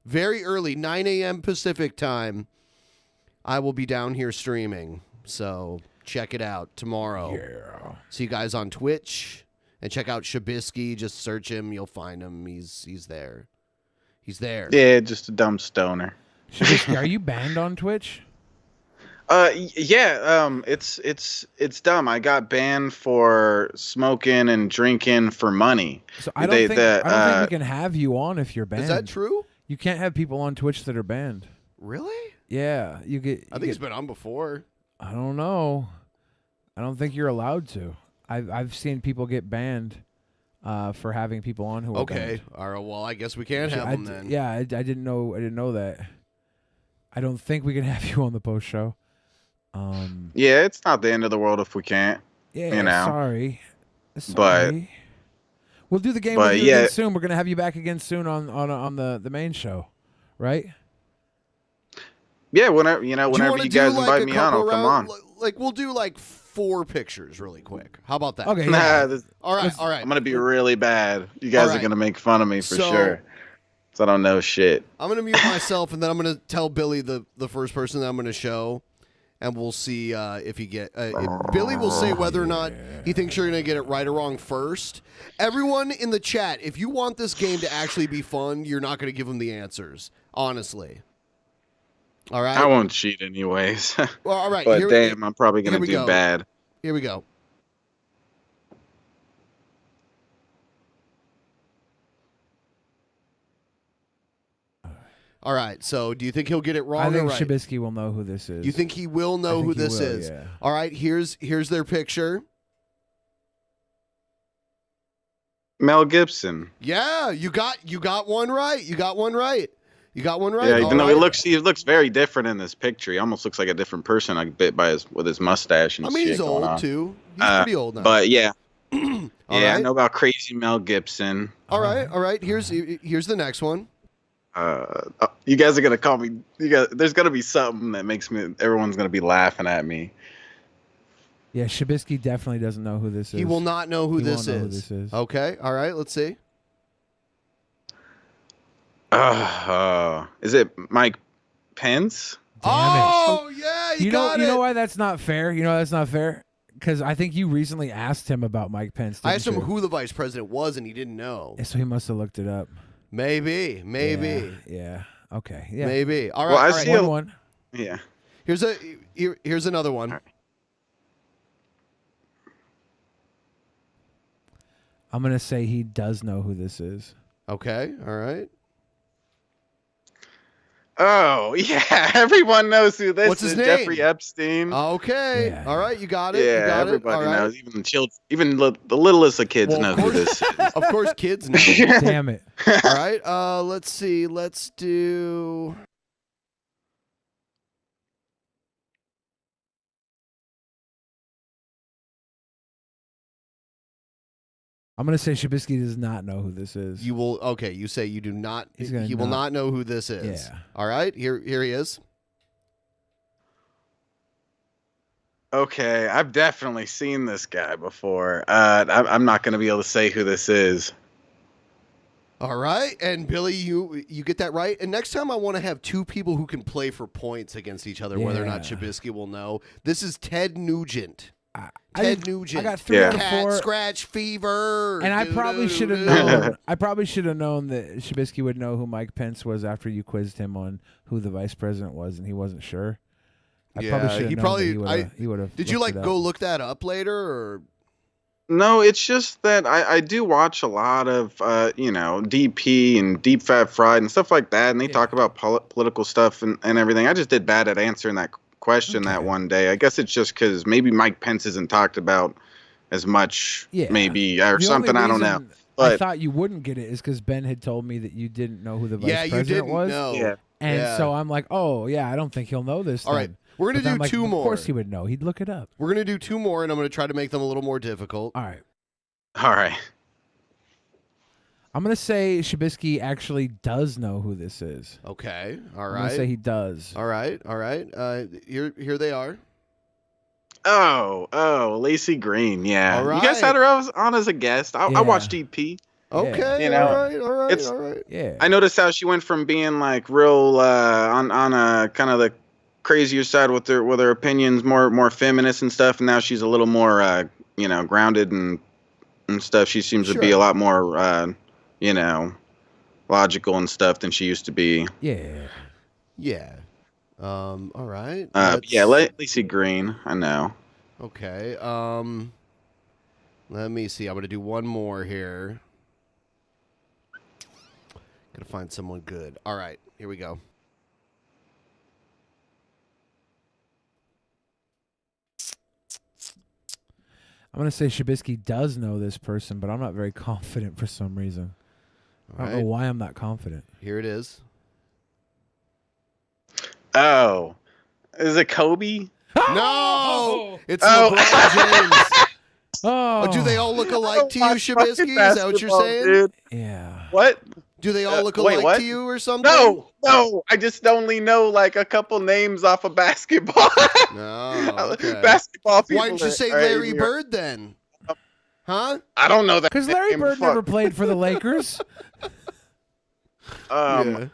Very early, 9 a.m. Pacific time. I will be down here streaming. So check it out tomorrow. Yeah. See you guys on Twitch. And check out Shabisky. Just search him. You'll find him. He's there. He's there. Yeah, just a dumb stoner. Shabisky, are you banned on Twitch? Yeah. It's dumb. I got banned for smoking and drinking for money. So I don't think we can have you on if you're banned. Is that true? You can't have people on Twitch that are banned. Really? Yeah, you get. I think he's been on before. I don't know. I don't think you're allowed to. I've seen people get banned for having people on who are banned. All right. Well, I guess we can have them then. Yeah, I didn't know. I didn't know that. I don't think we can have you on the post show. Yeah, it's not the end of the world if we can't. Yeah, you know. Sorry. But we'll do the game with you again soon. We're gonna have you back again soon on the main show, right? Yeah, whenever whenever you guys invite me on, I'll come on. Like we'll do like 4 pictures really quick. How about that? Okay. All right. I'm gonna be really bad. You guys are gonna make fun of me for sure. So I don't know shit. I'm gonna mute myself, and then I'm gonna tell Billy the first person that I'm gonna show, and we'll see if he get. If Billy will say whether or not he thinks you're gonna get it right or wrong first. Everyone in the chat, if you want this game to actually be fun, you're not gonna give him the answers. Honestly. All right. I won't cheat anyways. Well, all right. But damn, I'm probably gonna do bad. Here we go. All right. So, do you think he'll get it wrong? I think or right? Shabisky will know who this is. You think he will know who this is? Yeah. All right. Here's their picture. Mel Gibson. Yeah, you got one right. You got one right. Yeah, even though he looks very different in this picture. He almost looks like a different person, like bit by with his mustache and I mean, shit he's going old on. too. He's pretty old now. But yeah, All I right. know about crazy Mel Gibson. All right. Here's the next one. You guys are gonna call me. There's gonna be something that makes me. Everyone's gonna be laughing at me. Yeah, Shabisky definitely doesn't know who this is. He will not know who this won't know is. who this is. Okay. All right. Let's see. Is it Mike Pence? Oh yeah, You know why that's not fair? You know why that's not fair? Because I think you recently asked him about Mike Pence. I asked him didn't you? who the vice president was, and he didn't know. Yeah, so he must have looked it up. Maybe. Yeah. Okay. Yeah. Maybe. All right. Well, I all right. see one. Yeah. Here's another one. Right. I'm gonna say he does know who this is. Okay. All right. Oh yeah, everyone knows who this What's his is. name? Jeffrey Epstein. Okay. Yeah. All right. You got it. Yeah, you got everybody it. All right. knows. Even the children, even the littlest of kids know who this is. Of course, kids know. Damn it. All right. Let's see. Let's do. I'm gonna say Shabisky does not know who this is. You will. Okay. You say you do not. He's gonna He will not know who this is. Yeah. All right. Here he is. Okay, I've definitely seen this guy before. I'm not going to be able to say who this is. All right, and Billy, you get that right. And next time, I want to have 2 people who can play for points against each other, whether or not Yeah. Shabisky will know. This is Ted Nugent. I Nugent. got 3 out of Cat 4. scratch fever. And I probably should have known. I probably should have known that Shabisky would know who Mike Pence was after you quizzed him on who the vice president was, and he wasn't sure. I probably should have known that he would have. Did you go look that up later, or? No, it's just that I do watch a lot of DP and Deep Fat Fried and stuff like that, and they talk about political stuff and everything. I just did bad at answering that question that one day. I guess it's just because maybe Mike Pence isn't talked about as much, maybe, or The something. only I don't know. reason But I thought you wouldn't get it is because Ben had told me that you didn't know who the vice Yeah, you president didn't was. know. Yeah. And Yeah. so I'm like, oh yeah, I don't think he'll know this. All right, then. we're gonna But then do I'm like, 2 more. Of course he would know. He'd look it up. We're gonna do 2 more, and I'm gonna try to make them a little more difficult. All right. All right. I'm gonna say Shabisky actually does know who this is. Okay. All I'm right. gonna say he does. All right. All right. Here they are. Oh, Lacey Green. Yeah. All You guys had her on as a guest. I Yeah. watched DP. Okay. You know, all right. All right. it's- All right. Yeah. I noticed how she went from being like real on a kind of the crazier side with her opinions, more feminist and stuff, and now she's a little more grounded and stuff. She seems to be a lot more logical and stuff than she used to be. Yeah. Yeah. All right. Yeah, Lacey Green. I know. Okay. Let me see. I'm going to do one more here. Got to find someone good. All right. Here we go. I'm going to say Shabisky does know this person, but I'm not very confident for some reason. I don't know why I'm not confident. Here it is. Oh. Is it Kobe? No! It's LeBron James. Oh, do they all look alike to you, Shabisky? Is that what you're saying? Dude. Yeah. What? Do they all look alike to you or something? No. I just only know like a couple names off of basketball. No. Okay. Basketball people. Why didn't you say Larry Bird then? Huh? I don't know that. Because Larry Bird never played for the Lakers. Yeah,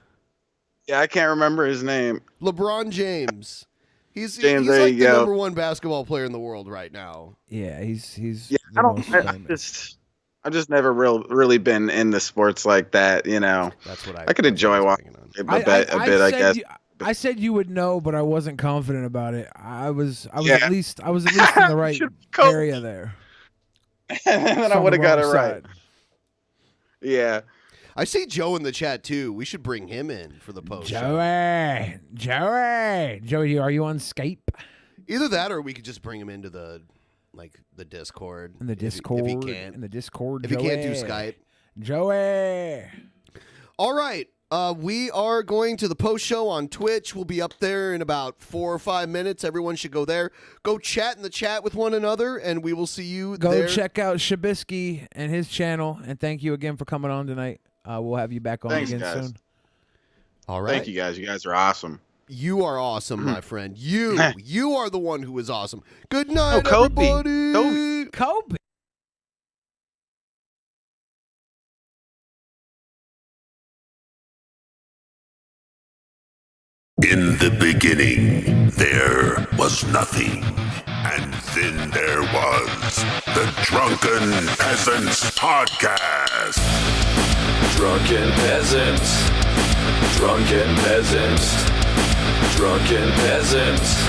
I can't remember his name. LeBron James. He's James, like the go. number one basketball player in the world right now. Yeah, he's. Yeah, I've just never really been in the sports like that. You know, that's what I could enjoy watching a bit. I guess. I said you would know, but I wasn't confident about it. I was at least in the right area there. And then I would have got it right. Yeah. I see Joe in the chat too. We should bring him in for the post. Joey, are you on Skype? Either that, or we could just bring him into the Discord. In the Discord, if he can't. In the Discord, if he can't do Skype. Joey. All right. We are going to the post show on Twitch. We'll be up there in about 4 or 5 minutes. Everyone should go there. Go chat in the chat with one another, and we will see you there. Go check out Shabisky and his channel, and thank you again for coming on tonight. We'll have you back on again soon. All right. Thank you, guys. You guys are awesome. You are awesome, my friend. You are the one who is awesome. Good night, Kobe. everybody. Kobe. In the beginning, there was nothing. And then there was the Drunken Peasants Podcast. Drunken Peasants. Drunken Peasants. Drunken Peasants.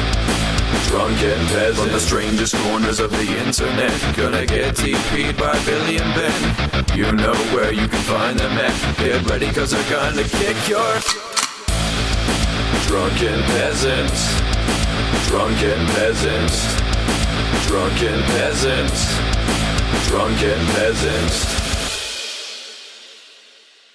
Drunken Peasants. From the strangest corners of the internet, gonna get TP'd by Billy and Ben. You know where you can find them at. Get ready, cause they're gonna kick your... Drunken Peasants. Drunken Peasants. Drunken Peasants. Drunken Peasants.